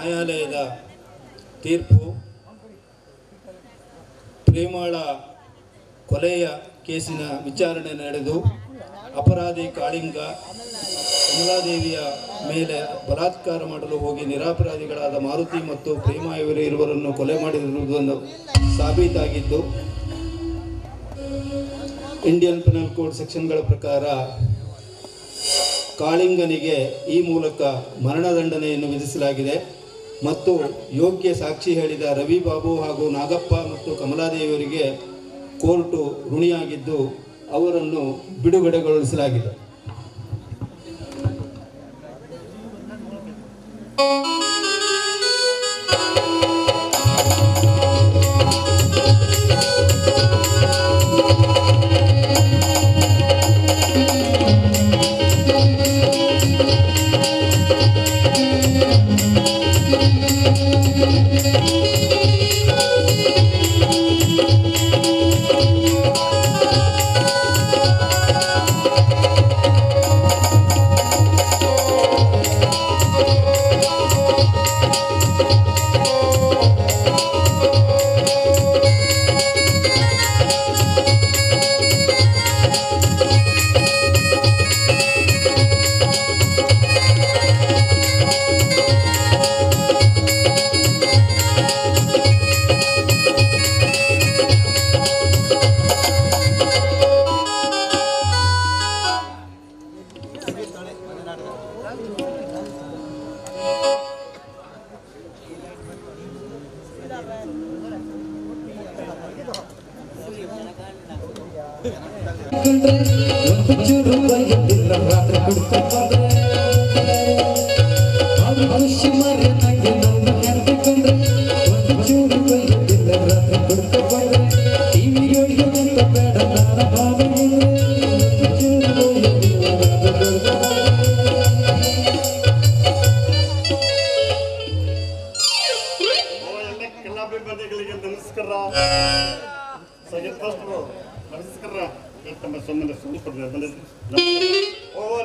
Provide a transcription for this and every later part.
ನ್ಯಾಯಾಲಯದ ತೀರ್ಪು ಪ್ರೇಮಾಳ ಕೊಲೆಯ ಕೇಸಿನ ವಿಚಾರಣೆ ನಡೆದು ಅಪರಾಧಿ ಕಾಳಿಂಗ ಕಮಲಾದೇವಿಯ ಮೇಲೆ ಬಲಾತ್ಕಾರ ಮಾಡಲು ಹೋಗಿ ನಿರಪರಾಧಿಗಳಾದ ಮಾರುತಿ ಮತ್ತು ಪ್ರೇಮ ಇವರನ್ನು ಕೊಲೆ ಮಾಡಿರುವುದನ್ನು ಸಾಬೀತಾಗಿದ್ದು ಇಂಡಿಯನ್ ಪೆನಲ್ ಕೋಡ್ ಸೆಕ್ಷನ್ಗಳ ಪ್ರಕಾರ ಕಾಳಿಂಗನಿಗೆ ಈ ಮೂಲಕ ಮರಣದಂಡನೆಯನ್ನು ವಿಧಿಸಲಾಗಿದೆ ಮತ್ತು ಯೋಗ್ಯ ಸಾಕ್ಷಿ ಹೇಳಿದ ರವಿ ಬಾಬು ಹಾಗೂ ನಾಗಪ್ಪ ಮತ್ತು ಕಮಲಾದೇವಿಯವರಿಗೆ ಕೋರ್ಟು ಋಣಿಯಾಗಿದ್ದು ಅವರನ್ನು ಬಿಡುಗಡೆಗೊಳಿಸಲಾಗಿದೆ.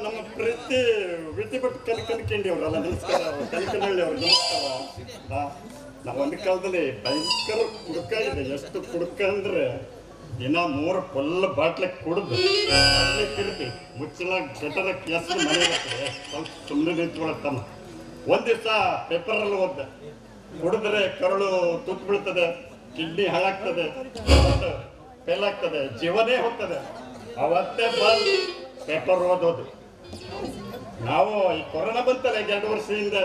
ನಮ್ಮ ಪ್ರೀತಿ ವಿಟಿಪಟ್ಟು ಕಲಿಕಂಡಿ ಅವರಲ್ಲ ನಮಸ್ಕಾರ ಕಲಿಕನಹಳ್ಳಿ ಅವರು ನಮಸ್ಕಾರ. ನಾವು ಒಂದು ಕಾಲದಲ್ಲಿ ಭಯಂಕರ ಕುಡುಕ ಇದೆ. ಎಷ್ಟು ಕುಡುಕ ಅಂದ್ರೆ ದಿನ 3 ಫುಲ್ ಬಾಟ್ಲೆ ಕುಡಿದು ತಿರುಗಿ ಮುಚ್ಚಲ ಗಟರ ಕೆಸ್ ಮನೆ ಬರ್ತದೆ. ಸ್ವಲ್ಪ ಸುಮ್ಮನೆ ನಿಂತ್ಕೊಳತ್ತಾನ. ಒಂದ್ ದಿವಸ ಪೇಪರಲ್ಲಿ ಓದ್ದೆ, ಕುಡಿದ್ರೆ ಕರಳು ತುತ್ತು ಬೀಳ್ತದೆ, ಕಿಡ್ನಿ ಹಾಳಾಗ್ತದೆ, ಫೇಲ್ ಆಗ್ತದೆ, ಜೀವನೇ ಹೋಗ್ತದೆ. ಅವತ್ತೇ ಬಂದು ಪೇಪರ್ ಓದೋದು. ನಾವು ಈ ಕೊರೋನಾ ಬಂತಲ್ಲ 2 ವರ್ಷದಿಂದ,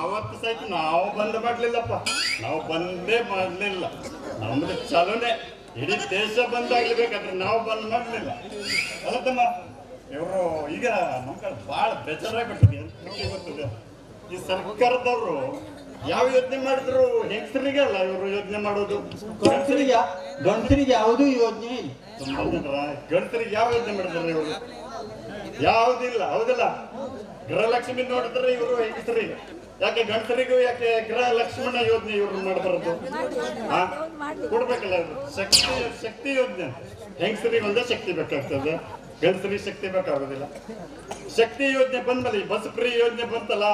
ಅವತ್ತು ಸಹಿತ ನಾವು ಬಂದ್ ಮಾಡ್ಲಿಲ್ಲಪ್ಪ. ನಾವು ಬಂದೇ ಮಾಡಲಿಲ್ಲ. ನಮ್ದು ಚಲನೆ ಇಡೀ ದೇಶ ಬಂದಾಗ್ಲಿಬೇಕಾದ್ರೆ ನಾವು ಬಂದ್ ಮಾಡಲಿಲ್ಲ ಅಲ್ಲದಮ್ಮ. ಇವರು ಈಗ ನಮ್ಮ ಕಡೆ ಭಾಳ ಬೇಜಾರಾಗ್ಬಿಟ್ಟಿದೆ. ಗೊತ್ತಿದೆ ಈ ಸರ್ಕಾರದವರು ಯಾವ ಯೋಜನೆ ಮಾಡಿದ್ರು ಹೆಂಗಸರಿಗೆ ಅಲ್ಲ ಇವರು ಯೋಜನೆ ಮಾಡೋದು. ಗಂಡಸರಿಗೆ ಯಾವುದೂ ಯೋಜನೆ ಇಲ್ಲ. ಗಂಡಸರಿಗೆ ಯಾವ ಯೋಜನೆ ಮಾಡಿದ್ರೆ ಇವರು ಯಾವುದಿಲ್ಲ. ಹೌದಿಲ್ಲ? ಗೃಹಲಕ್ಷ್ಮಿ ನೋಡಿದ್ರೆ ಇವರು ಹೆಂಗಸರಿಗೆ, ಯಾಕೆ ಗಂಡಸರಿಗೂ ಯಾಕೆ ಗೃಹಲಕ್ಷ್ಮಣ ಯೋಜನೆ ಇವರು ಮಾಡಬಾರದು? ಕೊಡ್ಬೇಕಲ್ಲ ಇವರು. ಶಕ್ತಿ ಯೋಜನೆ ಹೆಂಗಸರಿಗೆ ಒಂದೇ ಶಕ್ತಿ ಬೇಕಾಗ್ತದೆ, ಗಂಡಸರಿಗೆ ಶಕ್ತಿ ಬೇಕಾಗೋದಿಲ್ಲ. ಶಕ್ತಿ ಯೋಜನೆ ಬಂದ್ಮೇಲೆ ಈ ಬಸ್ ಫ್ರೀ ಯೋಜನೆ ಬಂತಲ್ಲ,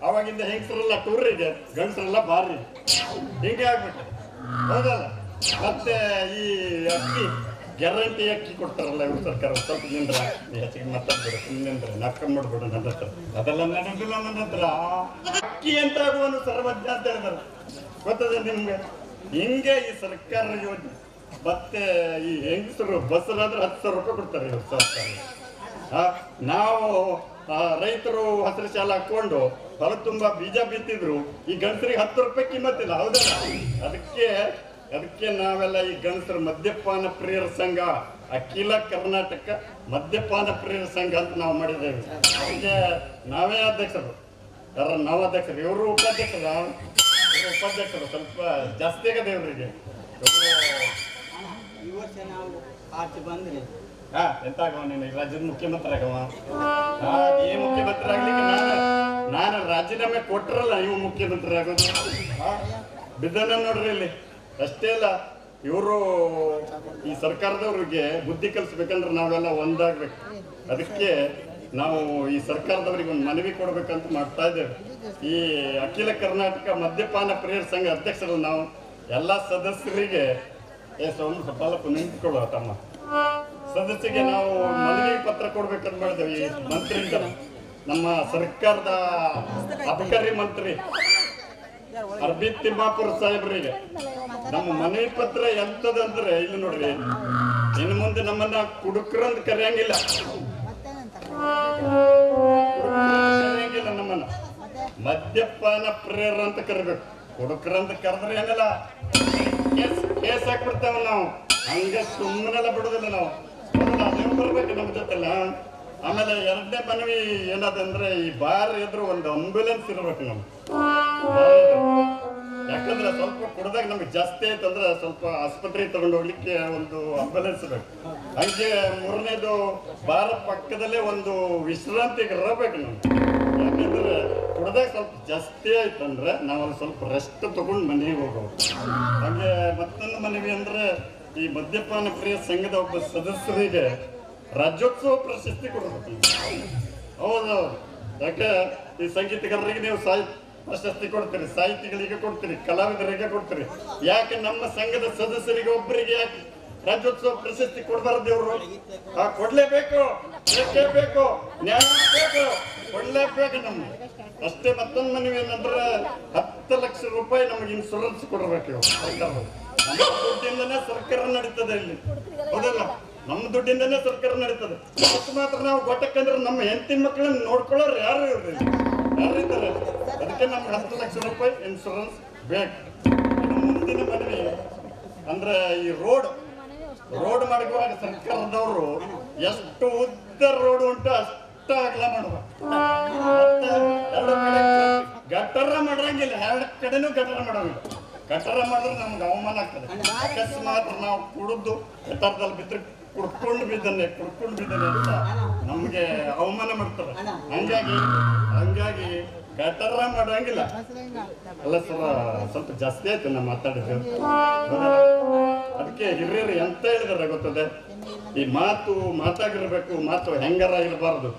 ಅವಾಗಿಂದ ಹೆಂಗಸರೆಲ್ಲ ಟೂರಿಗೆ, ಗಂಡಸರೆಲ್ಲ ಬಾರಿ ಹಿಂಗೆ ಆಗ್ಬಿಟ್ಟು. ಹೌದಲ್ಲ? ಮತ್ತೆ ಈ ಅಕ್ಕಿ ಗ್ಯಾರಂಟಿ ಅಕ್ಕಿ ಕೊಡ್ತಾರಲ್ಲ ಇವ್ರ ಸರ್ಕಾರ. ಸ್ವಲ್ಪ ನಿಂದ್ರ ಹೆಚ್ಚಿಗೆ ಮಾತಾಡ್ಬೇಡ, ಸುಮ್ಮನೆ ನಾಲ್ಕೊಂಡು ಮಾಡ್ಬೇಡ. ನನ್ನ ಹತ್ರ ಅದೆಲ್ಲ ನಡೆದಿಲ್ಲ. ನನ್ನ ಹತ್ರ ಅಕ್ಕಿ ಅಂತ ಆಗುವನು ಸರ್ವಜ್ಞ ಅಂತ ಹೇಳಿದಾರೆ, ಗೊತ್ತದೆ ನಿಮ್ಗೆ? ಹಿಂಗೆ ಈ ಸರ್ಕಾರ ಯೋಜನೆ. ಮತ್ತೆ ಈ ಹೆಂಗಸರು ಬಸ್ಸಲ್ಲಾದ್ರೆ 10,000 ರೂಪಾಯಿ ಕೊಡ್ತಾರೆ ಇವ್ರು ಸರ್ಕಾರ. ನಾವು ರೈತರು ಹಸಿರು ಶಾಲೆ ಹಾಕೊಂಡು ಹೊಲ ತುಂಬಾ ಬೀಜ ಬಿತ್ತಿದ್ರು, ಈ ಗಂಡಸರಿಗೆ 10 ರೂಪಾಯಿ ಕಿಮ್ಮತ್ತಿಲ್ಲ. ಹೌದಲ್ಲ? ಅದಕ್ಕೆ ನಾವೆಲ್ಲ ಈ ಗಂಡಸರು ಮದ್ಯಪಾನ ಪ್ರಿಯರ ಸಂಘ, ಅಖಿಲ ಕರ್ನಾಟಕ ಮದ್ಯಪಾನ ಪ್ರಿಯರ ಸಂಘ ಅಂತ ನಾವು ಮಾಡಿದ್ದೇವೆ. ಅದಕ್ಕೆ ನಾವೇ ಅಧ್ಯಕ್ಷರು. ನಾವು ಅಧ್ಯಕ್ಷರು, ಇವರು ಉಪಾಧ್ಯಕ್ಷರು. ಸ್ವಲ್ಪ ಜಾಸ್ತಿ ಆಗದೆ ಇವರಿಗೆ. ಈ ವರ್ಷ ನಾವು ಆಚೆ ಬಂದ್ರೆ ಎಂತ ಆಗವ ನೀನು ರಾಜ್ಯದ ಮುಖ್ಯಮಂತ್ರಿ ಆಗವ. ಈ ಮುಖ್ಯಮಂತ್ರಿ ಆಗ್ಲಿಕ್ಕೆ ನಾನು ರಾಜೀನಾಮೆ ಕೊಟ್ಟರಲ್ಲ ಇವು ಮುಖ್ಯಮಂತ್ರಿ ಆಗೋದು. ಬಿದ್ದನ ನೋಡ್ರಿ ಇಲ್ಲಿ. ಅಷ್ಟೇ ಅಲ್ಲ, ಇವರು ಈ ಸರ್ಕಾರದವ್ರಿಗೆ ಬುದ್ಧಿ ಕಲಿಸ್ಬೇಕಂದ್ರೆ ನಾವೆಲ್ಲ ಒಂದಾಗ್ಬೇಕು. ಅದಕ್ಕೆ ನಾವು ಈ ಸರ್ಕಾರದವರಿಗೆ ಒಂದು ಮನವಿ ಕೊಡ್ಬೇಕಂತ ಮಾಡ್ತಾ ಇದ್ದೇವೆ. ಈ ಅಖಿಲ ಕರ್ನಾಟಕ ಮದ್ಯಪಾನ ಪ್ರಿಯರ ಸಂಘ ಅಧ್ಯಕ್ಷರು ನಾವು ಎಲ್ಲ ಸದಸ್ಯರಿಗೆ ಸ್ವಲ್ಪ ನಿಂತ್ಕೊಳ್ಳೋ ತಮ್ಮ ಸದಸ್ಯರಿಗೆ ನಾವು ಮನವಿ ಪತ್ರ ಕೊಡ್ಬೇಕಂತ ಮಾಡಿದ್ದೇವೆ. ಈ ಮಂತ್ರಿಯಿಂದ ನಮ್ಮ ಸರ್ಕಾರದ ಅಬಕಾರಿ ಮಂತ್ರಿ ಅರ್ಬಿತ್ ತಿಮ್ಮಾಪುರ ಸಾಹೇಬ್ರಿಗೆ ನಮ್ಮ ಮನವಿ ಪತ್ರ ಎಂತದಂದ್ರೆ ಇಲ್ಲಿ ನೋಡ್ರಿ, ಇನ್ನು ಮುಂದೆ ನಮ್ಮನ್ನ ಕುಡುಕರಂತ ಕರೆಯಂಗಿಲ್ಲ, ನಮ್ಮನ್ನ ಮದ್ಯಪಾನ ಪ್ರಿಯರ ಅಂತ ಕರಿಬೇಕು. ಕುಡುಕರಂತ ಕರೆದ್ರೆ ಏನಿಲ್ಲ, ಕೇಸ್ ಹಾಕ್ಬಿಡ್ತೇವೆ ನಾವು. ಹಂಗೆ ಸುಮ್ಮನೆಲ್ಲ ಬಿಡುದಿಲ್ಲ ನಾವು, ನೀವು ಬರ್ಬೇಕು ನಮ್ಮ ಜೊತೆಲ್ಲ. ಆಮೇಲೆ ಎರಡನೇ ಮನವಿ ಏನದಂದ್ರೆ, ಈ ಬಾರ್ ಎದುರು ಒಂದು ಆಂಬ್ಯುಲೆನ್ಸ್ ಇರ್ಬೇಕು ನಮ್ಗೆ. ಯಾಕಂದ್ರೆ ಸ್ವಲ್ಪ ಕುಡ್ದಾಗ ನಮ್ಗೆ ಜಾಸ್ತಿ ಆಯ್ತಂದ್ರೆ ಸ್ವಲ್ಪ ಆಸ್ಪತ್ರೆಗೆ ತಗೊಂಡು ಹೋಗ್ಲಿಕ್ಕೆ ಒಂದು ಆಂಬ್ಯುಲೆನ್ಸ್ ಬೇಕು. ಹಂಗೆ ಮೂರನೇದು ಬಾರ ಪಕ್ಕದಲ್ಲೇ ಒಂದು ವಿಶ್ರಾಂತಿಗೆ ಇರಬೇಕು ನಮ್ಗೆ. ಯಾಕಂದ್ರೆ ಕುಡ್ದಾಗ ಸ್ವಲ್ಪ ಜಾಸ್ತಿ ಆಯ್ತಂದ್ರೆ ನಾವಲ್ಲಿ ಸ್ವಲ್ಪ ರೆಸ್ಟ್ ತಗೊಂಡು ಮನೆಗೆ ಹೋಗೋದು. ಹಾಗೆ ಮತ್ತೊಂದು ಮನವಿ ಅಂದ್ರೆ, ಈ ಮದ್ಯಪಾನ ಪ್ರಿಯ ಸಂಘದ ಒಬ್ಬ ಸದಸ್ಯರಿಗೆ ರಾಜ್ಯೋತ್ಸವ ಪ್ರಶಸ್ತಿ ಕೊಡಬೇಕು. ಹೌದೌದು, ಯಾಕೆ ಈ ಸಂಗೀತಗಾರರಿಗೆ ನೀವು ಪ್ರಶಸ್ತಿ ಕೊಡ್ತೀರಿ, ಸಾಹಿತಿಗಳಿಗೆ ಕೊಡ್ತೀರಿ, ಕಲಾವಿದರಿಗೆ ಕೊಡ್ತೀರಿ. ಯಾಕೆ ನಮ್ಮ ಸಂಘದ ಸದಸ್ಯರಿಗೆ ಒಬ್ಬರಿಗೆ ಯಾಕೆ ರಾಜ್ಯೋತ್ಸವ ಪ್ರಶಸ್ತಿ ಕೊಡಬಾರ್ದು? ಇವರು ಕೊಡ್ಲೇಬೇಕು, ಬೇಕೇ ಬೇಕು, ನ್ಯಾಯ ಬೇಕು, ಕೊಡ್ಲೇಬೇಕು ನಮ್ಗೆ ಅಷ್ಟೇ. ಮತ್ತೊಂದು ಮನವಿ ಏನಂದ್ರೆ, 10 ಲಕ್ಷ ರೂಪಾಯಿ ನಮಗೆ ಇನ್ಶೂರೆನ್ಸ್ ಕೊಡಬೇಕು ಇವರು ಸರ್ಕಾರ. ನಮ್ಮ ದುಡ್ಡಿಂದನೇ ಸರ್ಕಾರ ನಡೀತದೆ ಇಲ್ಲಿ, ಹೌದಲ್ಲ? ನಮ್ಮ ದುಡ್ಡಿಂದನೇ ಸರ್ಕಾರ ನಡೀತದೆ. ಅಷ್ಟು ಮಾತ್ರ ನಾವು ಗೊಟ್ಟಕ್ಕಂದ್ರೆ ನಮ್ಮ ಹೆಂಡತಿ ಮಕ್ಕಳನ್ನ ನೋಡ್ಕೊಳ್ಳೋರು ಯಾರಿದ್ದಾರೆ? ಅದಕ್ಕೆ ನಮ್ಗೆ 10 ಲಕ್ಷ ರೂಪಾಯಿ ಇನ್ಶೂರೆನ್ಸ್ ಬೇಕು. ಮುಂದಿನ ಮನವಿ ಅಂದ್ರೆ, ಈ ರೋಡ್ ಮಾಡುವಾಗ ಸರ್ಕಾರದವರು ಎಷ್ಟು ಉದ್ದ ರೋಡ್ ಉಂಟು ಅಷ್ಟ ಅಗಲ ಮಾಡ್ಬೇಕು. ಎರಡು ಕಡೆ ಗಟ್ಟರ ಮಾಡಂಗಿಲ್ಲ, ಎರಡು ಕಡೆನೂ ಗಟ್ಟರ ಮಾಡೋಂಗಿಲ್ಲ. ಗಟ್ಟರ ಮಾಡಿದ್ರೆ ನಮ್ಗೆ ಅವಮಾನ ಆಗ್ತದೆ. ಅಕಸ್ಮಾತ್ ನಾವು ಕುಡಿದು ಗಟ್ಟರದಲ್ಲಿ ಬಿದ್ದರೆ ಕುಡ್ಕೊಂಡು ಬಿದ್ದಾನೆ ಅಂತ ನಮ್ಗೆ ಅವಮಾನ ಮಾಡ್ತಾರೆ. ಹಂಗಾಗಿ ಗಟ್ಟರ ಮಾಡಂಗಿಲ್ಲ. ಅಲ್ಲ ಸರ್, ಸ್ವಲ್ಪ ಜಾಸ್ತಿ ಆಯ್ತು ನಾ ಮಾತಾಡಿದ್ದು. ಅದಕ್ಕೆ ಹಿರಿಯರು ಎಂತ ಹೇಳಿದಾರೆ ಗೊತ್ತದೆ, ಈ ಮಾತಾಗಿರ್ಬೇಕು, ಮಾತು ಹೆಂಗಾರ ಇರಬಾರ್ದು,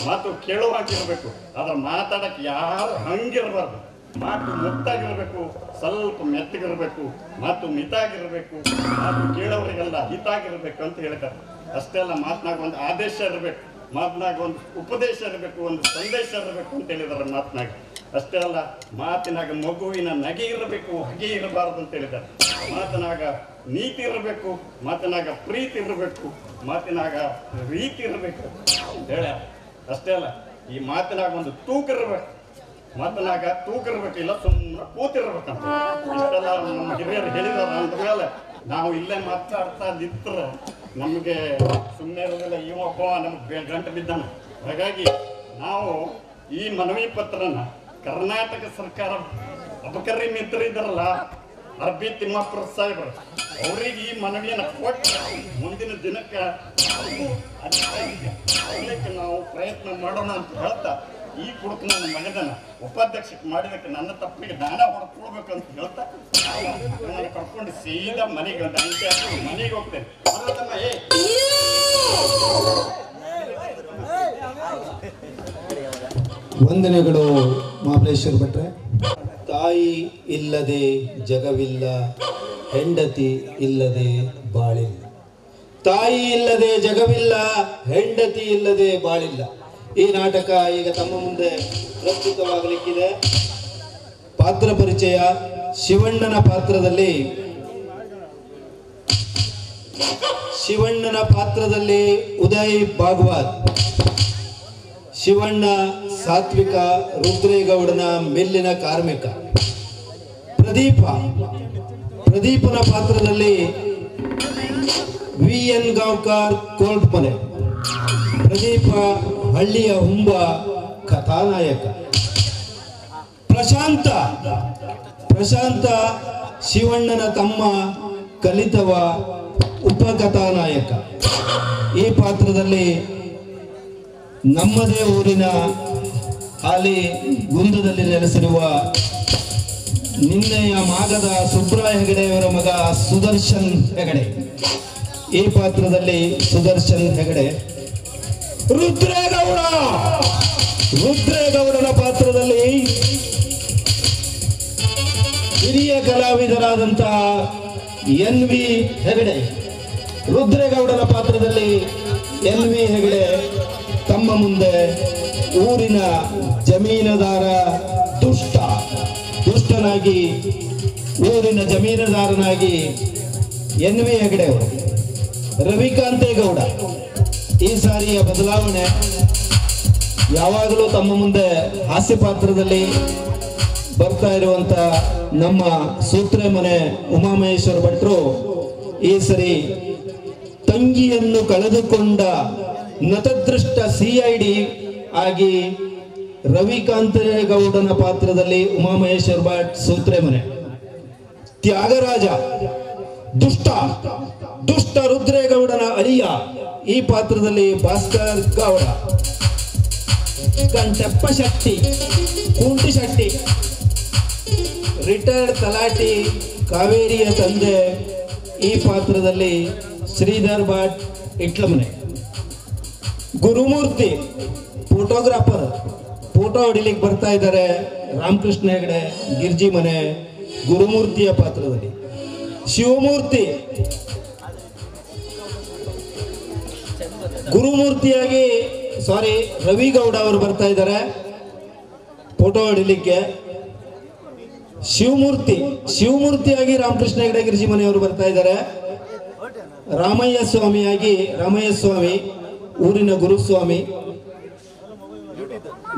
ಮಾತು ಕೇಳುವಾಗಿರ್ಬೇಕು, ಆದ್ರೆ ಮಾತಾಡಕ್ಕೆ ಯಾರು ಹಂಗಿರಬಾರ್ದು. ಮಾತು ಮುತ್ತಾಗಿರ್ಬೇಕು, ಸ್ವಲ್ಪ ಮೆತ್ತಗಿರ್ಬೇಕು, ಮಾತು ಮಿತಾಗಿರ್ಬೇಕು, ಮಾತು ಕೇಳೋರಿಗೆಲ್ಲ ಹಿತಾಗಿರ್ಬೇಕು ಅಂತ ಹೇಳಿದ್ದಾರೆ. ಅಷ್ಟೇ ಅಲ್ಲ, ಮಾತನಾಗ ಒಂದು ಆದೇಶ ಇರಬೇಕು, ಮಾತನಾಗ ಒಂದು ಉಪದೇಶ ಇರಬೇಕು, ಒಂದು ಸಂದೇಶ ಇರಬೇಕು ಅಂತ ಹೇಳಿದ್ದಾರೆ ಮಾತನಾಗ. ಅಷ್ಟೇ ಅಲ್ಲ, ಮಾತಿನಾಗ ಮಗುವಿನ ನಗೆ ಇರಬೇಕು, ಹಗೆ ಇರಬಾರ್ದು ಅಂತ ಹೇಳಿದ್ದಾರೆ. ಮಾತನಾಗ ನೀತಿ ಇರಬೇಕು, ಮಾತನಾಗ ಪ್ರೀತಿ ಇರಬೇಕು, ಮಾತಿನಾಗ ರೀತಿ ಇರಬೇಕು ಅಂತ ಹೇಳ್ಯಾರ. ಅಷ್ಟೇ ಅಲ್ಲ, ಈ ಮಾತಿನಾಗ ಒಂದು ತೂಕ ಇರಬೇಕು, ಮಾತನಾಗ ತೂಕ ಇರ್ಬೇಕಿಲ್ಲ, ಸುಮ್ಮನೆ ಕೂತಿರ್ಬೇಕಂತ ಇಷ್ಟೆಲ್ಲ ನಮ್ಮ ಹಿರಿಯರು ಹೇಳಿದಾರ. ಅಂದ್ಮೇಲೆ ನಾವು ಇಲ್ಲೇ ಮಾತಾಡ್ತಾ ನಿಂತ್ರೆ ನಮಗೆ ಸುಮ್ಮನೆ ಇರೋದಿಲ್ಲ. ಇವೊಬ್ಬ ನಮ್ಗೆ ಗಂಟು ಬಿದ್ದಾನ. ಹಾಗಾಗಿ ನಾವು ಈ ಮನವಿ ಪತ್ರನ ಕರ್ನಾಟಕ ಸರ್ಕಾರ ಅಬಕಾರಿ ಮಿತ್ರ ಇದ್ದಾರಲ್ಲ, ಅರ್ಬಿತ್ ತಿಮ್ಮಾಪುರ ಸಾಹೇಬರು, ಅವ್ರಿಗೆ ಈ ಮನವಿಯನ್ನು ಕೊಟ್ಟು ಮುಂದಿನ ದಿನಕ್ಕೆ ನಾವು ಪ್ರಯತ್ನ ಮಾಡೋಣ ಅಂತ ಹೇಳ್ತಾ, ಈ ಕುಡುಕ ನನ್ನ ಮಗದನ್ನ ಉಪಾಧ್ಯಕ್ಷಕ್ಕೆ ಮಾಡಿದಕ್ಕೆ ನನ್ನ ತಪ್ಪಿಗೆ ನಾನೇ ಹೊಡ್ಕೊಳ್ಬೇಕು ಅಂತ ಹೇಳ್ತಾ ನನ್ನ ಕರ್ಕೊಂಡು ಸೀದಾ ಮನೆಗೆ ಹೋಗ್ತೇನೆ. ವಂದನೆಗಳು ಮಹಾಬಲೇಶ್ವರ ಭಟ್ರೆ. ತಾಯಿ ಇಲ್ಲದೆ ಜಗವಿಲ್ಲ, ಹೆಂಡತಿ ಇಲ್ಲದೆ ಬಾಳಿಲ್ಲ. ತಾಯಿ ಇಲ್ಲದೆ ಜಗವಿಲ್ಲ, ಹೆಂಡತಿ ಇಲ್ಲದೆ ಬಾಳಿಲ್ಲ. ಈ ನಾಟಕ ಈಗ ತಮ್ಮ ಮುಂದೆ ಪ್ರಸ್ತುತವಾಗಲಿಕ್ಕಿದೆ. ಪಾತ್ರ ಪರಿಚಯ. ಶಿವಣ್ಣನ ಪಾತ್ರದಲ್ಲಿ ಉದಯ್ ಭಾಗವತ್. ಶಿವಣ್ಣ ಸಾತ್ವಿಕ, ರುದ್ರೇಗೌಡನ ಮಿಲ್ಲಿನ ಕಾರ್ಮಿಕ. ಪ್ರದೀಪನ ಪಾತ್ರದಲ್ಲಿ VN ಗಾಂವ್ಕರ್, ಕೋರ್ಟ್ ಮನೆ. ಪ್ರದೀಪ ಹಳ್ಳಿಯ ಹುಂಬ ಕಥಾನಾಯಕ. ಪ್ರಶಾಂತ ಶಿವಣ್ಣನ ತಮ್ಮ, ಕಲಿತವ ಉಪಕಥಾನಾಯಕ. ಈ ಪಾತ್ರದಲ್ಲಿ ನಮ್ಮದೇ ಊರಿನ ಹಾಲಿ ಗುಂದದಲ್ಲಿ ನೆಲೆಸಿರುವ ನಿನ್ನೆಯ ಮಾಗದ ಸುಬ್ರಾಯ ಹೆಗಡೆಯವರ ಮಗ ಸುದರ್ಶನ್ ಹೆಗಡೆ. ಈ ಪಾತ್ರದಲ್ಲಿ ಸುದರ್ಶನ್ ಹೆಗಡೆ. ರುದ್ರೇಗೌಡ. ರುದ್ರೇಗೌಡನ ಪಾತ್ರದಲ್ಲಿ ಹಿರಿಯ ಕಲಾವಿದರಾದಂತಹ NV ಹೆಗಡೆ. ರುದ್ರೇಗೌಡನ ಪಾತ್ರದಲ್ಲಿ NV ಹೆಗಡೆ ತಮ್ಮ ಮುಂದೆ ಊರಿನ ಜಮೀನುದಾರ ದುಷ್ಟನಾಗಿ ಊರಿನ ಜಮೀನುದಾರನಾಗಿ NV ಹೆಗಡೆ ಅವರು. ರವಿಕಾಂತೇಗೌಡ ಈ ಸಾರಿಯ ಬದಲಾವಣೆ. ಯಾವಾಗಲೂ ತಮ್ಮ ಮುಂದೆ ಹಾಸ್ಯ ಪಾತ್ರದಲ್ಲಿ ಬರ್ತಾ ಇರುವಂತ ನಮ್ಮ ಸೂತ್ರೆ ಮನೆ ಉಮಾಮಹೇಶ್ವರ ಭಟ್ರು ಈ ಸರಿ ತಂಗಿಯನ್ನು ಕಳೆದುಕೊಂಡ ನತದೃಷ್ಟ CID ಆಗಿ ರವಿಕಾಂತೇಗೌಡನ ಪಾತ್ರದಲ್ಲಿ ಉಮಾಮಹೇಶ್ವರ ಭಟ್ ಸೂತ್ರೆ ಮನೆ. ತ್ಯಾಗರಾಜ ದುಷ್ಟ ರುದ್ರೇಗೌಡನ ಅಳಿಯ ಈ ಪಾತ್ರದಲ್ಲಿ ಭಾಸ್ಕರ್ ಗೌಡ. ಕಂಟಪ್ಪ ಶೆಟ್ಟಿ ಕುಂಟಿ ಶೆಟ್ಟಿ ರಿಟೈರ್ಡ್ ತಲಾಟಿ ಕಾವೇರಿಯ ತಂದೆ ಈ ಪಾತ್ರದಲ್ಲಿ ಶ್ರೀಧರ್ ಭಟ್ ಇಟ್ಲಮನೆ. ಗುರುಮೂರ್ತಿ ಫೋಟೋಗ್ರಾಫರ್, ಫೋಟೋ ಹೊಡಿಲಿಕ್ಕೆ ಬರ್ತಾ ಇದ್ದಾರೆ ರಾಮಕೃಷ್ಣ ಹೆಗಡೆ ಗಿರ್ಜಿ ಮನೆ ಗುರುಮೂರ್ತಿಯ ಪಾತ್ರದಲ್ಲಿ. ಶಿವಮೂರ್ತಿ ಗುರುಮೂರ್ತಿಯಾಗಿ ರವಿಗೌಡ ಅವರು ಬರ್ತಾ ಇದ್ದಾರೆ ಫೋಟೋ ಹೊಡಿಲಿಕ್ಕೆ. ಶಿವಮೂರ್ತಿಯಾಗಿ ರಾಮಕೃಷ್ಣ ಹೆಗಡೆ ಗಿರ್ಜಿ ಮನೆಯವರು ಬರ್ತಾ ಇದ್ದಾರೆ. ರಾಮಯ್ಯ ಸ್ವಾಮಿ ಊರಿನ ಗುರುಸ್ವಾಮಿ,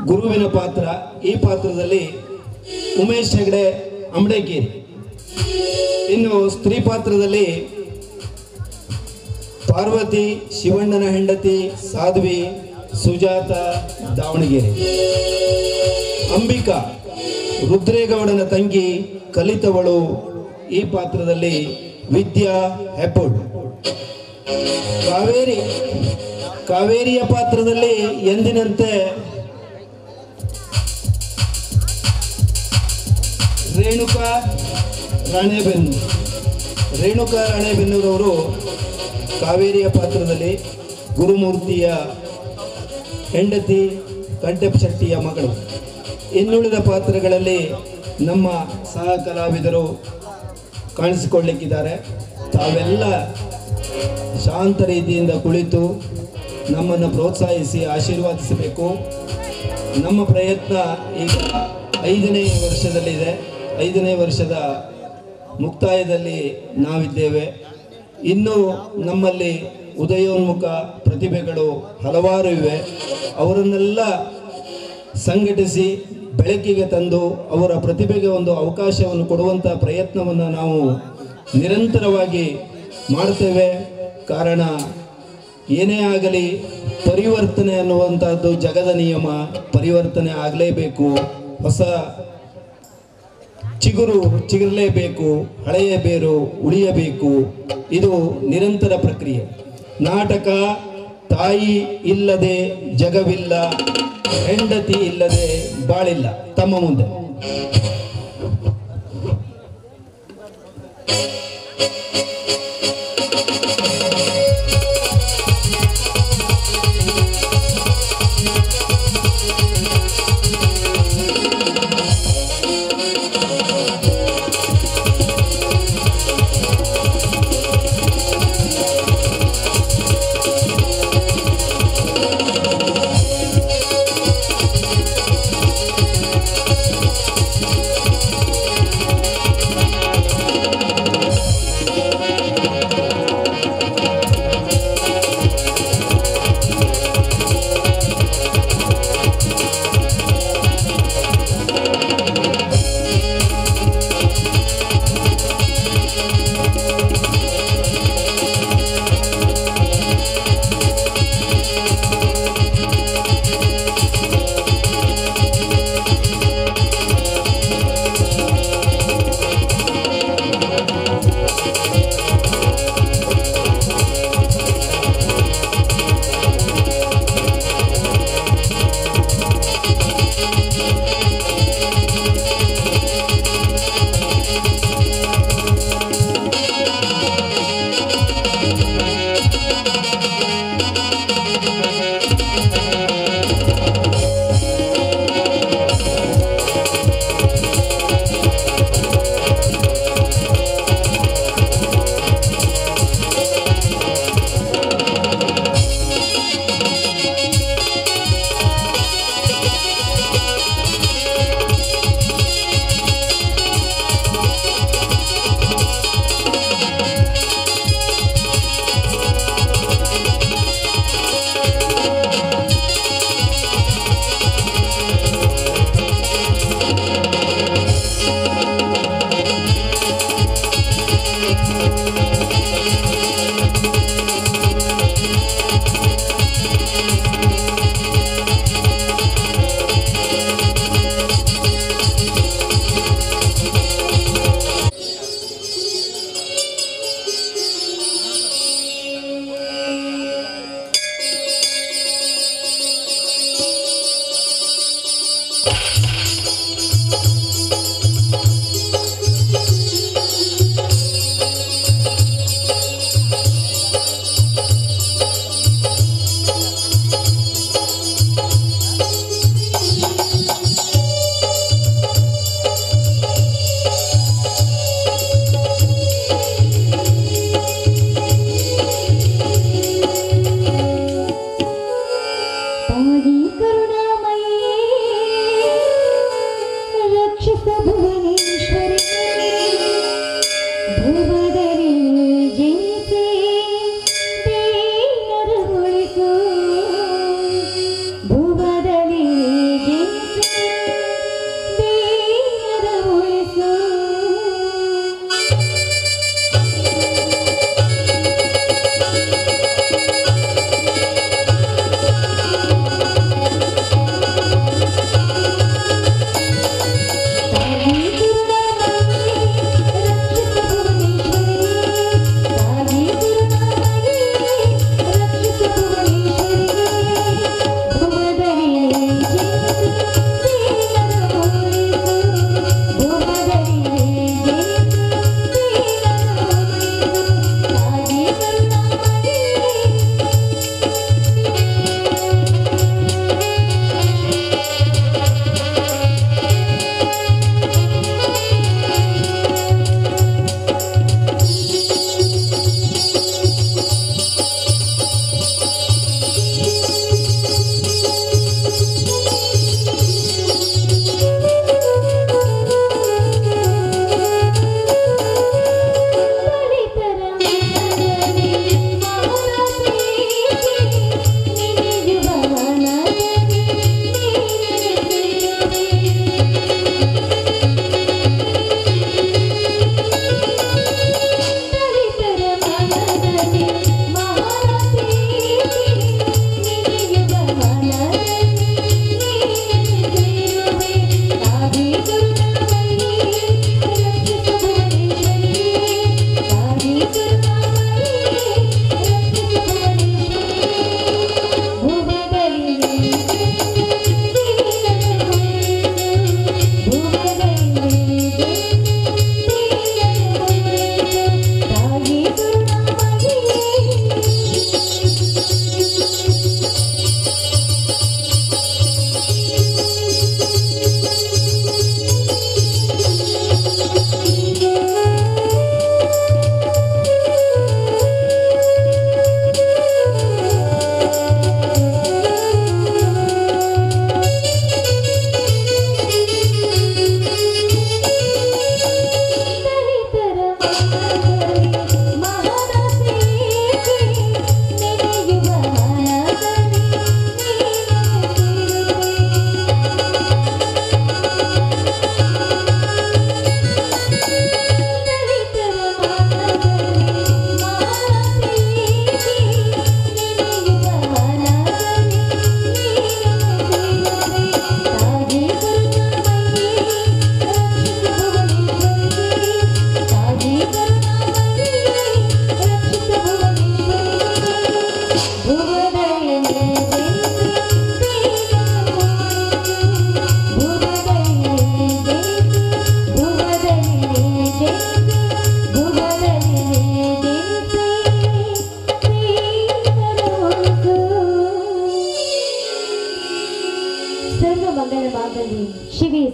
ಗುರುವಿನ ಪಾತ್ರ. ಈ ಪಾತ್ರದಲ್ಲಿ ಉಮೇಶ್ ಹೆಗಡೆ ಅಂಬಡೇಕೇರಿ. ಇನ್ನು ಸ್ತ್ರೀ ಪಾತ್ರದಲ್ಲಿ ಪಾರ್ವತಿ ಶಿವಣ್ಣನ ಹೆಂಡತಿ ಸಾಧ್ವಿ ಸುಜಾತ ದಾವಣಗೆರೆ. ಅಂಬಿಕಾ ರುದ್ರೇಗೌಡನ ತಂಗಿ ಕಲಿತವಳು ಈ ಪಾತ್ರದಲ್ಲಿ ವಿದ್ಯಾ ಹೆಪ್ಪೋಳ್. ಕಾವೇರಿಯ ಪಾತ್ರದಲ್ಲಿ ಎಂದಿನಂತೆ ರೇಣುಕಾ ರಾಣೆಬೆನ್ನೂರವರು ಕಾವೇರಿಯ ಪಾತ್ರದಲ್ಲಿ ಗುರುಮೂರ್ತಿಯ ಹೆಂಡತಿ ಕಂಟೆಪ್ ಶೆಟ್ಟಿಯ ಮಗಳು. ಇನ್ನುಳಿದ ಪಾತ್ರಗಳಲ್ಲಿ ನಮ್ಮ ಸಹ ಕಲಾವಿದರು ಕಾಣಿಸಿಕೊಳ್ಳಲಿಕ್ಕಿದ್ದಾರೆ. ತಾವೆಲ್ಲ ಶಾಂತ ರೀತಿಯಿಂದ ಕುಳಿತು ನಮ್ಮನ್ನು ಪ್ರೋತ್ಸಾಹಿಸಿ ಆಶೀರ್ವಾದಿಸಬೇಕು. ನಮ್ಮ ಪ್ರಯತ್ನ ಈಗ 5ನೇ ವರ್ಷದಲ್ಲಿದೆ. 5ನೇ ವರ್ಷದ ಮುಕ್ತಾಯದಲ್ಲಿ ನಾವಿದ್ದೇವೆ. ಇನ್ನೂ ನಮ್ಮಲ್ಲಿ ಉದಯೋನ್ಮುಖ ಪ್ರತಿಭೆಗಳು ಹಲವಾರು ಇವೆ. ಅವರನ್ನೆಲ್ಲ ಸಂಘಟಿಸಿ ಬೆಳಕಿಗೆ ತಂದು ಅವರ ಪ್ರತಿಭೆಗೆ ಒಂದು ಅವಕಾಶವನ್ನು ಕೊಡುವಂಥ ಪ್ರಯತ್ನವನ್ನು ನಾವು ನಿರಂತರವಾಗಿ ಮಾಡ್ತೇವೆ. ಕಾರಣ ಏನೇ ಆಗಲಿ ಪರಿವರ್ತನೆ ಅನ್ನುವಂಥದ್ದು ಜಗದ ನಿಯಮ. ಪರಿವರ್ತನೆ ಆಗಲೇಬೇಕು. ಹೊಸ ಚಿಗುರಲೇಬೇಕು. ಹಳೆಯ ಬೇರು ಉಳಿಯಬೇಕು. ಇದು ನಿರಂತರ ಪ್ರಕ್ರಿಯೆ. ನಾಟಕ ತಾಯಿ ಇಲ್ಲದೆ ಜಗವಿಲ್ಲ, ಹೆಂಡತಿ ಇಲ್ಲದೆ ಬಾಳಿಲ್ಲ. ತಮ್ಮ ಮುಂದೆ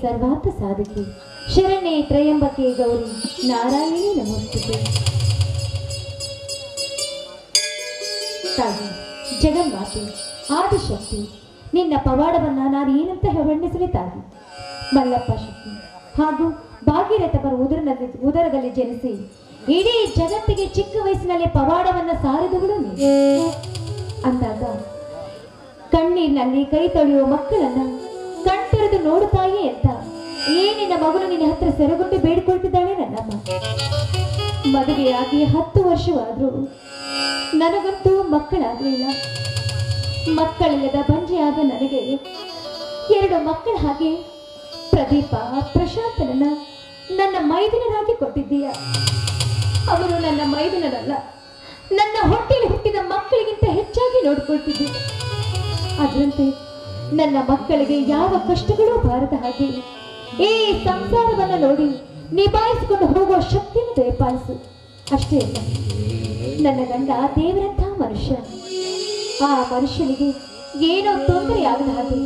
ಸರ್ವಾರ್ಥ ಸಾಧಕಿ ಶರಣ್ಯೆ ತ್ರಯಂಬಕೆ ಗೌರಿ ನಾರಾಯಣಿ ನಮೋಸ್ತುತೆ. ತಾಯಿ ಜಗನ್ಮಾತೆ ಆದಿಶಕ್ತಿ, ನಿನ್ನ ಪವಾಡವನ್ನ ನಾನು ಏನಂತ ವರ್ಣಿಸಲಿ ತಾಯಿ. ಮಲ್ಲಪ್ಪ ಶಕ್ತಿ ಹಾಗೂ ಭಾಗೀರಥಪರ ಉದರದಲ್ಲಿ ಜನಿಸಿ ಇಡೀ ಜಗತ್ತಿಗೆ ಚಿಕ್ಕ ವಯಸ್ಸಿನಲ್ಲಿ ಪವಾಡವನ್ನ ಸಾರಿದವಳು ನೀನು. ಅಂದಾಗ ಕಣ್ಣೀರಿನಲ್ಲಿ ಕೈ ತೊಳೆಯುವ ಮಕ್ಕಳನ್ನ ಕಣ್ತೆರೆದು ನೋಡುತ್ತಾಯೇ ಅಂತ ಏನಿನ ಮಗಳು ನಿನ್ನ ಹತ್ರ ಸೆರೆಗೊಂಡು ಬೇಡಿಕೊಳ್ತಿದ್ದಾಳೆ ನನ್ನಮ್ಮ. ಮದುವೆಯಾಗಿ 10 ವರ್ಷವಾದ್ರೂ ನನಗಂತೂ ಮಕ್ಕಳಾಗಲಿಲ್ಲ. ಮಕ್ಕಳಿಲ್ಲದ ಬಂಜೆಯಾದ ನನಗೆ 2 ಮಕ್ಕಳ ಹಾಗೆ ಪ್ರದೀಪ ಪ್ರಶಾಂತನನ್ನ ನನ್ನ ಮೈದುನರಾಗಿ ಕೊಟ್ಟಿದ್ದೀಯ. ಅವರು ನನ್ನ ಮೈದುನರಲ್ಲ, ನನ್ನ ಹೊಟ್ಟೆಯಲ್ಲಿ ಹುಟ್ಟಿದ ಮಕ್ಕಳಿಗಿಂತ ಹೆಚ್ಚಾಗಿ ನೋಡಿಕೊಳ್ತಿದ್ದೆ. ಅದರಂತೆ ನನ್ನ ಮಕ್ಕಳಿಗೆ ಯಾವ ಕಷ್ಟಗಳೂ ಬಾರದ ಹಾಗೆ ಈ ಸಂಸಾರವನ್ನ ನೋಡಿ ನಿಭಾಯಿಸಿಕೊಂಡು ಹೋಗುವ ಶಕ್ತಿಯನ್ನು ದಯಪಾಲಿಸು. ಅಷ್ಟೇ ಅಲ್ಲ, ನನ್ನ ಗಂಡ ದೇವರಂಥ ಮನುಷ್ಯ. ಆ ಮನುಷ್ಯನಿಗೆ ಏನೋ ತೊಂದರೆ ಆಗದ ಹಾಗೆ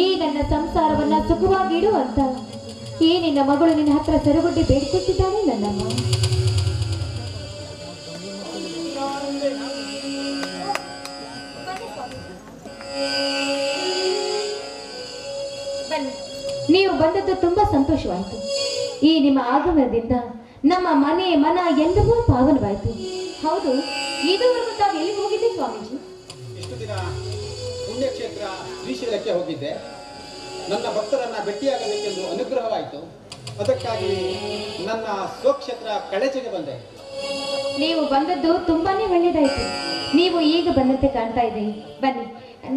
ಈ ನನ್ನ ಸಂಸಾರವನ್ನ ಸುಖವಾಗಿ ಇಡು ಅಂತ ಈ ನಿನ್ನ ಮಗಳು ನಿನ್ನ ಹತ್ರ ಸೆರೆಗೊಂಡು ಬೇಡಿಕೊಟ್ಟಿದ್ದಾನೆ ನನ್ನಮ್ಮ. ನೀವು ಬಂದದ್ದು ತುಂಬಾ ಸಂತೋಷವಾಯಿತು. ಈ ನಿಮ್ಮ ಆಗಮನದಿಂದ ನಮ್ಮ ಮನೆ ಮನ ಎಲ್ಲವೂ ಪಾವನವಾಯಿತು. ಹೌದು, ಇದುವರೆಗೂ ತಾವು ಎಲ್ಲಿ ಹೋಗಿದ್ದೆ ಸ್ವಾಮೀಜಿ? ಇಷ್ಟು ದಿನ ಪುಣ್ಯಕ್ಷೇತ್ರ ಶ್ರೀಶೈಲಕ್ಕೆ ಹೋಗಿದ್ದೆ. ನನ್ನ ಭಕ್ತರನ್ನ ಭೇಟಿಯಾಗಬೇಕೆಂದು ಅನುಗ್ರಹವಾಯಿತು. ಅದಕ್ಕಾಗಿ ನನ್ನ ಸ್ವಕ್ಷೇತ್ರ ಕಳೆಚೆಗೆ ಬಂದೆ. ನೀವು ಬಂದದ್ದು ತುಂಬಾನೇ ಒಳ್ಳೆಯದಾಯಿತು. ನೀವು ಈಗ ಬಂದಂತೆ ಕಾಣ್ತಾ ಇದೆ. ಬನ್ನಿ,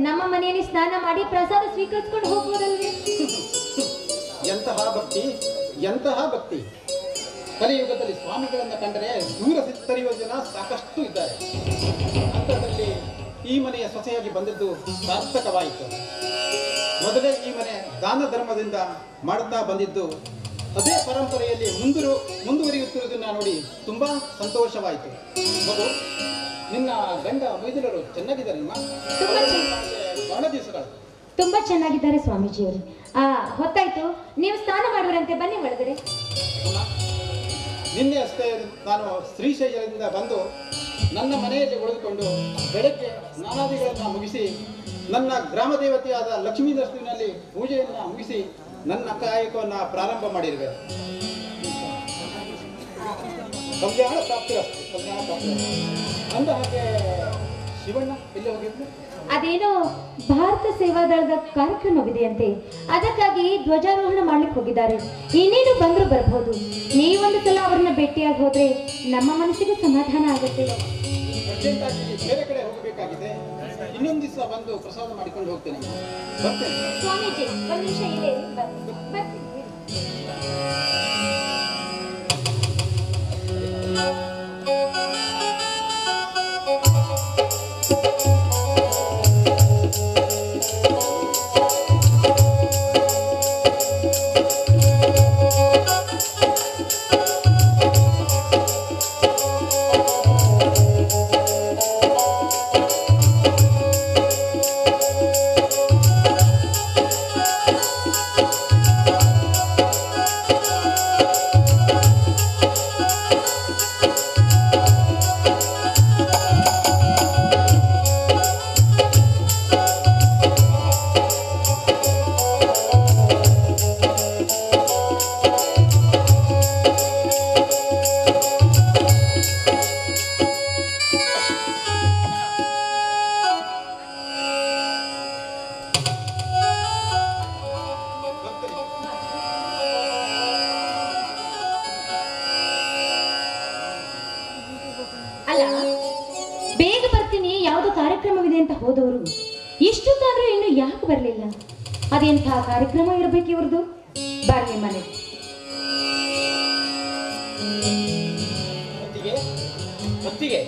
ನಮ್ಮ ಮನೆಯಲ್ಲಿ ಸ್ನಾನ ಮಾಡಿ ಪ್ರಸಾದ ಸ್ವೀಕರಿಸಿಕೊಂಡು ಹೋಗ್ಬೋದಲ್ವೇ? ಎಂತಹ ಭಕ್ತಿ, ಎಂತಹ ಭಕ್ತಿ! ಕಲಿಯುಗದಲ್ಲಿ ಸ್ವಾಮಿಗಳನ್ನ ಕಂಡರೆ ದೂರ ಸರಿಯುವ ಜನ ಸಾಕಷ್ಟು ಇದ್ದಾರೆ. ಅಂಥದ್ರಲ್ಲಿ ಈ ಮನೆಯ ಸೊಸೆಯಾಗಿ ಬಂದದ್ದು ಸಾರ್ಥಕವಾಯಿತು. ಮೊದಲೇ ಈ ಮನೆ ದಾನ ಧರ್ಮದಿಂದ ಮಾಡುತ್ತಾ ಬಂದಿದ್ದು ಅದೇ ಪರಂಪರೆಯಲ್ಲಿ ಮುಂದುವರಿಯುತ್ತಿರುವುದನ್ನ ನೋಡಿ ತುಂಬಾ ಸಂತೋಷವಾಯಿತು. ಮಗು, ನಿನ್ನ ಗಂಡ ಮೈದುನರು ಚೆನ್ನಾಗಿದ್ದಾರಮ್ಮ? ಬಹಳ ದಿವಸಗಳು. ತುಂಬಾ ಚೆನ್ನಾಗಿದ್ದಾರೆ ಸ್ವಾಮೀಜಿಯವರು. ಹೊತ್ತಾಯ್ತು, ನೀವು ಸ್ನಾನ ಮಾಡುವರಂತೆ, ಬನ್ನಿ ಒಳಗಡೆ. ನಿನ್ನೆ ಅಷ್ಟೇ ನಾನು ಶ್ರೀಶೈಲದಿಂದ ಬಂದು ನನ್ನ ಮನೆಯಲ್ಲಿ ಉಳಿದುಕೊಂಡು ಬೆಳಗ್ಗೆ ಸ್ನಾನಾದಿಗಳನ್ನು ಮುಗಿಸಿ ನನ್ನ ಗ್ರಾಮ ದೇವತೆಯಾದ ಲಕ್ಷ್ಮೀ ನರಸಿಂಹನಲ್ಲಿ ಪೂಜೆಯನ್ನು ಮುಗಿಸಿ ನನ್ನ ಕಾಯಕವನ್ನು ಪ್ರಾರಂಭ ಮಾಡಿರುವೆ. ಕಲ್ಯಾಣ ಪ್ರಾಪ್ತಿರಸ್ತು, ಕಲ್ಯಾಣ ಪ್ರಾಪ್ತಿ. ಅಂದ ಹಾಗೆ ಶಿವಣ್ಣ ಎಲ್ಲಿ ಹೋಗಿದ್ರು? ಅದೇನೋ ಭಾರತ ಸೇವಾದಳದ ಕಾರ್ಯಕ್ರಮವಿದೆಯಂತೆ, ಅದಕ್ಕಾಗಿ ಧ್ವಜಾರೋಹಣ ಮಾಡ್ಲಿಕ್ಕೆ ಹೋಗಿದ್ದಾರೆ. ಇನ್ನೇನು ಬಂದ್ರು ಬರಬಹುದು. ನೀವೊಂದು ಸಲ ಅವ್ರನ್ನ ಭೇಟಿಯಾಗಿ ಹೋದ್ರೆ ನಮ್ಮ ಮನಸ್ಸಿಗೆ ಸಮಾಧಾನ ಆಗುತ್ತೆ. ಅರ್ಜೆಂಟಾಗಿ ಬೇರೆ ಕಡೆ ಹೋಗಬೇಕಾಗಿದೆ. ಇನ್ನೊಂದು ದಿವಸ ಬಂದು ಪ್ರಸಾದ ಮಾಡಿಕೊಂಡು ಹೋಗ್ತೇನೆ. ಬರ್ತೇನೆ. ಸ್ವಾಮೀಜಿ, ಒಂದು ನಿಮಿಷ ಇಲ್ಲೇ ಬರ್ತೀನಿ. ಅಲ್ಲ, ಬೇಗ ಬರ್ತೀನಿ ಯಾವುದೋ ಕಾರ್ಯಕ್ರಮವಿದೆ ಅಂತ ಹೋದವರು ಇಷ್ಟೊತ್ತಾದ್ರೂ ಇನ್ನು ಯಾಕೆ ಬರಲಿಲ್ಲ? ಅದೆಂಥ ಕಾರ್ಯಕ್ರಮ ಇರಬೇಕು ಇವ್ರದ್ದು? ಬರ್ಲಿ ಮನೆ. ಹೊತ್ತಿಗೆ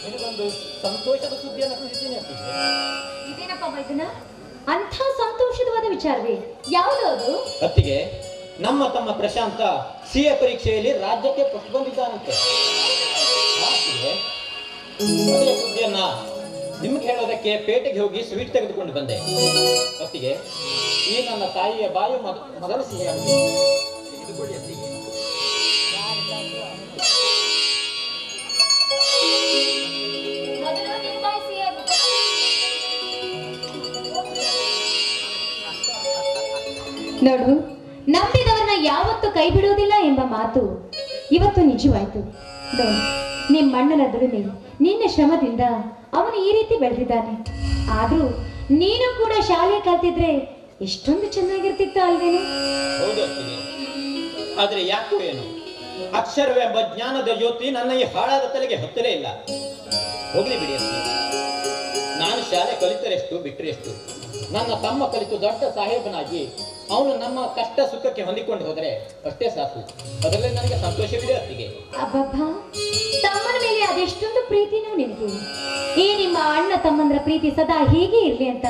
ನಿನಗೊಂದು ಸಂತೋಷದ ಸುದ್ದಿಯನ್ನು ತಿಳಿಸ್ತೀನಿ. ಇದೇನಪ್ಪ ಮೈದುನ, ಅಂಥ ಸಂತೋಷವಾದ ವಿಚಾರವೇ? ಯಾವುದು ಅದು? ಹೊತ್ತಿಗೆ ನಮ್ಮ ತಮ್ಮ ಪ್ರಶಾಂತ ಸಿಎ ಪರೀಕ್ಷೆಯಲ್ಲಿ ರಾಜ್ಯಕ್ಕೆ ಫಸ್ಟ್ ಬಂದಿದ್ದಾನಂತೆ. ಅದೇ ಸುದ್ದಿಯನ್ನ ನಿಮ್ಗೆ ಹೇಳೋದಕ್ಕೆ ಪೇಟೆಗೆ ಹೋಗಿ ಸ್ವೀಟ್ ತೆಗೆದುಕೊಂಡು ಬಂದೆ. ಅತ್ತಿಗೆ, ಈ ನನ್ನ ತಾಯಿಯ ಬಾಯು ಮೊದಲ ಸಿಹಿಯಾಗಿದೆ. ತೆಗೆದುಕೊಳ್ಳಿ ಅತ್ತಿಗೆ. ನೋಡು, ನಂಬಿದವರನ್ನ ಯಾವತ್ತೂ ಕೈ ಬಿಡುವುದಿಲ್ಲ ಎಂಬ ಮಾತು ಇವತ್ತು ನಿಜವಾಯ್ತು. ನೋಡು, ನಿಮ್ಮ ಅಣ್ಣನ ದುಡಿಮೆ, ನಿನ್ನ ಶ್ರಮದಿಂದ ಅವನು ಈ ರೀತಿ ಬೆಳೆದಿದ್ದಾನೆ. ಆದ್ರೂ ನೀನು ಕೂಡ ಶಾಲೆ ಕಲ್ತಿದ್ರೆ ಎಷ್ಟೊಂದು ಚೆನ್ನಾಗಿರ್ತಿತ್ತು ಅಲ್ವೇನು? ಹೌದು ಅತ್ತಿಗೆ, ಆದ್ರೆ ಯಾಕೋ ಏನು ಅಕ್ಷರವೆಂಬ ಜ್ಞಾನದ ಜ್ಯೋತಿ ನನ್ನ ಈ ಹಾಳಾದ ತಲೆಗೆ ಹತ್ತಲೇ ಇಲ್ಲ. ಹೋಗ್ಲಿ ಬಿಡಿ ಅತ್ತಿಗೆ, ನಾನು ಶಾಲೆ ಕಲಿತರೆಷ್ಟು ಬಿಟ್ಟರೆಷ್ಟು. ನನ್ನ ತಮ್ಮ ಕಲಿತು ದೊಡ್ಡ ಸಾಹೇಬನಾಗಿ ಅವನು ನಮ್ಮ ಕಷ್ಟ ಸುಖಕ್ಕೆ ಹೊಂದಿಕೊಂಡು ಹೋದರೆ ಅಷ್ಟೇ ಸಾಕು. ಅದರಲ್ಲಿ ನನಗೆ ಸಂತೋಷವಿದೆ ಅತ್ತಿಗೆ. ಅಬ್ಬಬ್ಬ, ತಮ್ಮನ ಮೇಲೆ ಅದೆಷ್ಟೊಂದು ಪ್ರೀತಿನೂ ನಿನಗೆ. ಈ ನಿಮ್ಮ ಅಣ್ಣ ತಮ್ಮಂದ್ರ ಪ್ರೀತಿ ಸದಾ ಹೀಗೆ ಇರ್ಲಿ ಅಂತ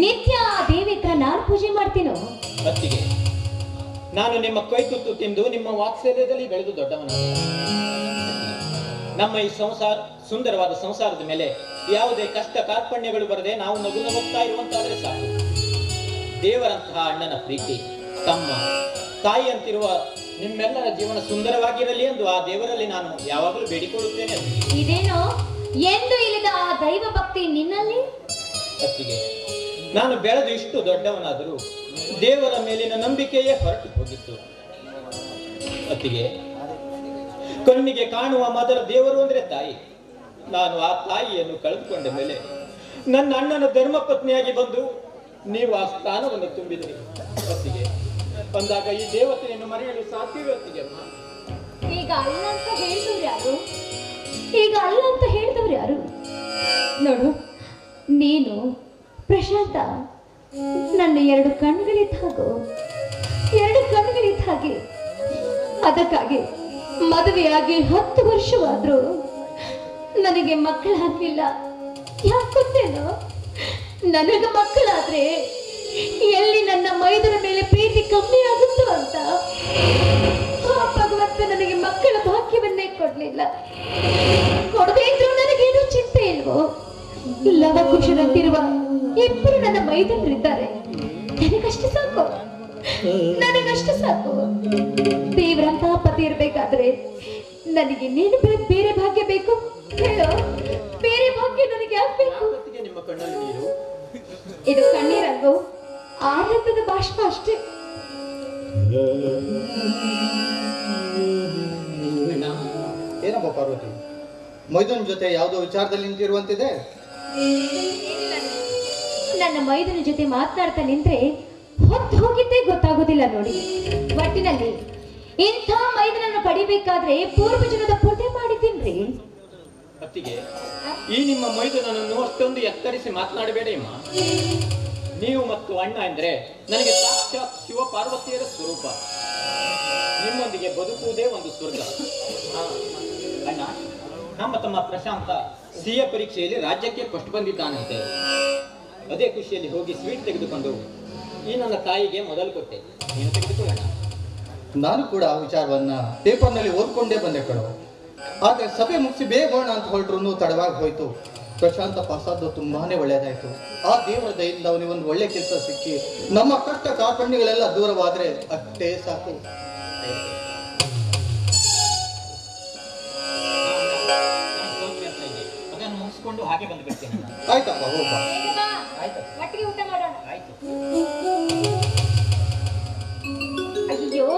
ನಿತ್ಯ ಆ ದೇವಿ ಹತ್ರ ನಾನು ಪೂಜೆ ಮಾಡ್ತೀನೋ. ಅತ್ತಿಗೆ, ನಾನು ನಿಮ್ಮ ಕೈ ತುತ್ತು ತಿಂದು ನಿಮ್ಮ ವಾತ್ಸಲ್ಯದಲ್ಲಿ ಬೆಳೆದು ದೊಡ್ಡವನಾದ. ನಮ್ಮ ಈ ಸಂಸಾರ, ಸುಂದರವಾದ ಸಂಸಾರದ ಮೇಲೆ ಯಾವುದೇ ಕಷ್ಟ ಕಾರ್ಪಣ್ಯಗಳು ಬರದೆ ನಾವು ನಗು ನಗುತ್ತಾ ಇರುವಂತಾದ್ರೆ ಸಾಕು. ದೇವರಂತಹ ಅಣ್ಣನ ಪ್ರೀತಿ, ತಮ್ಮ ತಾಯಿ ಅಂತಿರುವ ನಿಮ್ಮೆಲ್ಲರ ಜೀವನ ಸುಂದರವಾಗಿರಲಿ ಎಂದು ಆ ದೇವರಲ್ಲಿ ನಾನು ಯಾವಾಗಲೂ ಬೇಡಿಕೊಳ್ಳುತ್ತೇನೆ. ಇದೇನೋ ಎಂದು ಇಲ್ಲದ ಆ ದೈವ ಭಕ್ತಿ ನಿನ್ನಲ್ಲಿ? ಅತ್ತಿಗೆ, ನಾನು ಬೆಳೆದು ಇಷ್ಟು ದೊಡ್ಡವನಾದರೂ ದೇವರ ಮೇಲಿನ ನಂಬಿಕೆಯೇ ಹೊರಟು ಹೋಗಿತ್ತು. ಅತ್ತಿಗೆ, ಕಣ್ಣಿಗೆ ಕಾಣುವ ಮೊದಲ ದೇವರು ಅಂದ್ರೆ ತಾಯಿ. ನಾನು ಆ ತಾಯಿಯನ್ನು ಕಳೆದುಕೊಂಡ ಮೇಲೆ ನನ್ನ ಅಣ್ಣನ ಧರ್ಮ ಪತ್ನಿಯಾಗಿ ಬಂದು ನೀವು ಆ ಸ್ಥಾನವನ್ನು ತುಂಬಿದ್ರಿ ಅತ್ತಿಗೆ. ಅಂದಾಗ ಈ ದೇವತೆಯನ್ನು ಮರೆಯಲು ಸಾಧ್ಯವೇ ಅತ್ತಿಗೆ? ಈಗ ಅಲ್ಲ ಅಂತ ಹೇಳಿದವ್ರು ಯಾರು? ಈಗ ಅಲ್ಲ ಅಂತ ಹೇಳಿದವ್ರು ಯಾರು? ನೋಡು, ನೀನು ಪ್ರಶಾಂತ ನನ್ನ ಎರಡು ಕಣ್ಣುಗಳಿದ್ದ ಹಾಗೆ. ಅದಕ್ಕಾಗಿ ಮದುವೆಯಾಗಿ 10 ವರ್ಷವಾದ್ರೂ ನನಗೆ ಮಕ್ಕಳಾಗ್ಲಿಲ್ಲ. ಯಾಕೊತ್ತೇನೋ, ನನಗೆ ಮಕ್ಕಳಾದ್ರೆ ಎಲ್ಲಿ ನನ್ನ ಮೈದನ ಮೇಲೆ ಪ್ರೀತಿ ಕಮ್ಮಿ ಆಗುತ್ತೋ ಅಂತ ಆ ಭಗವಂತ ನನಗೆ ಮಕ್ಕಳ ಭಾಗ್ಯವನ್ನೇ ಕೊಡ್ಲಿಲ್ಲ. ಕೊಡದೇ ಇದ್ರು ನನಗೇನು ಚಿಂತೆ ಇಲ್ವೋ? ಲವಕುಶರಂತಿರುವ ಇಬ್ಬರು ನನ್ನ ಮೈದನರಿದ್ದಾರೆ. ನನಗಷ್ಟು ಸಾಕು. ದೇವರಂತಹ ಪತಿ ಇರ್ಬೇಕಾದ್ರೆ ನನಗೆ ನೀನು ಬೇರೆ ಭಾಗ್ಯ ಬೇಕು ಹೇಳೋ? ಬೇರೆ ಭಾಗ್ಯ ನನಗೆ ಆಗ್ಬೇಕು? ನಿಮ್ಮ ಕಣ್ಣಲ್ಲಿ ನೀರು? ಇದು ಕಣ್ಣೀರಂಗು, ಆನಂದದ ಬಾಷ್ಪ ಅಷ್ಟೇ. ಏನಪ್ಪ ಪಾರ್ವತಿ, ಮೈದುನ ಜೊತೆ ಯಾವುದೋ ವಿಚಾರದಲ್ಲಿ ನಿಂತಿರುವಂತಿದೆ? ನನ್ನ ಮೈದನ ಜೊತೆ ಮಾತನಾಡ್ತಾ ನಿಂತ್ರೆ ಹೊತ್ತು ಹೋಗಿದ್ದೇ ಗೊತ್ತಾಗೋದಿಲ್ಲ ನೋಡಿ. ಒಟ್ಟಿನಲ್ಲಿ ಇಂಥ ಮೈದನನ್ನು ಪಡಿಬೇಕಾದ್ರೆ ಪೂರ್ವಜನದ ಪುಣ್ಯ ಮಾಡಿದ್ದೀನ್ರಿ. ಅತ್ತಿಗೆ, ಈ ನಿಮ್ಮ ಮೈದುನನ್ನು ಅಷ್ಟೊಂದು ಎತ್ತರಿಸಿ ಮಾತನಾಡಬೇಡ ಅಮ್ಮ. ನೀವು ಮತ್ತು ಅಣ್ಣ ಅಂದ್ರೆ ನನಗೆ ಸಾಕ್ಷಾತ್ ಶಿವ ಪಾರ್ವತಿಯರ ಸ್ವರೂಪ. ನಿಮ್ಮೊಂದಿಗೆ ಬದುಕುವುದೇ ಒಂದು ಸ್ವರ್ಗ. ಅಣ್ಣ, ನಮ್ಮ ತಮ್ಮ ಪ್ರಶಾಂತ ಸಿಎ ಪರೀಕ್ಷೆಯಲ್ಲಿ ರಾಜ್ಯಕ್ಕೆ ಫಸ್ಟ್ ಬಂದಿದ್ದಾನಂತೆ. ಅದೇ ಖುಷಿಯಲ್ಲಿ ಹೋಗಿ ಸ್ವೀಟ್ ತೆಗೆದುಕೊಂಡು ಈ ನನ್ನ ತಾಯಿಗೆ ಮೊದಲು ಕೊಟ್ಟೆ. ನೀನು ತೆಗೆದುಕೊಳ್ಳೋಣ. ನಾನು ಕೂಡ ಆ ವಿಚಾರವನ್ನ ಪೇಪರ್ನಲ್ಲಿ ಓದ್ಕೊಂಡೇ ಬಂದೆ ಕಣೋ. ಆದ್ರೆ ಸಭೆ ಮುಗಿಸಿ ಬೇಗ ಹೋಗೋಣ ಅಂತ ಹೊರಟ್ರು ತಡವಾಗಿ ಹೋಯ್ತು. ಪ್ರಶಾಂತ ಪಾಸಾದ್ದು ತುಂಬಾನೇ ಒಳ್ಳೇದಾಯ್ತು. ಆ ದೇವರ ದಯಿಂದ ಅವನಿಗೆ ಒಂದು ಒಳ್ಳೆ ಕೆಲಸ ಸಿಕ್ಕಿ ನಮ್ಮ ಕಷ್ಟ ಕಾರ್ಪಣ್ಯಗಳೆಲ್ಲ ದೂರವಾದ್ರೆ ಅಷ್ಟೇ ಸಾಕು. ಅದನ್ನು ಮುಗಿಸ್ಕೊಂಡು ಹಾಗೆ ಬಂದುಬಿಡ್ತೇನೆ. ಆಯ್ತಪ್ಪ, ಹೋಗ್ಬಾ. ಒಟ್ಟಿಗೆ ಊಟ ಮಾಡೋಣ. ಆಯ್ತು. ಅಯ್ಯೋ,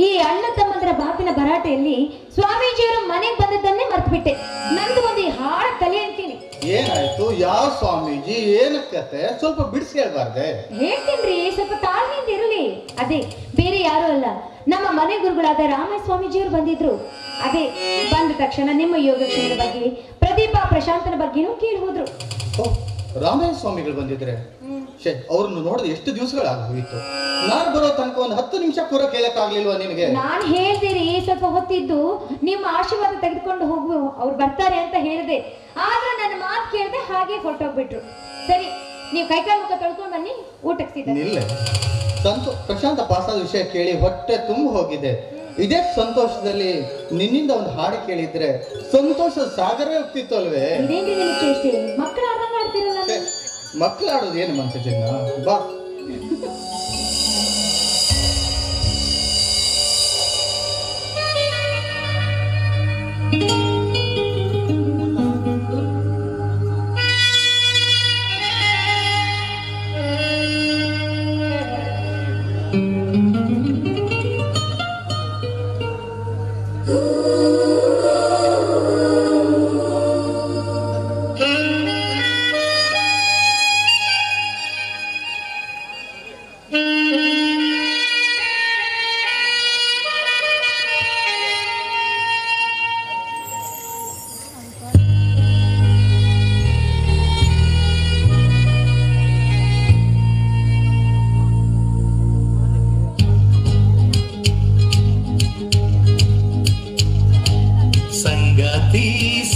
ಈ ಅಣ್ಣ ತಮ್ಮಂದರ ಬಾಪಿನ ಭರಾಟೆಯಲ್ಲಿ ಸ್ವಾಮೀಜಿಯವರು ಮನೆಗೆ ಬಂದದ್ದನ್ನೇ ಮರ್ತ್ಬಿಟ್ಟೆ. ನಂದು ಒಂದು ಹಾಳ ತಲೆ ಅಂತೀನಿ. ಏನಾಯ್ತು? ಯಾವ ಸ್ವಾಮೀಜಿ? ಏನಕ್ಕತೆ? ಸ್ವಲ್ಪ ಬಿಡಿಸಿ ಹೇಳ್ಬಾರ್ದೆ? ಹೇಳ್ತೀನ್ರಿ, ಸ್ವಲ್ಪ ತಾಳ್ಮೆಯಿಂದ ಇರಲಿ. ಅದೇ ಬೇರೆ ಯಾರು ಅಲ್ಲ, ನಮ್ಮ ಮನೆ ಗುರುಗಳಾದ ರಾಮ ಸ್ವಾಮೀಜಿಯವರು ಬಂದಿದ್ರು. ಅದೇ ಬಂದ ತಕ್ಷಣ ನಿಮ್ಮ ಯೋಗಕ್ಷೇಮದ ಬಗ್ಗೆ, ಪ್ರದೀಪ ಪ್ರಶಾಂತನ ಬಗ್ಗೆನೂ ಕೇಳಿ ಹೋದ್ರು. ರಾಮಯ್ಯ ಸ್ವಾಮಿಗಳು ಬಂದಿದ್ರೆ ಅವ್ರನ್ನು ನೋಡಿದ್ರೆ ಎಷ್ಟು ದಿವಸಗಳಾಗೋಗಿತ್ತು. ನಾನು ಬರೋ ತನಕ ಒಂದು 10 ನಿಮಿಷ ಕೂಡ ಕೇಳಕ್ಕಾಗ್ಲಿಲ್ವಾ ನಿನಗೆ? ನಾನು ಹೇಳ್ದೇರಿ, ಸ್ವಲ್ಪ ಹೊತ್ತಿದ್ದು ನಿಮ್ಮ ಆಶೀರ್ವಾದ ತೆಗೆದುಕೊಂಡು ಹೋಗು, ಅವ್ರು ಬರ್ತಾರೆ ಅಂತ ಹೇಳಿದೆ. ಆದ್ರೆ ನನ್ನ ಮಾತು ಕೇಳದೆ ಹಾಗೆ ಹೊರಟೋಗ್ಬಿಟ್ರು. ಸರಿ, ನೀವು ಕೈಕಾಲು ಮುಖ ತೊಳ್ಕೊಂಡು ಬನ್ನಿ, ಊಟಕ್ಕೆ ಸಿದ್ಧ. ನಿಲ್ಲೆ. ಪ್ರಶಾಂತ ಪಾಸಾದ ವಿಷಯ ಕೇಳಿ ಹೊಟ್ಟೆ ತುಂಬ ಹೋಗಿದೆ. ಇದೇ ಸಂತೋಷದಲ್ಲಿ ನಿನ್ನಿಂದ ಒಂದು ಹಾಡು ಕೇಳಿದ್ರೆ ಸಂತೋಷದ ಸಾಗರವೇ ಹೋಗ್ತಿತ್ತು ಅಲ್ವೇ? ಇದೇನ್ರಿ ನಿಮ್ಗೆ ಚೇಷ್ಟೆ? ಮಕ್ಕಳಾದಂಗ ಮಕ್ಕಳಾಡೋದು ಏನು ಮಂಕಜಣ್ಣ, ಬಾ.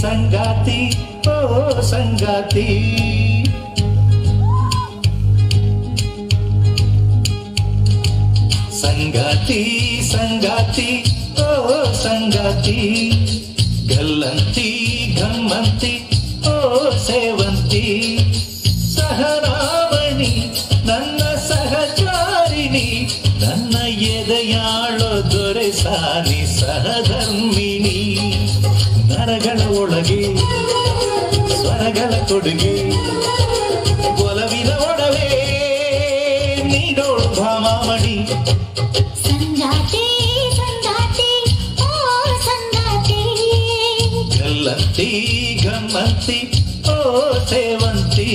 ಸಂಗಾತಿ ಓ ಸಂಗಾತಿ, ಸಂಗಾತಿ ಸಂಗಾತಿ ಓ ಸಂಗಾತಿ, ಗಲ್ಲಂತಿ ಘಮ್ಮಂತಿ ಓ ಸೇವಂತಿ, ಸಹರಾವಣಿ ನನ್ನ ಸಹಚಾರಿಣಿ, ನನ್ನ ಎದೆಯಾಳೋ ದೊರೆ ಸಾನಿ ಸಹಧರ್ಮಿಣಿ, ನರಗಳ ಒಳಗೆ ಸ್ವರಗಳ ಕೊಡುಗೆ, ಒಲವಿನ ಒಡವೆ ನೀಡೋಳು ಭಾಮಾಮಣಿ. ಸಂಗಾತಿ ಸಂಗಾತಿ ಓ ಸಂಗಾತಿ, ಗಲ್ಲಂತಿ ಗಮ್ಮಂತಿ ಓ ಸೇವಂತಿ.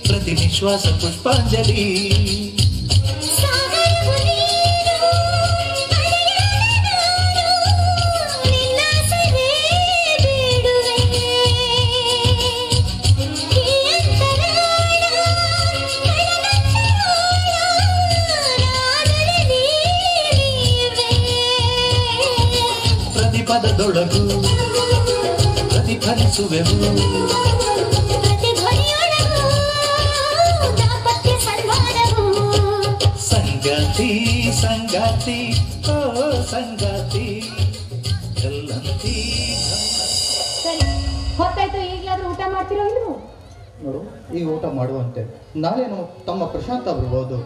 ಪ್ರತಿ ನಿಶ್ವಾಸ ಪುಷ್ಪಾಂಜಲಿ, ಪ್ರತಿಪದದೊಳಗು ಪ್ರತಿಫಲಿಸುವೆವು, ಸಂಗಾತಿ ಸಂಗಾತಿ ಓ ಸಂಗಾತಿ, ಗಲ್ಲಂತಿ. ಸರಿ, ಹೊತ್ತಾಯ್ತು. ಈಗಲಾದ್ರೂ ಊಟ ಮಾಡ್ತಿರೋ ಇಲ್ವೋ? ನೋಡು, ಈಗ ಊಟ ಮಾಡುವಂತೆ. ನಾನೇನು ತಮ್ಮ ಪ್ರಶಾಂತ ಬರ್ಬೋದು,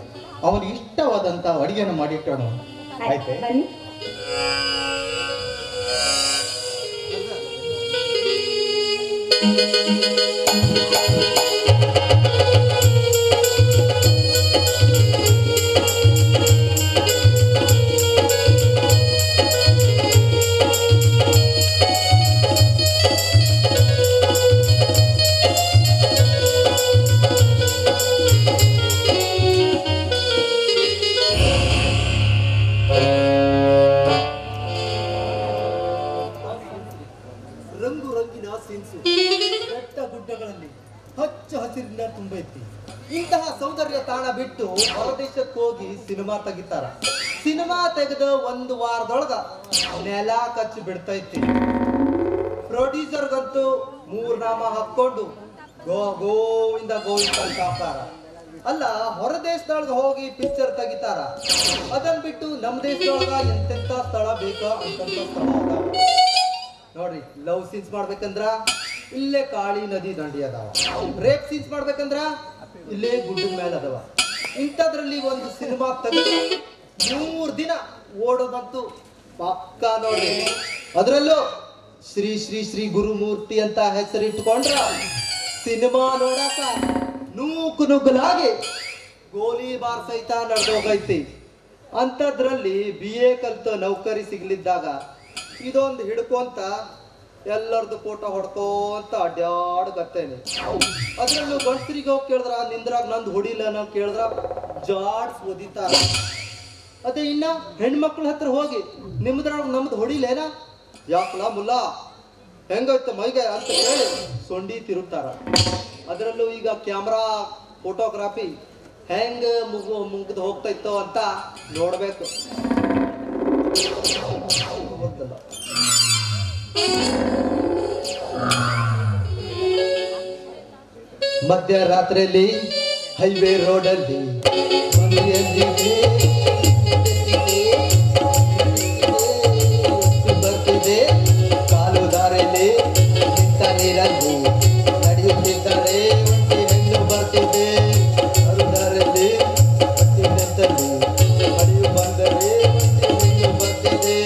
ಅವನಿಗೆ ಇಷ್ಟವಾದಂಥ ಅಡಿಗೆಯನ್ನು ಮಾಡಿಟ್ಟೋಣ. ಆಯ್ತೆ? ಬನ್ನಿ. ರಂಗು ರಂಗಿನ ಸೀನ್ಸು, ಬೆಟ್ಟ ಗುಡ್ಡಗಳಲ್ಲಿ ಹಚ್ಚ ಹಸಿರಿನ ತುಂಬೈತಿ. ಇಂತಹ ಸೌಂದರ್ಯ ತಾಣ ಬಿಟ್ಟು ಹೊರದೇಶಕ್ಕೆ ಹೋಗಿ ಸಿನಿಮಾ ತೆಗಿತಾರ. ಸಿನಿಮಾ ತೆಗೆದ ಒಂದು ವಾರದೊಳಗ ನೆಲ ಕಚ್ಚಿ ಬಿಡ್ತೈತಿ. ಪ್ರೊಡ್ಯೂಸರ್ಗಂತೂ ಮೂರ್ನಾಮ ಹಾಕೊಂಡು ಗೋವಿಂದ ಗೋವಿಂದ ಅಂತ ಹಾಕ್ತಾರ. ಅಲ್ಲ, ಹೊರ ದೇಶದೊಳಗ ಹೋಗಿ ಪಿಕ್ಚರ್ ತೆಗಿತಾರ. ಅದನ್ ಬಿಟ್ಟು ನಮ್ಮ ದೇಶದೊಳಗ ಎಂತೆಂತ ಸ್ಥಳ ಬೇಕೋ ಅಂತಂತ ಸ್ಥಳ ಅದಾವ. ನೋಡ್ರಿ, ಲವ್ ಸೀನ್ಸ್ ಮಾಡ್ಬೇಕಂದ್ರ ಇಲ್ಲೇ ಕಾಳಿ ನದಿ ದಂಡಿ ಅದಾವ. ರೇಪ್ ಸೀನ್ಸ್ ಮಾಡ್ಬೇಕಂದ್ರ ಇಲ್ಲೇ ಗುಡ್ಡದ ಮೇಲೆ ಅದಾವ. ಇಂಥದ್ರಲ್ಲಿ ಒಂದು ಸಿನಿಮಾ ತೆಗೆದು 3 ದಿನ ಓಡೋದಂತೂ ಪಕ್ಕ ನೋಡ್ರಿ. ಅದರಲ್ಲೂ ಶ್ರೀ ಶ್ರೀ ಶ್ರೀ ಗುರುಮೂರ್ತಿ ಅಂತ ಹೆಸರಿಟ್ಕೊಂಡ್ರ ಸಿನಿಮಾ ನೋಡಾಕ ನೂಕು ನುಗ್ಗಲಾಗಿ ಗೋಲಿಬಾರ್ ಸಹಿತ ನಡೆದೋಗೈತಿ. ಅಂಥದ್ರಲ್ಲಿ BA ಕಲ್ತ ನೌಕರಿ ಸಿಗ್ಲಿದ್ದಾಗ ಇದೊಂದು ಹಿಡ್ಕೊಂತ ಎಲ್ಲರದ್ದು ಫೋಟೋ ಹೊಡ್ಕೋ ಅಂತ ಅಡ್ಡಾಡ್ಕತ್ತೇನೆ. ಅದ್ರಲ್ಲೂ ಗಂಡಸರಿಗೆ ಹೋಗಿ ಕೇಳಿದ್ರ ನಿಂದ್ರಾಗ ನಂದು ಹೊಡಿಲ್ಲ ನಾವು ಕೇಳಿದ್ರ ಜಾಡ್ಸ್ ಓದಿತಾರ. ಅದೇ ಇನ್ನ ಹೆಣ್ಮಕ್ಳ ಹತ್ರ ಹೋಗಿ ನಿಮ್ದ್ರಾಗ ನಮ್ದು ಹೊಡಿಲೇನ ಯಾಕಲ ಮುಲ್ಲಾ ಹೆಂಗೋಯ್ತು ಮೈಗೆ ಅಂತ ಹೇಳಿ ಸೊಂಡಿ ತಿರುಗ್ತಾರ. ಅದರಲ್ಲೂ ಈಗ ಕ್ಯಾಮ್ರಾ ಫೋಟೋಗ್ರಾಫಿ ಹೆಂಗ ಮುಗ್ದು ಹೋಗ್ತೈತೋ ಅಂತ ನೋಡ್ಬೇಕು. ಮಧ್ಯರಾತ್ರಿಯಲ್ಲಿ ಹೈವೇ ರೋಡಲ್ಲಿ ಬರ್ತಿದೆ ಕಾಲು ದಾರಿಯಲ್ಲಿ ನಿಂತ ನೀರಲ್ಲಿ ನಡೆಯುತ್ತಿದ್ದಾರೆ. ಹೆಣ್ಣು ಬರ್ತಿದೆ ಕಾಲು ದಾರಿಯಲ್ಲಿ ನಿಂತಲ್ಲಿ ನಡೆಯು ಬಂದರೆ ಹೆಣ್ಣು ಬರ್ತಿದೆ.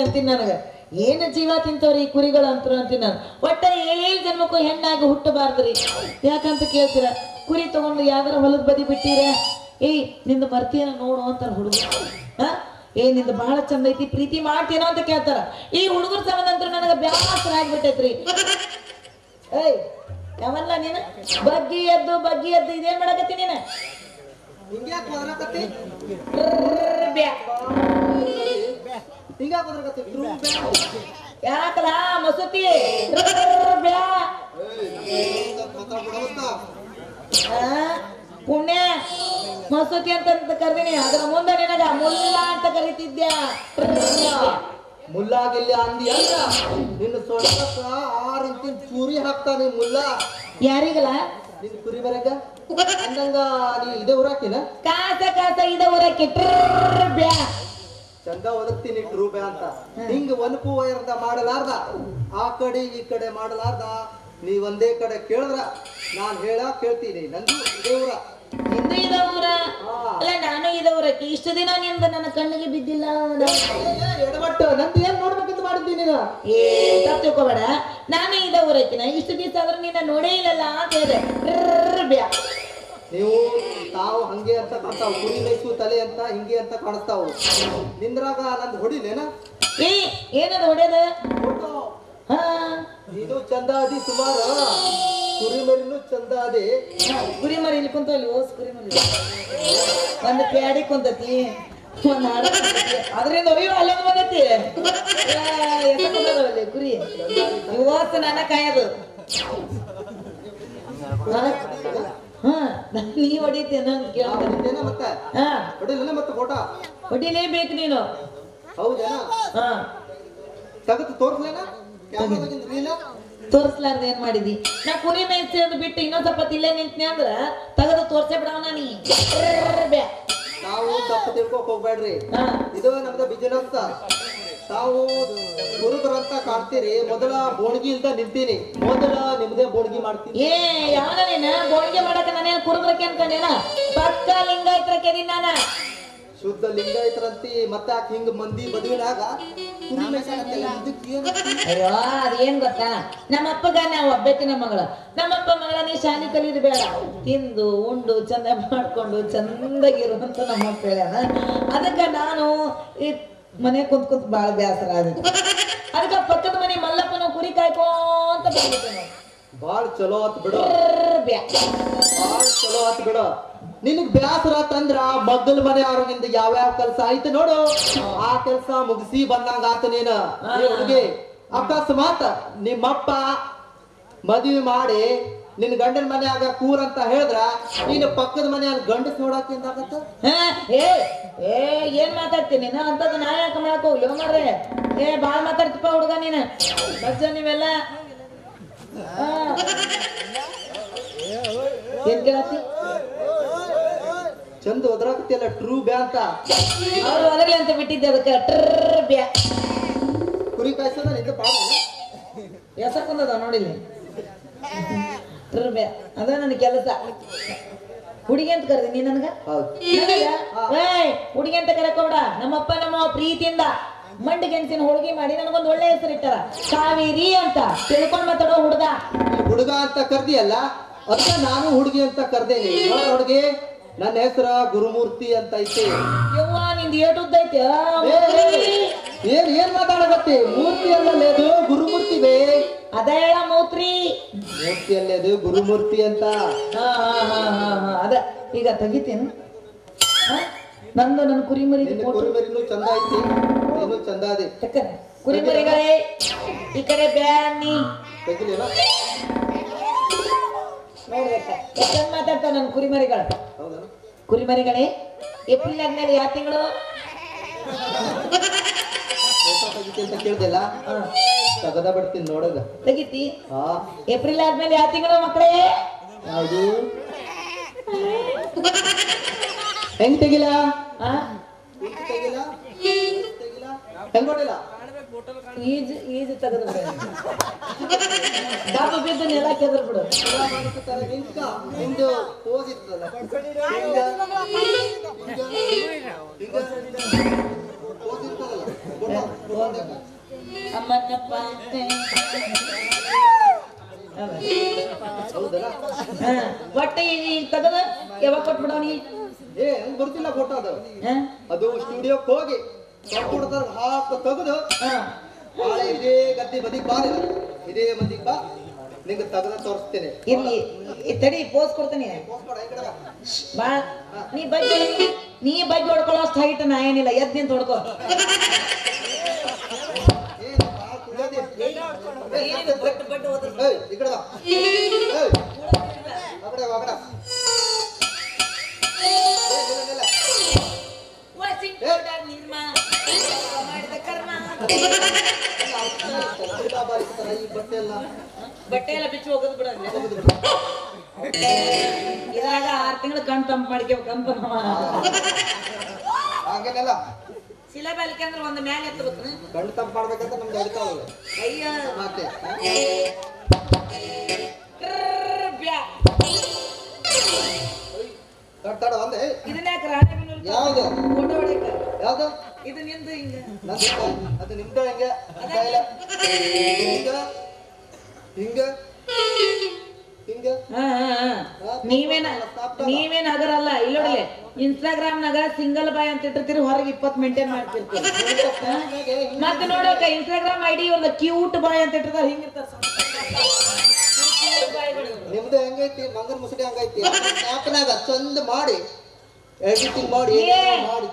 ಅಂತೀನಿ ನನಗೆ ಏನು ಜೀವ ತಿಂತವ್ರಿ ಈ ಕುರಿಗಳು ಅಂತರು ಅಂತೀನಿ ನಾನು. ಒಟ್ಟ 7 ಜನ್ಮಕ್ಕೂ ಹೆಣ್ಣಾಗಿ ಹುಟ್ಟಬಾರ್ದ್ರಿ. ಯಾಕಂತ ಕೇಳ್ತೀರ, ಕುರಿ ತಗೊಂಡು ಯಾವ್ದಾರ ಹೊಲದ ಬದಿ ಬಿಟ್ಟಿರ, ಏಯ್ ನಿಂದು ಬರ್ತೀನ ನೋಡು ಅಂತಾರ ಹುಡುಗರು. ನಿಂದು ಬಹಳ ಚಂದ ಐತಿ, ಪ್ರೀತಿ ಮಾಡ್ತೀನೋ ಅಂತ ಕೇಳ್ತಾರ. ಈ ಹುಡುಗರ ಸಂಬಂಧ ಅಂತೂ ನನಗೆ ಬ್ಯಾಸರ ಆಗ್ಬಿಟ್ಟೈತ್ರಿ. ಏಯ್ ಯಾವಲ್ಲ ನೀನು ಬಗ್ಗಿ ಎದ್ದು ಇದೇನ್ ಮಾಡಕತ್ತಿ ನೀನು? ಯಾಕಲ ಮಸೂತಿ ಪುಣ್ಯ ಮಸೂತಿ ಅಂತ ಕರ್ದೀನಿ. ಅದ್ರ ಮುಂದೆ ನಿನಗ ಮುಲ್ಲಾ ಅಂತ ಕರಿತಿದ್ಯಾ. ಮುಲ್ಲಾಗಿಲ್ಲ ಅಂದಿ ಅಲ್ಲ ನಿನ್ನ ಸೊಂಟಕ್ಕ 6 ಇಂಚಿನ ಚೂರಿ ಹಾಕ್ತಾನೆ ಮುಲ್ಲಾ. ಯಾರಿಗಲ್ಲ ನಿನ್ ಕುರಿ ಬರಗ ಅಂದಂಗ ನೀ ಇದೇ ಊರಾಕಿನ ಕಾಸ ಇದೇ ಊರಾಕಿ ಚಂದ ಒದಗ್ತೀನಿ ಟ್ರೂ ಬ್ಯಾ ಅಂತ. ಹಿಂಗ ಒನಪು ವೈರ್ದ ಮಾಡಲಾರ್ದ ಆ ಕಡೆ ಈ ಕಡೆ ಮಾಡಲಾರ್ದ ನೀ ಒಂದೇ ಕಡೆ ಕೇಳಿದ್ರ ನಾನ್ ಕೇಳ್ತೀನಿ. ನಂದು ಇದೇ ಊರ, ನಿಂದು ಇದ ಊರ ಅಲ್ಲ, ನಾನು ಇದ ಊರಕ್ಕೆ. ಇಷ್ಟು ದಿನ ನಿಂದ ನನ್ನ ಕಣ್ಣಿಗೆ ಬಿದ್ದಿಲ್ಲ. ಎಡಬಟ್ಟು ನಂದು ಏನ್ ನೋಡ್ಬೇಕಂತ ಮಾಡಿದ್ದೀನಿ. ತಪ್ಪು ತಿಳ್ಕೊಬೇಡ, ನಾನು ಇದ ಊರಕ್ಕಿನ ಇಷ್ಟು ದಿವಸ ಆದ್ರೆ ನಿನ್ನ ನೋಡೇ ಇಲ್ಲಲ್ಲ ಅಂತ ಹೇಳಿದೆ. ನೀವು ತಾವು ಹಂಗೆ ಅಂತ ಕಾಣ್ತಾವ್, ಕುರಿ ಮೇಯ್ಸು ತಲೆ ಅಂತ ಹಿಂಗೆ ಅಂತ ಕಾಣಿಸ್ತಾವು. ನಿಂದ್ರಾಗ ನಂದು ಹೊಡಿಲೇನ? ಏನದ ಹೊಡೆದ? ನೀನು ಚಂದ ಅದಿ ಸುಮಾರು, ಕುರಿ ಮರಿನೂ ಚಂದ ಅದಿ. ಕುರಿ ಮರಿ ಇಲ್ಲಿ ಕುಂತಲ್ಲಿ ಓಸ್ ಕುರಿ ಮರಿ ಒಂದು ಪ್ಯಾಡಿ ಕುಂತತಿ, ಒಂದು ಹಾಡ ಅದರಿಂದ ಅಯ್ಯೋ ಅಲ್ಲೊಂದು ಬಂದತಿ ಎಲ್ಲಿ ಕುರಿ ಇವತ್ತು ನನ್ನ ಕಾಯದು. ನೀ ಹೊಡಿತೇನ ಅಂತ ಕೇಳ್ತೇನೆ. ಮತ್ತೆ ಹೊಡಿಲಿಲ್ಲ ಮತ್ತೆ ಫೋಟೋ ಹೊಡಿಲೇಬೇಕು ನೀನು. ಹೌದೇನಾ? ತಗದು ತೋರ್ಸ್ಲೇನ? ತೋರ್ಸ್ಲಾರ್ದ ಏನ್ ಮಾಡಿದಿ? ನಾ ಕುರಿ ಮೇಯ್ಸಿ ಅದು ಬಿಟ್ಟು ಇನ್ನೊಂದ್ ಸ್ವಲ್ಪ ಇಲ್ಲೇ ನಿಂತನೆ ಅಂದ್ರ ತಗದು ತೋರ್ಸೇ ಬಿಡವನ ನೀ. ನಾವು ತಪ್ಪು ತಿಳ್ಕೊಕ್ ಹೋಗ್ಬೇಡ್ರಿ, ಇದು ನಮ್ದ ಬಿಸಿನೆಸ್. ತಾವು ಗುರುಬರಂತ ಕಾಣ್ತೀರಿ, ಮೊದಲ ಬೋಣಿಗೆ ಅಂತ ನಿಂತೀನಿ, ಮೊದಲ ನಿಮ್ದೇ ಬೋಣಿಗೆ ಮಾಡ್ತೀನಿ. ಯಾವನ ನೀನ ಬೋಣಿಗೆ ಮಾಡಕ ನಾನೇನು ಕುರುಬರಕ್ಕೆ ಅನ್ಕೊಂಡೇನ? ಪಕ್ಕ ಲಿಂಗಾಯತ್ರಕ್ಕೆ ನಾನ ಶುದ್ಧ ಲಿಂಗಾಯತರಂತಿ. ಮತ್ತೆ ಯಾಕೆ ಹಿಂಗ ಮಂದಿ ಮದುವಿನಾಗ ಅಯ್ಯೋ ಅದೇನ್ ಗೊತ್ತಾ, ನಮ್ಮಪ್ಪಗ ನಾವು ಒಬ್ಬತ್ತಿನ ಮಗಳ, ನಮ್ಮಪ್ಪ ಮಗಳ ನೀ ಶಾಲಿ ಕಲಿಯೋದು ಬೇಡ, ತಿಂದು ಉಂಡು ಚಂದ ಮಾಡ್ಕೊಂಡು ಚಂದಾಗಿರುವಂತ ನಮ್ಮಪ್ಪ ಹೇಳ್ಯಾನ. ಅದಕ್ಕೆ ನಾನು ಈ ಮನೆ ಕುಂತ್ ಬಾಳ ಬೇಸರ ಆದಿತ್ತು. ಅದಕ್ಕೆ ಪಕ್ಕದ ಮನೆ ಮಲ್ಲಪ್ಪನ ಕುರಿ ಕಾಯ್ಕೊಂತ ಬಂದಿದ್ದೇನೆ. ಬಾಳ ಚಲೋ ಆತ್ ಬಿಡು, ಬಾಳ ಚಲೋ ಆತ್ ಬಿಡು. ನಿನಗ್ ಬ್ಯಾಸರ ತಂದ್ರ ಮಗ್ಗಲ್ ಮನೆ ಅವ್ರಿಗಿಂದ ಯಾವ್ಯಾವ ಕೆಲ್ಸ ಆಯ್ತು ನೋಡು, ಆ ಕೆಲ್ಸ ಮುಗಿಸಿ ಬಂದಂಗ ಆತ ನೀನ. ಹುಡುಗಿ ಅಕಸ್ಮಾತ್ ನಿಮ್ಮಪ್ಪ ಮದ್ವಿ ಮಾಡಿ ನಿನ್ ಗಂಡನ ಮನ್ಯಾಗ ಕೂರಂತ ಹೇಳಿದ್ರ ನೀನು ಪಕ್ಕದ ಮನೆಯಾಗ ಗಂಡಸ್ ನೋಡಾಕಿಂದ ಆಗತ್ತ. ಏನ್ ಮಾತಾಡ್ತೀನಿ ನೀನು? ಅಂತದ್ ನಾ ಯಾಕೆ ಮಾಡಕ್ ಹೋಗ್ಲಿ ಮಾರ್ರೆ? ಬಾಳ್ ಮಾತಾಡ್ತಿಪ್ಪ ಹುಡುಗ ನೀನು. ಬಜ್ಜ ನೀವೆಲ್ಲ ಏನ್ ಕೇಳತ್ತಿ? ಚಂದ ಒದರಾಕತಿಯಲ್ಲ ಟ್ರೂ ಬ್ಯಾ ಅಂತ. ಅವ್ರು ಒದರ್ಲಿ ಅಂತ ಬಿಟ್ಟಿದ್ದೆ ಅದಕ್ಕೆ ಟ್ರ್ ಬ್ಯಾ. ಕುರಿ ಕಾಯ್ಸೋದ ನಿಂದ ಪಾಡ ಎಸಕೊಂದದ ನೋಡಿಲ್ಲ ಟ್ರ್ ಬ್ಯಾ. ಅದ ನನ್ನ ಕೆಲಸ. ಹುಡುಗಿ ಅಂತ ಕರೆದಿ ನೀ ನನಗ? ಹುಡುಗಿ ಅಂತ ಕರಕೋಬೇಡ. ನಮ್ಮಪ್ಪ ನಮ್ಮ ಪ್ರೀತಿಯಿಂದ ಮಂಡಿ ಗೆಣಸಿನ ಹೋಳಿಗೆ ಮಾಡಿ ನನಗೊಂದು ಒಳ್ಳೆ ಹೆಸರು ಇಟ್ಟಾರ, ಕಾವೇರಿ ಅಂತ. ತಿಳ್ಕೊಂಡ್ ಮಾತಾಡೋ ಹುಡುಗ. ಹುಡುಗ ಅಂತ ಕರ್ದಿಯಲ್ಲ ಅದ್ಕ ನಾನು ಹುಡುಗಿ ಅಂತ ಕರ್ದೇನಿ. ಹುಡುಗಿ ನನ್ನ ಹೆಸರ ಗುರುಮೂರ್ತಿ ಅಂತ ಐತಿ. ಯವ್ವ ನಿಂದ ಏಟ್ ಉದ್ದ ಐತಿ. ಏನ್ ಮಾತಾಡಕತ್ತಿ? ಮೂರ್ತಿ ಅಲ್ಲೇ ಅದು ಗುರುಮೂರ್ತಿ ಬೇ. ಅದ ಹೇಳ ಮೂತ್ರಿ. ಮೂರ್ತಿ ಅಲ್ಲೇ ಅದು ಗುರುಮೂರ್ತಿ ಅಂತ. ಅದ ಈಗ ತೆಗಿತೇನು? ನಂದು ನನ್ನ ಕುರಿಮರಿ ಕುರಿಮರಿನೂ ಚಂದ ಐತಿ, ನೀನು ಚಂದ ಅದಿ. ಕುರಿಮರಿಗಳೇ ಈ ಕಡೆ ಬ್ಯಾನಿ ತೆಗಿಲಿಲ್ಲ ನೋಡ್ಬೇಕ ಮಾತಾಡ್ತಾವ ನನ್ನ ಕುರಿಮರಿಗಳು. ಕುರಿಮರಿಗಳೇ ಏಪ್ರಿಲ್ ಆದ್ಮೇಲೆ ಯಾವ ತಿಂಗಳು ತೆಗಿತಿ ಅಂತ ಕೇಳ್ದಿಲ್ಲ? ತಗದ ಬಿಡ್ತೀನಿ ನೋಡಗ. ತೆಗಿತಿ? ಏಪ್ರಿಲ್ ಆದ್ಮೇಲೆ ಯಾವ ತಿಂಗಳು ಮಕ್ಕಳೇ? ಯಾವುದು? ಹೆಂಗ್ ತೆಗಿಲ್ಲ? ಹೆಂಗ್ ನೋಡಿಲ್ಲ? ಈಜು ತೆಗೆದು ಬಿಡ. ಡಾಬು ಬಿದ್ದು ನೆಲ ಕೆದ್ರ ಬಿಡು. ನಿಂದು ಪೋಸ್ ಇರ್ತದಲ್ಲ, ಅಮ್ಮನಪ್ಪ ಒಟ್ಟ ಈಗ ತೆಗದ ಯಾವಾಗ ಕೊಟ್ಬಿಡವನಿ? ಹಂಗ್ ಬರ್ತಿಲ್ಲ ಫೋಟೋ ಅದು. ಅದು ಸ್ಟುಡಿಯೋಕ್ ಹೋಗಿ ಕಂಪ್ಯೂಟರ್ ಹಾಕ ತೆಗೆದು ನಾಳೆ ಇದೇ ಗದ್ದೆ ಬದಿಗ್ ಬಾ, ಇದೇ ಬದಿಗ್ ಬಾ, ನಿಂಗೆ ತೆಗೆದ ತೋರಿಸ್ತೇನೆ. ಇಲ್ಲಿ ತಡಿ ಪೋಸ್ ಕೊಡ್ತೇನೆ. ಬಾ ನೀ ಬಗ್ಗೆ ಹೊಡ್ಕೊಳ್ಳೋ ಅಷ್ಟು ಹೈಟ್ ನಾ ಏನಿಲ್ಲ. ಎದ್ ನಿಂತ ಹೊಡ್ಕೋ. ಬಟ್ಟೆ ಎಲ್ಲ ಬಿಚ್ಚಿ ಹೋಗೋದು ಬಿಡ. ಇದ್ರಾಗ 6 ತಿಂಗಳು ಕಣ್ ತಂಪು ಮಾಡ್ಕೋಬೇಕಂತ ಹಾಗೇನೆಲ್ಲ ಸಿಲೆಬಲಿಕೆ ಅಂದ್ರೆ ಒಂದು ಮ್ಯಾಲೆ ಎತ್ತಬೇಕು. ಕಣ್ ತಂಪು ಮಾಡ್ಬೇಕಂತ ನಮ್ಗೆ ಅಡ್ತಾವಲ್ಲ. ಅಯ್ಯ ಮತ್ತೆ ತಡ ಒಂದೇ ಇದನ್ನ ಯಾಕೆ ರಾಣೆಬೆನ್ನೂರು ಯಾವುದು ಫೋಟೋ ಹೊಡೆಯಕ್ಕೆ? ಯಾವುದು ಇದು ನಿಂದು ಹಿಂಗ ಅದು ನಿಮ್ದು ಹೆಂಗೆ ಹಿಂಗ ಹಿಂಗ ಹಿಂಗ. ನೀವೇನ್ ಹಗರಲ್ಲ. ಇಲ್ಲೋಡಲೆ ಇನ್ಸ್ಟಾಗ್ರಾಮ್ ನಾಗ ಸಿಂಗಲ್ ಬಾಯ್ ಅಂತ ಇಟ್ಟಿರ್ತೀರಿ, ಹೊರಗೆ 20 ಮೇಂಟೈನ್ ಮಾಡ್ತಿರ್ತೀರಿ. ಮತ್ತೆ ನೋಡಕ ಇನ್ಸ್ಟಾಗ್ರಾಮ್ ಐಡಿ ಇವ್ರದ ಕ್ಯೂಟ್ ಬಾಯ್ ಅಂತ ಇಟ್ಟಿರ್ತಾರ, ಹಿಂಗಿರ್ತಾರ. ನಿಮ್ದು ಹೆಂಗೈತಿ? ಮಂಗನ್ ಮುಸುಡಿ ಹಂಗೈತಿ. ಸ್ನಾಪ್ನಾಗ ಚಂದ ಮಾಡಿ ಎಡಿಟಿಂಗ್ ಮಾಡಿ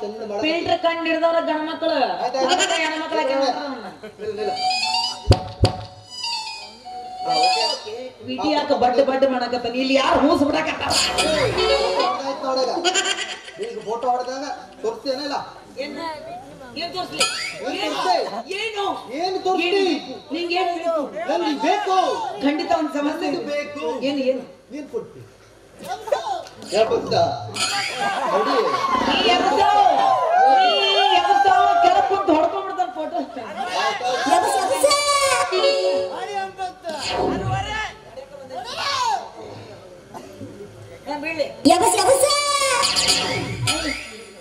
ಚಂದ ಮಾಡಿ ಫಿಲ್ಟರ್ ಕಂಡು ಹಿಡ್ದವ್ರ ಗಂಡ ಮಕ್ಕಳು ವಿಡಿಯೋ ಹಾಕ ಬಡ್ಡೆ ಮಾಡಕತ್ತಾನ. ಇಲ್ಲಿ ಯಾರು ಹೂಸ್ ಬಿಡಕತ್ತಾರ? ಈಗ ಫೋಟೋ ಹೊಡೆದಾಗ ತೋರಿಸ್ತೇನಲ್ಲ. ಏನ್ ತೋರಿಸ್ಲಿ? ಏನು ಏನು ತೋರಿಸ್ಲಿ? ನಿಂಗೆ ನನಗೆ ಬೇಕು. ಖಂಡಿತ ಒಂದು ಸಮಸ್ಯೆ ಬೇಕು. ಏನು ಏನು ನೀನ್ ಕೊಡ್ತಿ ಯಾಕಂತ ನೋಡಿ ಕೆಳಗೆ ಕುಂತು ಹೊಡ್ಕೊಂಡ್ಬಿಡ್ತಾನ ಫೋಟೋ.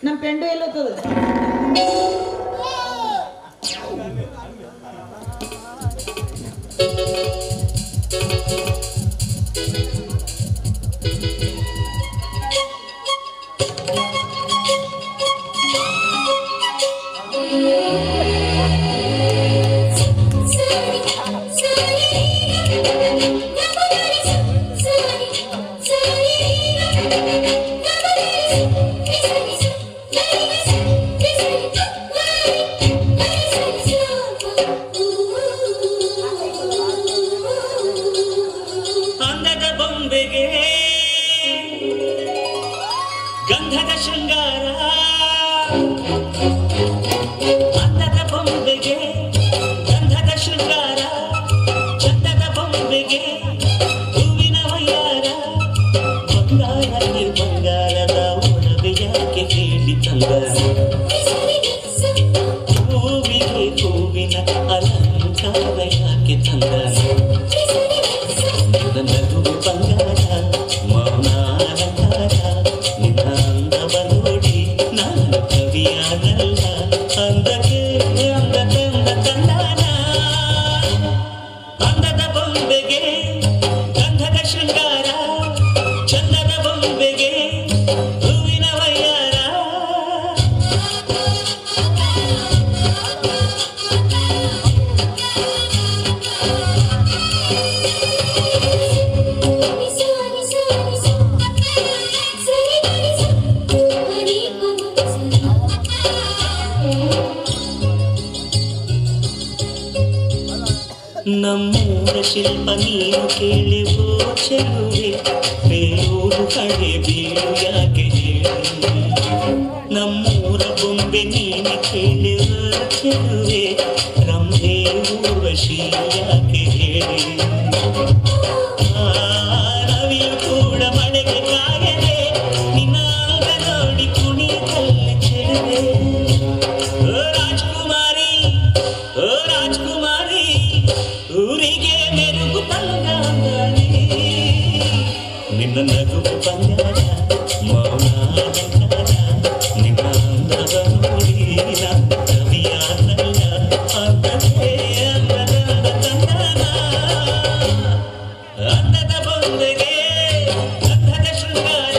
ನಮ್ ಪೆಂಡು ಎಲ್ಲೋತದ? ಹೂವಿಗೆ ಹೂವಿನ ಅಲಂಕಾರ ಯಾಕೆ ತಂದಾನೆ ನಗುವು ಬಂಗಾರ ಮೌನ ಅಲಂಕಾರ ನಿನ್ನ ಅಂದವ ನೋಡಿ ನಾನು ಕವಿಯಾಗಲ್ಲ ಅಂದಕ್ಕೆ ಅಂದಕ್ಕೆ ಅಂದ ಕಂದಾನ ಅಂದದ ಬೊಂಬೆಗೆ ಗಂಧದ ಶೃಂಗಾರ ಚಂದದ ಬೊಂಬೆಗೆ ಹೂವಿನ ವಯ್ಯಾರ ನಮ್ಮೂರ ಶಿಲ್ಪ ನೀನು ಕೇಳಿವೋ ಚೆಲುವೆ ಬೇರೂರು ಕಡೆ ಬೀಳು ಯಾಕೆ ಹೇಳು ನಮ್ಮೂರ ಬೊಂಬೆ ನೀನು ಕೇಳಿವ ಚೆಲುವೆ ರಂಭೆ ಊರ್ವಶಿ ಯಾಕೆ ಹೇಳಿ ರವಿಯು ಕೂಡ ಮಳೆಗೆ ಕಾಯದೆ ನಿನ್ನ ಅಂಗ ನೋಡಿ ಕುಣಿತಲ್ಲಿ ಚೆಲುವೆ ರಾಜ್ಕುಮಾರಿ ಓ ರಾಜ್ಕುಮಾರಿ ಊರಿಗೆ ಮೆರುಗು ತಂಗಾಂಗಲಿ ನಿನ್ನ ನಗುವು ಬಂಗಾರ ಮೌನ ಅಲಂಕಾರ ನಿನ್ನ ಅಂದವ ನೋಡಿ ನಾನು ಕವಿಯಾಗಲ್ಲ ಅಂದಕ್ಕೆ ಅಂದದ ತಂದಾನ ಅಂದದ ಬೊಂಬೆಗೆ ಗಂಧದ ಶೃಂಗಾರ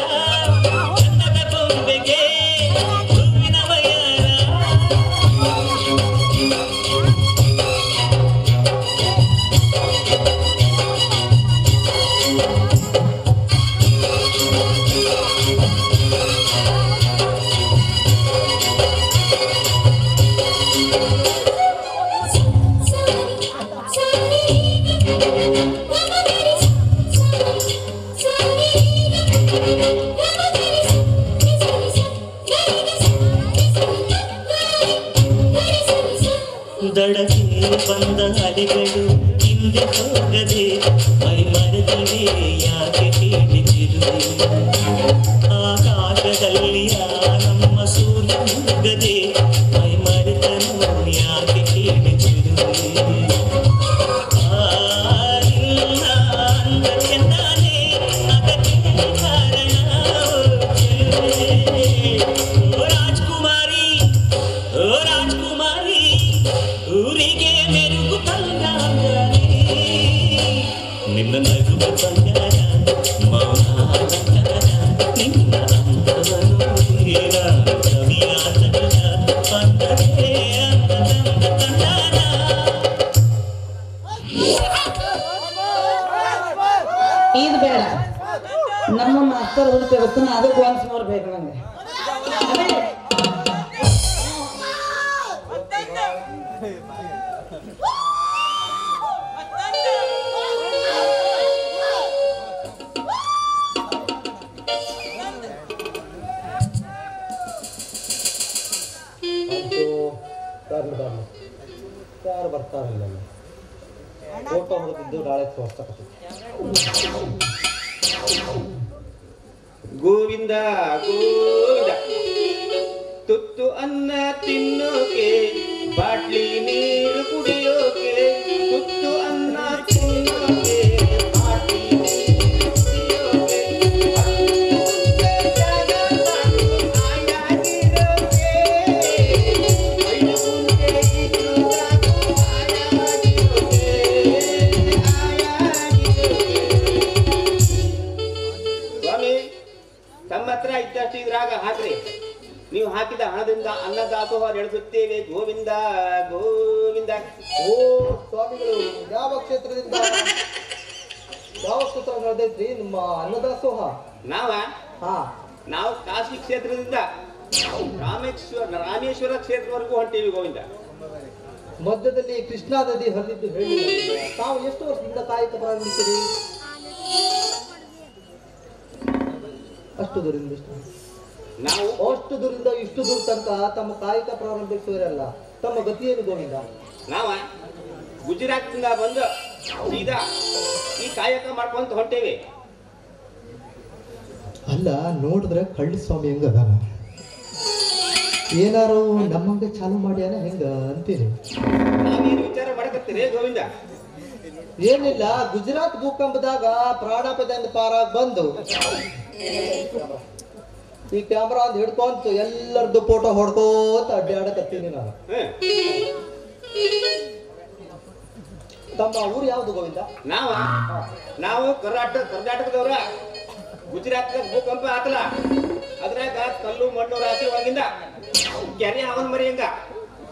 ಚಂದದ ಬೊಂಬೆಗೆ ಹೂವಿನ ವಯ್ಯಾರ ದಡಕ್ಕೆ ಬಂದ ಅಲೆಗಳು ಹಿಂದೆ ಹೋಗದೆ ಮೈ ಮರೆತಿವೆ ಯಾಕೆ ಹೇಳಿದಿರುವೆ ಆಕಾಶದಲ್ಲಿ ನಮ್ಮ ಸೂರ್ಯ ಮುಗದೆ ಮೈ ಮರೆತನು ಯಾಕೆ ಹೇಳಿದಿರುವೆ ಇಲ್ಲ ಅಂದಕ್ಕೆ ನಾನೇ ಅದಕ್ಕೆ ಕಾರಣ ಓ ರಾಜ್ಕುಮಾರಿ ಓ ರಾಜ್ಕುಮಾರಿ ಊರಿಗೆ ಮೆರುಗು ತಂಗಾಂಗಲಿ ನಿನ್ನ ನಗುವ ಬಂಗಾರ ಮೌನ ಅಲಂಕಾರ ನಿನ್ನ ಅಂದವ ನೋಡಿ ನಾನು ಕವಿಯಾಗಲ್ಲ ಅಂದಕ್ಕೆ ಅಂದದಂದ ಕಂದಾನ ಇದು ಬೇಡ ನಮ್ಮ ಮಾಸ್ತರ್ ಹುಡುಕಿರುತ್ತಾನ ಅದಕ್ಕೆ ಒನ್ಸ್ ಮೋರ್ ಬೇಕು ನಂಗೆ ಯಾರು ಬರ್ತಾರಿಲ್ಲ ಫೋಟೋ ಹೊಡೆದಿದ್ದು ನಾಳೆ ತೋರ್ಸಕತ್ತಿ ಗೋವಿಂದ ಗೋವಿಂದ ತುತ್ತು ಅನ್ನ ತಿನ್ನೋಕೆ ಬಾಟ್ಲಿ ನೀರು ಕುಡಿಯೋಕೆ ತುತ್ತು ಅನ್ನ ತಿನ್ನೋಕೆ ಬಾಟ್ಲಿ ನೀರು ಕುಡಿಯೋಕೆ ಜಾಗ ತಾನು ಆಯಾಗಿರೋಕೆ ಐದು ಮುಂದೆ ಇದ್ರು ಸಾಕು ಆಯಾಗಿರೋಕೆ ಸ್ವಾಮಿ ತಮ್ಮ ಹತ್ರ ಇದ್ದಷ್ಟು ಇದ್ರಾಗ ಹಾಕ್ರಿ ನೀವು ಹಾಕಿದ ಹಣದಿಂದ ಅನ್ನದಾಸೋಹ ನಡೆಸುತ್ತೇವೆ ಗೋವಿಂದ ಗೋವಿಂದ. ಓ ಸ್ವಾಮಿಗಳು ಯಾವ ಕ್ಷೇತ್ರದಿಂದ ನಡೆದೈತ್ರಿ ನಿಮ್ಮ ಅನ್ನದಾಸೋಹ? ನಾವು ಕಾಶಿ ಕ್ಷೇತ್ರದಿಂದ ರಾಮೇಶ್ವರ ಕ್ಷೇತ್ರವರೆಗೂ ಹೊಂಟೀವಿ ಗೋವಿಂದ. ಮಧ್ಯದಲ್ಲಿ ಕೃಷ್ಣಾ ನದಿ ಹರಿದಿದ್ದು ಹೇಳಿ ತಾವು ಎಷ್ಟು ವರ್ಷದಿಂದ ಕಾಯಕ ಪ್ರಾರಂಭಿಸಿರಿ? ಅಷ್ಟು ದೂರದಿಂದ ನಾವು ಅಷ್ಟು ದೂರದಿಂದ ಇಷ್ಟು ದೂರ ತನಕ ತಮ್ಮ ಕಾಯಕ ಪ್ರಾರಂಭಿಸುವರಲ್ಲ, ತಮ್ಮ ಗತಿಯೇನು ಗೋವಿಂದ? ಗುಜರಾತ್ ನಿಂದ ಬಂದು ಸೀದಾ ಈ ಕಾಯಕ ಮಾಡ್ಕೊಂತ ಹೊಂಟೇವೆ. ಅಲ್ಲ ನೋಡಿದ್ರೆ ಕಳ್ಳಿ ಸ್ವಾಮಿ ಹೆಂಗ ಅದಾನ? ಏನಾರು ನಮ್ಮಂಗೆ ಚಾಲು ಮಾಡ್ಯಾನ ಹೆಂಗ ಅಂತೀರಿ? ನಾವೇನು ವಿಚಾರ ಮಾಡಕತ್ತೀರಿ ಗೋವಿಂದ? ಏನಿಲ್ಲ, ಗುಜರಾತ್ ಭೂಕಂಪದಾಗ ಪ್ರಾಣಾಪದಿಂದ ಪಾರಾಗ್ ಬಂದು ಈ ಕ್ಯಾಮ್ರಾ ಅಂತ ಹಿಡ್ಕೊಂತು ಎಲ್ಲರದ್ದು ಫೋಟೋ ಹೊಡ್ಕೋತ ಅಡ್ಡಾಡಕತ್ತೀನಿ ನಾನು. ತಮ್ಮ ಊರು ಯಾವ್ದು ಗೋವಿಂದ? ನಾವು ಕರ್ನಾಟಕದವ್ರ. ಗುಜರಾತ್ನಾಗ ಭೂಕಂಪ ಆತಲ್ಲ, ಅದ್ರಾಗ ಕಲ್ಲು ಮಣ್ಣು ರಾಶಿ ಒಳಗಿಂದ ಕೆರೆ ಅವನ್ ಮರಿ ಹಂಗ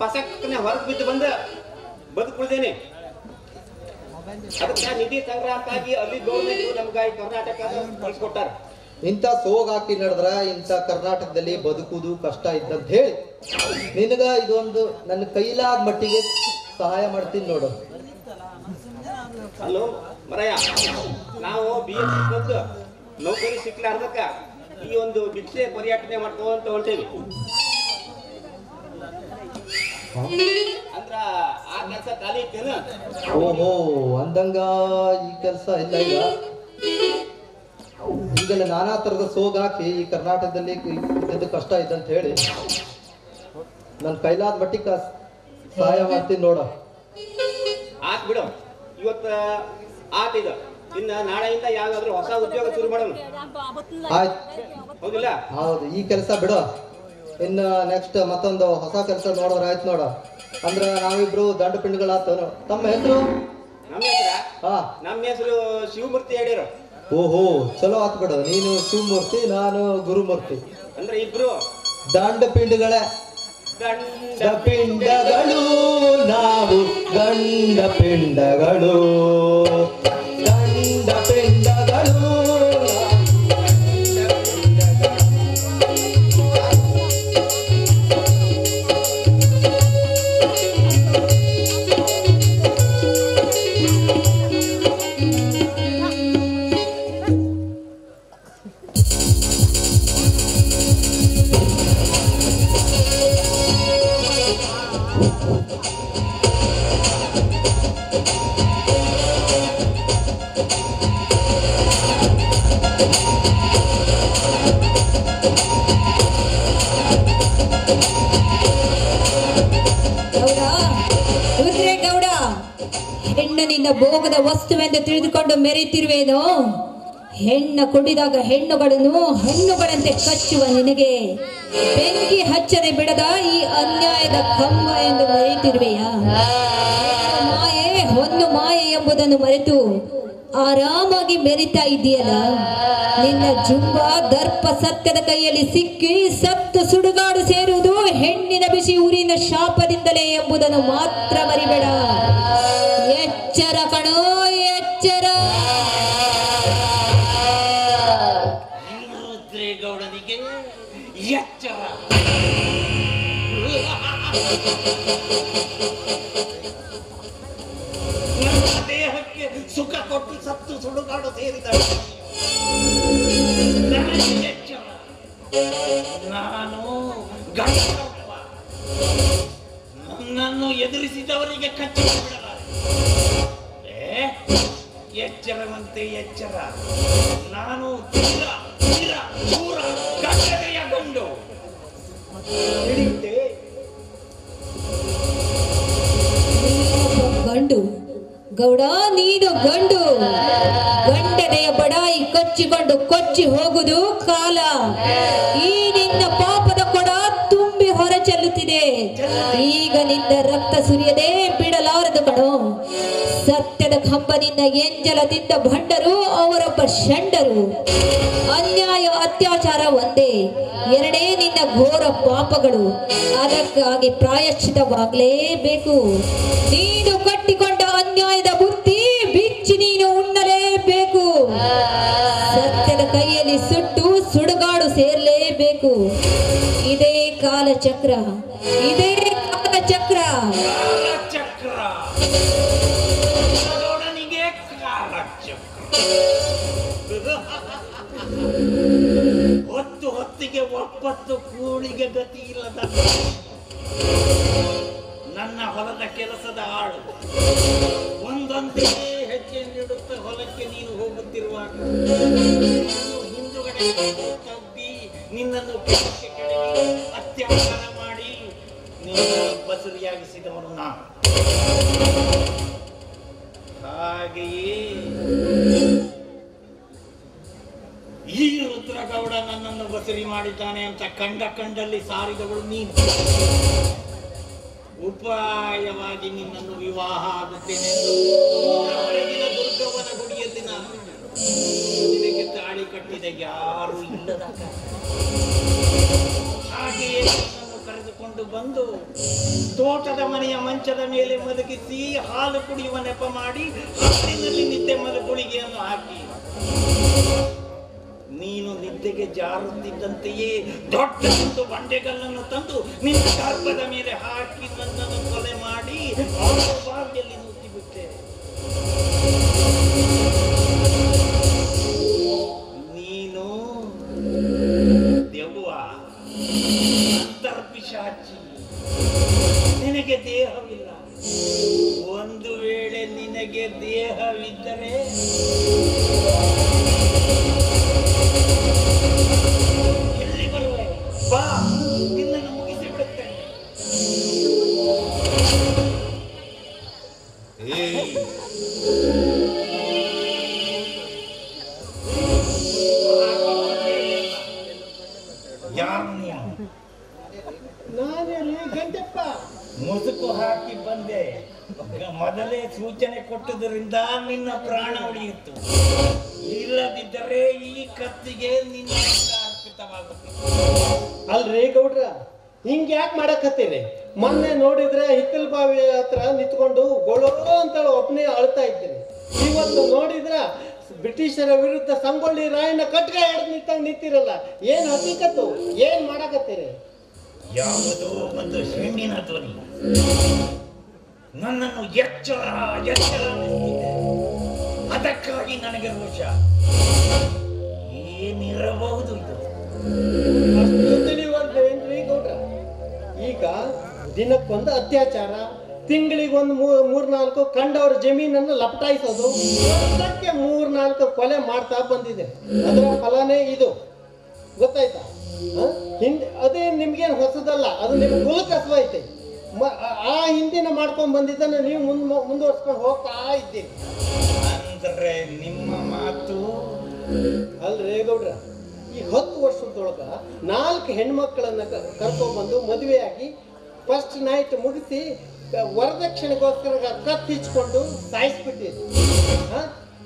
ಪಸಕ್ಕನೆ ಹೊರಗೆ ಬಿದ್ದು ಬಂದ ಬದುಕುಳ್ದೇನೆ. ಅದಕ್ಕೆ ನಿಧಿ ಸಂಗ್ರಹಕ್ಕಾಗಿ ಅಲ್ಲಿ ಗೌರ್ಮೆಂಟ್ ನಮ್ಗ ಈ ಕರ್ನಾಟಕ ಕಳ್ಸಿಕೊಟ್ಟಾರ. ಇಂಥ ಸೋಗ್ ಹಾಕಿ ನಡೆದ್ರ ಇಂಥ ಕರ್ನಾಟಕದಲ್ಲಿ ಬದುಕುವುದು ಕಷ್ಟ ಇದ್ದಂತ ಹೇಳಿ ನಿನಗ ಇದೊಂದು ನನ್ನ ಕೈಲಾದ ಮಟ್ಟಿಗೆ ಸಹಾಯ ಮಾಡ್ತೀನಿ ನೋಡು. ಹಲೋ ಮರಯ್ಯ, ನಾವು BSc ಬಂದು ನೌಕರಿ ಸಿಕ್ಲಾರ್ದಕ್ಕ ಈ ಒಂದು ಭಿಕ್ಷೆ ಪರ್ಯಟನೆ ಮಾಡ್ಕೊಂತ ಹೊಂಟೇವಿ. ಅಂದ್ರ ಆ ಕೆಲಸ ಖಾಲಿ ಇತ್ತೇನ? ಓಹೋ, ಅಂದಂಗ ಈ ಕೆಲಸ ಇಲ್ಲ. ಈಗ ನಾನಾ ತರದ ಸೋಗ್ ಹಾಕಿ ಈ ಕರ್ನಾಟಕದಲ್ಲಿ ಇದ್ದದ್ದು ಕಷ್ಟ ಇದ್ದಂತ ಹೇಳಿ ನನ್ನ ಕೈಲಾದ ಮಟ್ಟಿಗೆ ಸಹಾಯ ಮಾಡ್ತೀನಿ ನೋಡ. ಆತ್ ಬಿಡು, ಇವತ್ತ ಆತಿದ. ಇನ್ನ ನಾಳೆಯಿಂದ ಯಾವ್ದಾದ್ರು ಹೊಸ ಉದ್ಯೋಗ ಶುರು ಮಾಡೋಣ. ಆಯ್ತು, ಹೌದಿಲ್ಲ? ಹೌದು, ಈ ಕೆಲಸ ಬಿಡು. ಇನ್ನು ನೆಕ್ಸ್ಟ್ ಮತ್ತೊಂದು ಹೊಸ ಕೆಲಸ ನೋಡಿದ್ರೆ ಆಯ್ತು ನೋಡ. ಅಂದ್ರ ನಾವಿಬ್ರು ದಂಡ ಪಿಂಡ್ಗಳಾತನು. ತಮ್ಮ ಹೆಸರು? ನಮ್ಮ ಹೆಸರು ಶಿವಮೂರ್ತಿ ಹೇಳಿರೋ. ಓಹೋ, ಚಲೋ ಆತ್ ಬಿಡು. ನೀನು ಶಿವಮೂರ್ತಿ, ನಾನು ಗುರುಮೂರ್ತಿ. ಅಂದ್ರೆ ಇಬ್ರು ದಂಡ ಪಿಂಡ್ಗಳೇ. ದಂಡ ಪಿಂಡಗಳು ನಾವು, ದಂಡ ಪಿಂಡಗಳು, ದಂಡ ಪಿಂಡಗಳು. ಭೋಗದ ವಸ್ತುವೆಂದು ತಿಳಿದುಕೊಂಡು ಮೆರೆಯುತ್ತಿರುವೇನೋ? ಹೆಣ್ಣ ಕುಡಿದಾಗ ಹಣ್ಣುಗಳಂತೆ ಕಚ್ಚುವ ನಿನಗೆ ಬೆಂಕಿ ಹಚ್ಚದೆ ಬಿಡದ ಈ ಅನ್ಯಾಯದ ಕಂಬ ಎಂದು ಮರೆಯುತ್ತಿರುವೆಯಾ? ಮಾಯೆ ಹೊನ್ನು ಮಾಯೆ ಎಂಬುದನ್ನು ಮರೆತು ಆರಾಮಾಗಿ ಮೆರಿತಾ ಇದೆಯಲ್ಲ. ನಿನ್ನ ಜುಂಬ ದರ್ಪ ಸತ್ಯದ ಕೈಯಲ್ಲಿ ಸಿಕ್ಕಿ ಸತ್ತು ಸುಡುಗಾಡು ಸೇರುವುದು ಹೆಣ್ಣಿನ ಬಿಸಿ ಊರಿನ ಶಾಪದಿಂದಲೇ ಎಂಬುದನ್ನು ಮಾತ್ರ ಮರಿಬೇಡ. ಎಚ್ಚರ ಕಣೋ, ಎಚ್ಚರ. ರುದ್ರೇಗೌಡನಿಗೆ ಎಚ್ಚರ. ನನ್ನ ದೇಹಕ್ಕೆ ಸುಖ ಕೊಟ್ಟು ಸತ್ತು ಸುಡುಗಾಡು ಸೇರಿದಳು. ನನಗೆ ಎಚ್ಚರ. ನಾನು ಗಂಡಪ್ಪ. ನನ್ನನ್ನು ಎದುರಿಸಿದವರಿಗೆ ಕಚ್ಚಿ ಬಿಡಲಾರೆ. ಎಚ್ಚರವಂತೆ ಎಚ್ಚರ. ನಾನು ಪೂರ ಗಂಡನೆಯ ಗಂಡು. ಗಂಡು ಗೌಡ, ನೀನು ಗಂಡು. ಗಂಡನೆಯ ಬಡಾಯಿ ಕಚ್ಚಿಕೊಂಡು ಕೊಚ್ಚಿ ಹೋಗುವುದು ಕಾಲ. ಈ ನಿನ್ನ ಪಾಪದ ಕೊಡ ತುಂಬಿ ಹೊರ ಚೆಲ್ಲುತ್ತಿದೆ. ಈಗ ನಿನ್ನ ರಕ್ತ ಸುರಿಯದೆ ಬಿಡಲಾರದು ಕಣೋ. ಸತ್ಯದ ಕಂಬನಿಂದ ಎಂಜಲದಿಂದ ಭಂಡರು, ಅವರೊಬ್ಬ ಷಂಡರು. ಅನ್ಯಾಯ ಅತ್ಯಾಚಾರ ಒಂದೇ, ಎರಡೇ ನಿನ್ನ ಘೋರ ಪಾಪಗಳು. ಅದಕ್ಕಾಗಿ ಪ್ರಾಯಶ್ಚಿತವಾಗಲೇಬೇಕು. ನೀನು ಕಟ್ಟಿಕೊಂಡ ಅನ್ಯಾಯದ ಬುತ್ತಿ ಬಿಚ್ಚಿ ನೀನು ಉಣ್ಣಲೇಬೇಕು. ಸತ್ಯದ ಕೈಯಲ್ಲಿ ಸುಟ್ಟು ಸುಡುಗಾಡು ಸೇರಲೇಬೇಕು. ಇದೇ ಕಾಲಚಕ್ರ, ಇದೇ ಕಾಲಚಕ್ರ. ಹೊತ್ತಿಗೆ ಒಪ್ಪತ್ತು ಕೂಳಿಗೆ ಗತಿ ಇಲ್ಲದ ನನ್ನ ಹೊಲದ ಕೆಲಸದ ಆಳು ಒಂದೊಂದೇ ಹೆಜ್ಜೆ ನೀಡುತ್ತ ಹೊಲಕ್ಕೆ ನೀನು ಹೋಗುತ್ತಿರುವಾಗ ಹಿಂದುಗಡೆ ತಬ್ಬಿ ನಿನ್ನನ್ನು ಕೆಳಕ್ಕೆ ಕೆಳಗೆ ಅತ್ಯಾಚಾರ ಮಾಡಿ ಹಾಗೆಯೇ ಈ ರುದ್ರಗೌಡ ನನ್ನನ್ನು ಬಸರಿ ಮಾಡಿದ್ದಾನೆ ಅಂತ ಕಂಡಲ್ಲಿ ಸಾರಿದವಳು ನೀನು. ಉಪಾಯವಾಗಿ ನಿನ್ನನ್ನು ವಿವಾಹ ಆಗುತ್ತೇನೆ ಹೊರಗಿನ ದುರ್ಗವನ ಗುಡಿಯಲ್ಲಿ ನಾನು ನಿನಗೆ ತಾಳಿ ಕಟ್ಟಿದ ಯಾರು ಇಲ್ಲದ ಹಾಗೆಯೇ ನನ್ನನ್ನು ಕರೆದುಕೊಂಡು ಬಂದು ತೋಟದ ಮನೆಯ ಮಂಚದ ಮೇಲೆ ಮಲಗಿಸಿ ಹಾಲು ಕುಡಿಯುವ ನೆಪ ಮಾಡಿ ಹಾಲಿನಲ್ಲಿ ನಿದ್ದೆ ಮಲಗುಳಿಗೆಯನ್ನು ಹಾಕಿ ನೀನು ನಿದ್ದೆಗೆ ಜಾರುತ್ತಿದ್ದಂತೆಯೇ ದೊಡ್ಡ ಒಂದು ಬಂಡೆಗಲ್ಲನ್ನು ತಂದು ನಿನ್ನ ಗರ್ಭದ ಮೇಲೆ ಹಾಕಿ ನನ್ನನ್ನು ಕೊಲೆ ಮಾಡಿ ಬಾವಿಯಲ್ಲಿ ನುಗ್ಗಿಬಿಟ್ಟೆ. ನೀನು ದೆವ್ವ, ಅಂತರ್ಪಿಶಾಚಿ, ನಿನಗೆ ದೇಹವಿಲ್ಲ. ಒಂದು ವೇಳೆ ನಿನಗೆ ದೇಹವಿದ್ದರೆ ಎಲ್ಲಿ ಬರುವೆ? ಬಾ, ನಿನ್ನನ್ನು ಮುಗಿಸಿ ಬಿಡುತ್ತೇನೆ. ಯಾರು ನೀನು? ನಾನೇ ಗಂಟಪ್ಪ. ಮುಸುಕು ಹಾಕಿ ಬಂದೆ. ಮೊದಲೇ ಸೂಚನೆ ಕೊಟ್ಟುದರಿಂದ ನಿನ್ನ ಪ್ರಾಣ ಉಳಿಯಿತು. ಇಲ್ಲದಿದ್ದರೆ ಈ ಕತ್ತಿಗೆ ನಿನ್ನ ಅರ್ಪಿತವಾಗುತ್ತಿತ್ತು. ಅಲ್ರಿ ಗೌಡ್ರ, ಹಿಂಗ್ ಯಾಕೆ ಮಾಡಕತ್ತೀರಿ? ಮೊನ್ನೆ ನೋಡಿದ್ರೆ ಹಿತ್ತಲ್ ಬಾವಿ ಹತ್ರ ನಿಂತ್ಕೊಂಡು ಗೊಳೋ ಅಂತ ಒಬ್ಬನೇ ಅಳ್ತಾ ಇದ್ದೀನಿ. ಇವತ್ತು ನೋಡಿದ್ರ ಬ್ರಿಟಿಷರ ವಿರುದ್ಧ ಸಂಗೊಳ್ಳಿ ರಾಯಣ್ಣ ಕಟ್ಗ ಹಿಡಿದು ನಿಂತಿರಲ್ಲ. ಏನ್ ಹಕ್ಕಿಕತ್ತು? ಏನ್ ಮಾಡಕತ್ತೀರಿ? ಯಾವುದೋ ಒಂದು ಹೆಣ್ಣಿನ ಧ್ವನಿ ನನ್ನನ್ನು ಎಚ್ಚರ ಅದಕ್ಕಾಗಿ ನನಗೆ ರೋಷ. ಏನಿರಬಹುದು ಇದು? ಅಷ್ಟು ತಿಳಿಯುವಂತೇನ್ರಿ ಗೌಡ್ರ? ಈಗ ದಿನಕ್ಕೊಂದು ಅತ್ಯಾಚಾರ, ತಿಂಗಳಿಗೊಂದು 3-4 ಕಂಡವ್ರ ಜಮೀನನ್ನು ಲಪಟಾಯಿಸೋದು, ವರ್ಷಕ್ಕೆ 3-4 ಕೊಲೆ ಮಾಡ್ತಾ ಬಂದಿದೆ. ಅದರ ಫಲನೇ ಇದು, ಗೊತ್ತಾಯ್ತಾ? ಹಿಂದೆ ಅದೇ ನಿಮ್ಗೇನು ಹೊಸದಲ್ಲ, ಅದು ನಿಮ್ಗೆ ಕುಲಕಸವ ಐತೆ. ಆ ಹಿಂದಿನ ಮಾಡ್ಕೊಂಡ್ ಬಂದಿದ್ದನ್ನು ನೀವು ಮುಂದುವರ್ಸ್ಕೊಂಡು ಹೋಗ್ತಾ ಇದ್ದೀರಿ. ಅಂದ್ರೆ ನಿಮ್ಮ ಮಾತು ಅಲ್ರೇ ಗೌಡ್ರ, ಈ 10 ವರ್ಷದೊಳಗ 4 ಹೆಣ್ಮಕ್ಳನ್ನ ಕರ್ಕೊಂಡ್ಬಂದು ಮದುವೆಯಾಗಿ ಫಸ್ಟ್ ನೈಟ್ ಮುಗಿಸಿ ವರದಕ್ಷಿಣೆಗೋಸ್ಕರ ಕತ್ತು ಹಿಚ್ಕೊಂಡು ಸಾಯಿಸ್ಬಿಟ್ಟಿದ್ರು.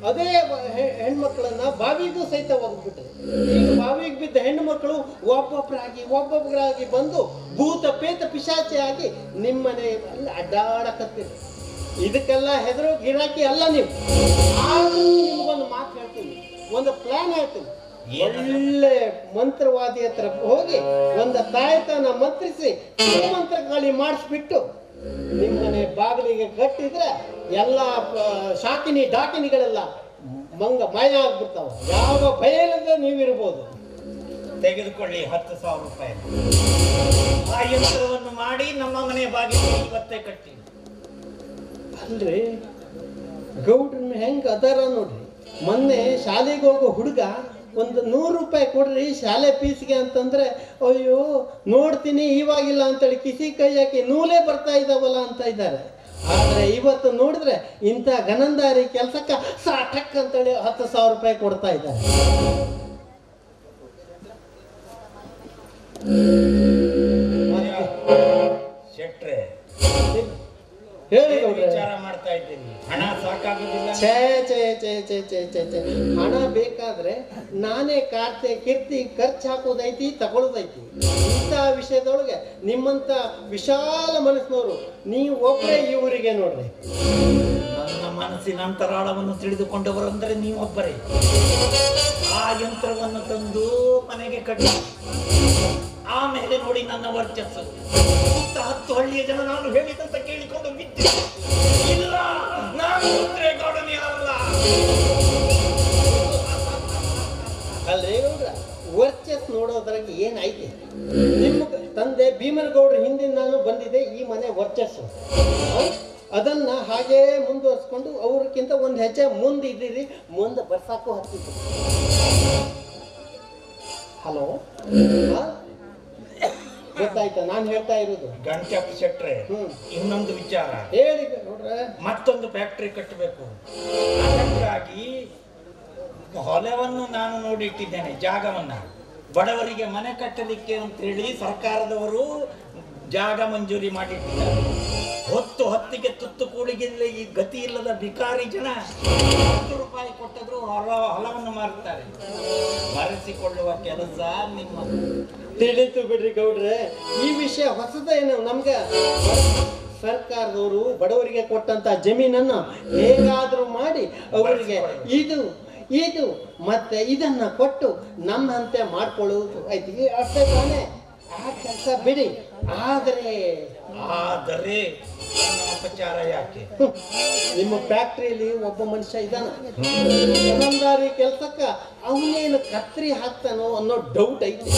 ಅದೇ ಹೆಣ್ಮಕ್ಳನ್ನ ಬಾವಿಗೂ ಸಹಿತ ಹೋಗ್ಬಿಟ್ರು. ಈಗ ಬಾವಿಗೆ ಬಿದ್ದ ಹೆಣ್ಣು ಮಕ್ಕಳು ಒಬ್ಬೊಬ್ಬರಾಗಿ ಬಂದು ಭೂತ ಪೇತ ಪಿಶಾಚಿಯಾಗಿ ನಿಮ್ಮನೆ ಅಡ್ಡಾಡಕತ್ತೀರಿ. ಇದಕ್ಕೆಲ್ಲ ಹೆದರು ಗಿರಾಕಿ ಅಲ್ಲ ನೀವು. ಆದ್ರೂ ನಿಮ್ಗೊಂದು ಮಾತು ಹೇಳ್ತೀನಿ, ಒಂದು ಪ್ಲಾನ್ ಹೇಳ್ತೀನಿ. ಒಳ್ಳೆ ಮಂತ್ರವಾದಿ ಹತ್ರ ಹೋಗಿ ಒಂದು ತಾಯ್ತನ ಮಂತ್ರಿಸಿ ಮಂತ್ರ ಗಾಳಿ ಮಾಡಿಸ್ಬಿಟ್ಟು ನಿಮ್ಮನೆ ಬಾಗಿಲಿಗೆ ಕಟ್ಟಿದ್ರೆ ಎಲ್ಲ ಶಾಕಿನಿ ಡಾಕಿನಿಗಳೆಲ್ಲ ಮಾಯ ಆಗ್ಬಿಡ್ತಾವ. ಯಾವ ಭಯ ಇಲ್ಲದೆ ನೀವಿರ್ಬೋದು. ತೆಗೆದುಕೊಳ್ಳಿ 10,000 ರೂಪಾಯಿ. ಆ ಯಂತ್ರವನ್ನು ಮಾಡಿ ನಮ್ಮ ಮನೆ ಬಾಗಿಲಿಗೆ ಇವತ್ತೇ ಕಟ್ಟಿ. ಅಲ್ರಿ ಗೌಡ್ರನ್ನ ಹೆಂಗ ಅದಾರ ನೋಡ್ರಿ. ಮೊನ್ನೆ ಶಾಲೆಗೆ ಹೋಗೋ ಹುಡುಗ ಒಂದು 100 ರೂಪಾಯಿ ಕೊಡ್ರಿ ಶಾಲೆ ಫೀಸ್ಗೆ ಅಂತಂದ್ರೆ, ಅಯ್ಯೋ ನೋಡ್ತೀನಿ ಇವಾಗಿಲ್ಲ ಅಂತೇಳಿ ಕಿಸಿ ಕೈ ಹಾಕಿ ನೂಲೇ ಬರ್ತಾ ಇದ್ದಾವಲ್ಲ ಅಂತ ಇದ್ದಾರೆ. ಆದ್ರೆ ಇವತ್ತು ನೋಡಿದ್ರೆ ಇಂಥ ಗನಂದಾರಿ ಕೆಲ್ಸಕ್ಕೆ ಸಾಟಕ್ ಅಂತೇಳಿ 10,000 ರೂಪಾಯಿ ಕೊಡ್ತಾ ಇದ್ದಾರೆ. ಶೆಟ್ರೆ ಹೇಳಿ ವಿಚಾರ ಮಾಡ್ತಾ ಇದ್ದೀನಿ. ಹಣ ಸಾಕಾಗುದಿಲ್ಲ. ಹಣ ಬೇಕಾದ್ರೆ ನಾನೇ ಕೀರ್ತಿ ಖರ್ಚು ಹಾಕೋದೈತಿ, ತಗೊಳ್ಳೋದೈತಿ. ಇಂಥ ವಿಷಯದೊಳಗೆ ನಿಮ್ಮಂತ ವಿಶಾಲ ಮನಸ್ಸಿನವರು ನೀವು ಒಬ್ಬರೇ ಈ ಊರಿಗೆ ನೋಡ್ರಿ. ನನ್ನ ಮನಸ್ಸಿನ ಅಂತರಾಳವನ್ನು ತಿಳಿದುಕೊಂಡವರು ಅಂದರೆ ನೀವೊಬ್ಬರೇ. ಆ ಯಂತ್ರವನ್ನು ತಂದು ಮನೆಗೆ ಕಟ್ಟಿ ಆಮೇಲೆ ನೋಡಿ ನನ್ನ ವರ್ಚಸ್ಸು. 10 ಹಳ್ಳಿಯ ಜನ ನಾನು ಹೇಳಿದಂತ ಕೇಳಿಕೊಂಡು ಬಿದ್ದೆ. ಇಲ್ಲ, ನಾನು ರುದ್ರೇಗೌಡನೇ ಅಲ್ಲ. ಅಲ್ಲೇ ಗೌಡ್ರ, ವರ್ಚಸ್ ನೋಡೋದ್ರಾಗ ಏನೈತಿ? ನಿಮ್ಮ ತಂದೆ ಭೀಮನಗೌಡ್ರ ಹಿಂದಿನ ನಾನು ಬಂದಿದೆ ಈ ಮನೆ ವರ್ಚಸ್ಸು. ಅದನ್ನ ಹಾಗೇ ಮುಂದುವರ್ಸ್ಕೊಂಡು ಅವ್ರಕ್ಕಿಂತ ಒಂದು ಹೆಜ್ಜೆ ಮುಂದೆ ಇದ್ದೀರಿ, ಮುಂದೆ ಬರ್ಸಾಕು ಹತ್ತಿತ್ತು. ಹಲೋ ಗೊತ್ತಾಯ್ತಾ ನಾನು ಹೇಳ್ತಾ ಇರೋದು? ಗಂಟಪ್ಪ ಶೆಟ್ರೆ, ಇನ್ನೊಂದು ವಿಚಾರ ಹೇಳಿ ನೋಡ್ರೆ. ಮತ್ತೊಂದು ಫ್ಯಾಕ್ಟರಿ ಕಟ್ಟಬೇಕು. ಅದಕ್ಕಾಗಿ ಹೊಲವನ್ನು ನಾನು ನೋಡಿಟ್ಟಿದ್ದೇನೆ, ಜಾಗವನ್ನ. ಬಡವರಿಗೆ ಮನೆ ಕಟ್ಟಲಿಕ್ಕೆ ಅಂತ ಹೇಳಿ ಸರ್ಕಾರದವರು ಜಾಗ ಮಂಜೂರಿ ಮಾಡಿಟ್ಟಿದ್ದಾರೆ. ಹೊತ್ತಿಗೆ ತುತ್ತು ಕೂಳಿಗಿಲ್ಲ ಈ ಗತಿ ಇಲ್ಲದ ಬಿಕಾರಿ ಜನ 10 ರೂಪಾಯಿ ಕೊಟ್ಟದ್ರು ಹೊಲವನ್ನು ಮಾರುತ್ತಾರೆ. ಮರೆಸಿಕೊಳ್ಳುವ ಕೆಲಸ ನಿಮ್ಮ. ತಿಳಿತು ಬಿಡ್ರಿ ಗೌಡ್ರೆ, ಈ ವಿಷಯ ಹೊಸದೇನು ನಮ್ಗೆ. ಸರ್ಕಾರದವರು ಬಡವರಿಗೆ ಕೊಟ್ಟಂತ ಜಮೀನನ್ನು ಹೇಗಾದ್ರೂ ಮಾಡಿ ಅವರಿಗೆ ಇದು ಮತ್ತೆ ಇದನ್ನ ಕೊಟ್ಟು ನಮ್ಮಂತೆ ಮಾಡ್ಕೊಳ್ಳುವುದು ಐತಿ, ಅಷ್ಟೇ ತಾನೇ? ಆ ಕೆಲಸ ಬಿಡಿ. ಆದರೆ ಅಪಚಾರ ಯಾಕೆ? ನಿಮ್ಮ ಫ್ಯಾಕ್ಟ್ರಿಯಲ್ಲಿ ಒಬ್ಬ ಮನುಷ್ಯ ಇದ್ದಾನ, ಜವಾಬ್ದಾರಿ ಕೆಲ್ಸಕ್ಕ ಅವನೇನು ಕತ್ರಿ ಹಾಕ್ತಾನೋ ಅನ್ನೋ ಡೌಟ್ ಐತಿ.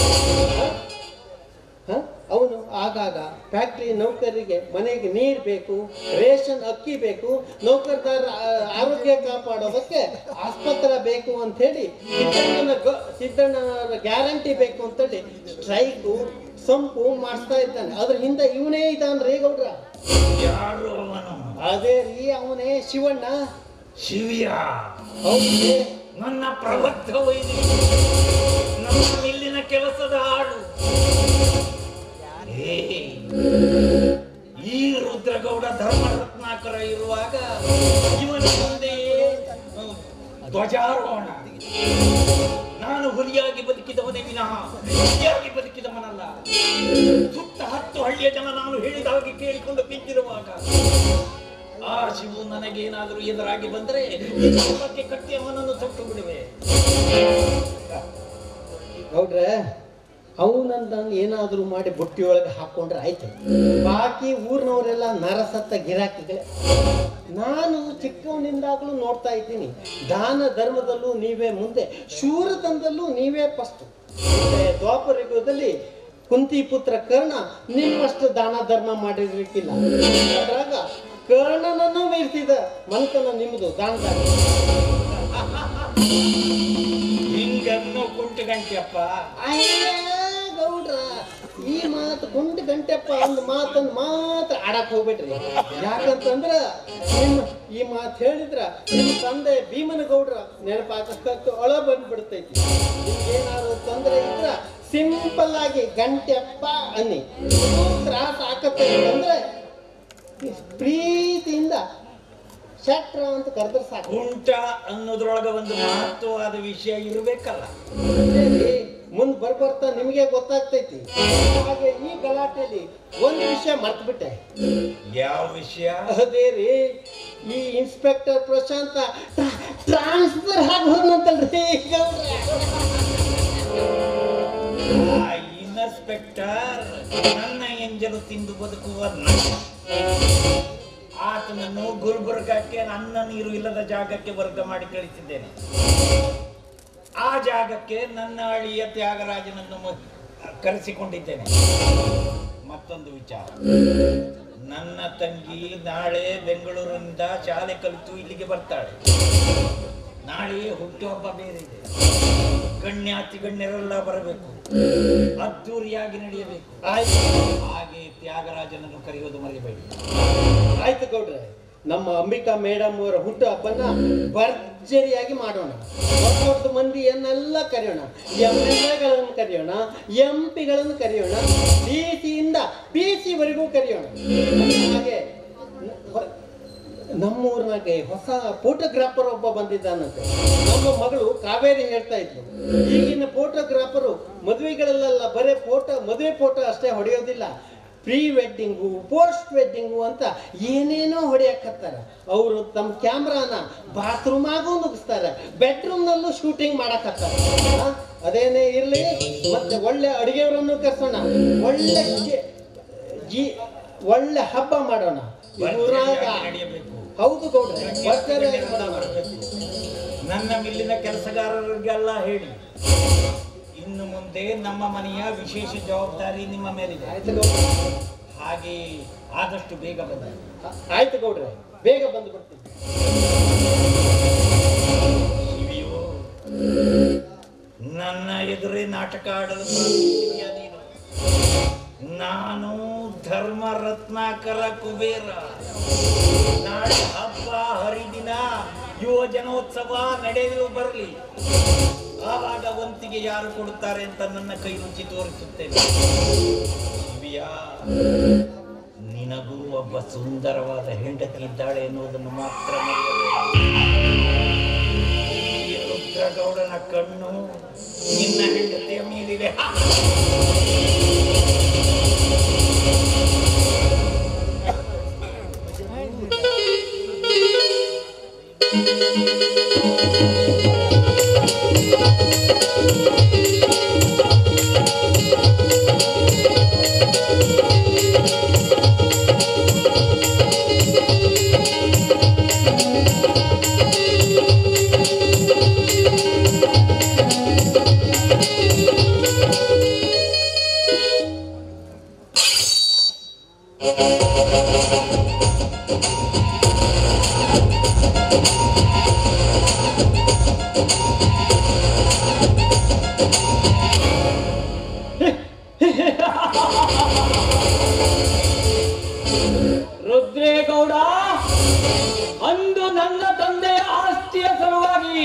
ಅವನು ಆಗಾಗ ಫ್ಯಾಕ್ಟ್ರಿ ನೌಕರರಿಗೆ ಮನೆಗೆ ನೀರು ಬೇಕು, ರೇಷನ್ ಅಕ್ಕಿ ಬೇಕು, ನೌಕರದಾರ ಆರೋಗ್ಯ ಕಾಪಾಡೋದಕ್ಕೆ ಆಸ್ಪತ್ರೆ ಬೇಕು ಅಂತ ಹೇಳಿ ಸಿದ್ದಣ್ಣನ ಗ್ಯಾರಂಟಿ ಬೇಕು ಅಂತೇಳಿ ಸ್ಟ್ರೈಕು ಸಂಪು ಮಾಡಿಸ್ತಾ ಇದ್ದಾನೆ. ಅದ್ರ ಹಿಂದೆ ಇವನೇ ಇದ್ದಾನ್ರಿ ಗೌಡ್ರ. ಯಾರು ಅವನು? ಅದೇ ರೀ, ಅವನೇ ಶಿವಣ್ಣ. ಶಿವ್ಯ? ಹೌದು, ನನ್ನ ಪ್ರಬುದ್ಧ ವೈದ್ಯ, ನಮ್ಮ ಇಲ್ಲಿನ ಕೆಲಸದ ಆಳು. ಈ ರುದ್ರಗೌಡ ಧರ್ಮರತ್ನಾಕರ ಇರುವಾಗ ಇವನ ಮುಂದೆಯೇ ಧ್ವಜಾರೋಹಣ. ನಾನು ಹುಲಿಯಾಗಿ ಬದುಕಿದವನೇ ವಿನಃ ಹುಲಿಯಾಗಿ ಬದುಕಿದವನಲ್ಲ. ಸುತ್ತ 10 ಹಳ್ಳಿಯ ಜನ ನಾನು ಹೇಳಿದ ಹಾಗೆ ಕೇಳಿಕೊಂಡು ಬಿದ್ದಿರುವಾಗ ಆ ಶಿವು ನನಗೇನಾದರೂ ಎದುರಾಗಿ ಬಂದರೆ ಬಗ್ಗೆ ಕಟ್ಟಿ ಅವನನ್ನು ಸುಟ್ಟು ಬಿಡುವೆ. ಗೌಡ್ರೆ, ಅವನನ್ನ ಏನಾದರೂ ಮಾಡಿ ಬುಟ್ಟಿಯೊಳಗೆ ಹಾಕೊಂಡ್ರೆ ಆಯ್ತು. ಬಾಕಿ ಊರಿನವರೆಲ್ಲ ನರಸತ್ತ ಗಿರಾಕಿಗಳೇ. ನಾನು ಚಿಕ್ಕವನಿಂದಾಗಲೂ ನೋಡ್ತಾ ಇದ್ದೀನಿ, ದಾನ ಧರ್ಮದಲ್ಲೂ ನೀವೇ ಮುಂದೆ, ಶೂರತನದಲ್ಲೂ ನೀವೇ ಫಸ್ಟ್. ದ್ವಾಪರ ಯುಗದಲ್ಲಿ ಕುಂತಿ ಪುತ್ರ ಕರ್ಣ ನಿಮ್ಮಷ್ಟು ದಾನ ಧರ್ಮ ಮಾಡಿರ್ಲಿಕ್ಕಿಲ್ಲ. ಅದ್ರಾಗ ಕರ್ಣನನ್ನು ಮೀರಿಸಿದ ಮನ್ಕನ ನಿಮ್ಮದು ದಾನದಾಗ. ಹಿಂಗನ್ನು ಕುಂಟು ಗಂಟೆಯಪ್ಪ. ಗೌಡ್ರ, ಈ ಮಾತು ಕುಂಟು ಗಂಟೆಪ್ಪ ಒಂದು ಮಾತನ್ನು ಮಾತ್ರ ಆಡಕ್ ಹೋಗ್ಬೇಡ್ರಿ. ಯಾಕಂತಂದ್ರ ಈ ಮಾತು ಹೇಳಿದ್ರ ನಿಮ್ಮ ತಂದೆ ಭೀಮನ ಗೌಡ್ರ ನೆನಪಾಕಷ್ಟು ಒಳ ಬಂದ್ಬಿಡ್ತೈತಿ. ನಿಮ್ಗೇನಾದ್ರು ತೊಂದರೆ ಇದ್ರ ಸಿಂಪಲ್ ಆಗಿ ಗಂಟೆಪ್ಪ ಅನ್ನಿ. ತ್ರಾಸ ಆಕತ್ತೆ ಅಂದ್ರೆ ಪ್ರೀತಿಯಿಂದ ಶಟ್ರ ಅಂತ ಕರೆದ್ರೆ ಸಾಕು. ಕುಂಟ ಅನ್ನೋದ್ರೊಳಗ ಒಂದು ಮಹತ್ವವಾದ ವಿಷಯ ಇರ್ಬೇಕಲ್ಲ. ಮುಂದ್ ಬರ್ಬರ್ತಾ ನಿಮಗೆ ಗೊತ್ತಾಗ್ತೈತಿ. ಹಾಗೆ ಈ ಗಲಾಟೆಯಲ್ಲಿ ಒಂದು ವಿಷಯ ಮರ್ತ್ಬಿಟ್ಟೆ. ಯಾವ ವಿಷಯ? ಅದೇ ರೀ, ಈ ಇನ್ಸ್ಪೆಕ್ಟರ್ ಪ್ರಶಾಂತ ಟ್ರಾನ್ಸ್ಫರ್ ಆಗಿ ಹೋದ್ನಂತಲ್ರಿ. ಇನ್ಸ್ಪೆಕ್ಟರ್ ನನ್ನ ಎಂಜಲು ತಿಂದು ಬದುಕುವ ಆತನನ್ನು ಗುಲ್ಬರ್ಗಕ್ಕೆ ಅನ್ನ ನೀರು ಇಲ್ಲದ ಜಾಗಕ್ಕೆ ವರ್ಗ ಮಾಡಿ ಕಳಿಸಿದ್ದೇನೆ. ಆ ಜಾಗಕ್ಕೆ ನನ್ನ ಅಳಿಯ ತ್ಯಾಗರಾಜನನ್ನು ಕರೆಸಿಕೊಂಡಿದ್ದೇನೆ. ಮತ್ತೊಂದು ವಿಚಾರ, ನನ್ನ ತಂಗಿ ನಾಳೆ ಬೆಂಗಳೂರಿನಿಂದ ಶಾಲೆ ಕಲಿತು ಇಲ್ಲಿಗೆ ಬರ್ತಾಳೆ. ನಾಳೆ ಹುಟ್ಟುಹಬ್ಬ ಬೇರೆ ಇದೆ. ಗಣ್ಯಾತಿ ಗಣ್ಯರೆಲ್ಲ ಬರಬೇಕು, ಅದ್ದೂರಿಯಾಗಿ ನಡೆಯಬೇಕು. ಹಾಗೆ ತ್ಯಾಗರಾಜನನ್ನು ಕರೆಯೋದು ಮರೆಯಬೇಡಿ. ಆಯ್ತು ಗೌಡ್ರೆ, ನಮ್ಮ ಅಂಬಿಕಾ ಮೇಡಮ್ ಅವರ ಹುಟ್ಟು ಹಬ್ಬನ ಭರ್ಜರಿಯಾಗಿ ಮಾಡೋಣ. ದೊಡ್ಡ ಮಂದಿಯನ್ನೆಲ್ಲ ಕರೆಯೋಣ, MLAಗಳನ್ನು ಕರೆಯೋಣ, MP ಗಳನ್ನು ಕರೆಯೋಣ, DC ಇಂದ PC ವರೆಗೂ ಕರೆಯೋಣ. ಹಾಗೆ ನಮ್ಮೂರಿನಾಗೆ ಹೊಸ ಫೋಟೋಗ್ರಾಫರ್ ಒಬ್ಬ ಬಂದಿದ್ದಾನಂತೆ. ನಮ್ಮ ಮಗಳು ಕಾವೇರಿ ಹೇಳ್ತಾ ಇದ್ಲು, ಈಗಿನ ಫೋಟೋಗ್ರಾಫರು ಮದುವೆಗಳಲ್ಲೆಲ್ಲ ಬರೇ ಮದುವೆ ಫೋಟೋ ಅಷ್ಟೇ ಹೊಡೆಯೋದಿಲ್ಲ, ಪ್ರೀ ವೆಡ್ಡಿಂಗು, ಪೋಸ್ಟ್ ವೆಡ್ಡಿಂಗು ಅಂತ ಏನೇನೋ ಹೊಡೆಯಕತ್ತಾರ. ಅವರು ತಮ್ಮ ಕ್ಯಾಮ್ರಾನ ಬಾತ್ರೂಮಾಗೂ ನುಗ್ಗಿಸ್ತಾರೆ, ಬೆಡ್ರೂಮ್ನಲ್ಲೂ ಶೂಟಿಂಗ್ ಮಾಡಕತ್ತಾರ. ಅದೇನೇ ಇರಲಿ, ಮತ್ತೆ ಒಳ್ಳೆ ಅಡುಗೆಯವರನ್ನು ಕರ್ಸೋಣ, ಒಳ್ಳೆ ಹಬ್ಬ ಮಾಡೋಣ. ಹೌದು ಗೌಡ್ರೆ, ನನ್ನ ಮಿಲ್ಲಿನ ಕೆಲಸಗಾರರಿಗೆಲ್ಲ ಹೇಳಿ, ಇನ್ನು ಮುಂದೆ ನಮ್ಮ ಮನೆಯ ವಿಶೇಷ ಜವಾಬ್ದಾರಿ ನಿಮ್ಮ ಮೇಲಿದೆ. ಹಾಗೆ ಆದಷ್ಟು ಬೇಗ ಬಂದ. ಆಯ್ತು ಗೌಡ್ರೆ, ಬೇಗ ಬಂದು ಬರ್ತೀನಿ. ಶಿವಿಯೋ, ನನ್ನ ಎದುರೇ ನಾಟಕ ಆಡಲು ನಾನು ಧರ್ಮ ರತ್ನಾಕರ ಕುಬೇರ. ನಾಳೆ ಹಬ್ಬ ಹರಿದಿನ ಯುವ ಜನೋತ್ಸವ ನಡೆಯಲು ಬರಲಿ. ಆವಾಗ ವಂತಿಗೆ ಯಾರು ಕೊಡುತ್ತಾರೆ ಅಂತ ನನ್ನ ಕೈ ರುಚಿ ತೋರಿಸುತ್ತೇನೆ. ಶಿವಿಯಾ, ನಿನಗೂ ಒಬ್ಬ ಸುಂದರವಾದ ಹೆಂಡತಿ ಇದ್ದಾಳೆ ಎನ್ನುವುದನ್ನು ಮಾತ್ರ ಈ ರುದ್ರಗೌಡನ ಕಣ್ಣು ನಿನ್ನ ಹೆಂಡತಿಯ ಮೇಲಿದೆ. ರುದ್ರೇಗೌಡ, ಅಂದು ನನ್ನ ತಂದೆಯ ಆಸ್ತಿಯ ಸಲುವಾಗಿ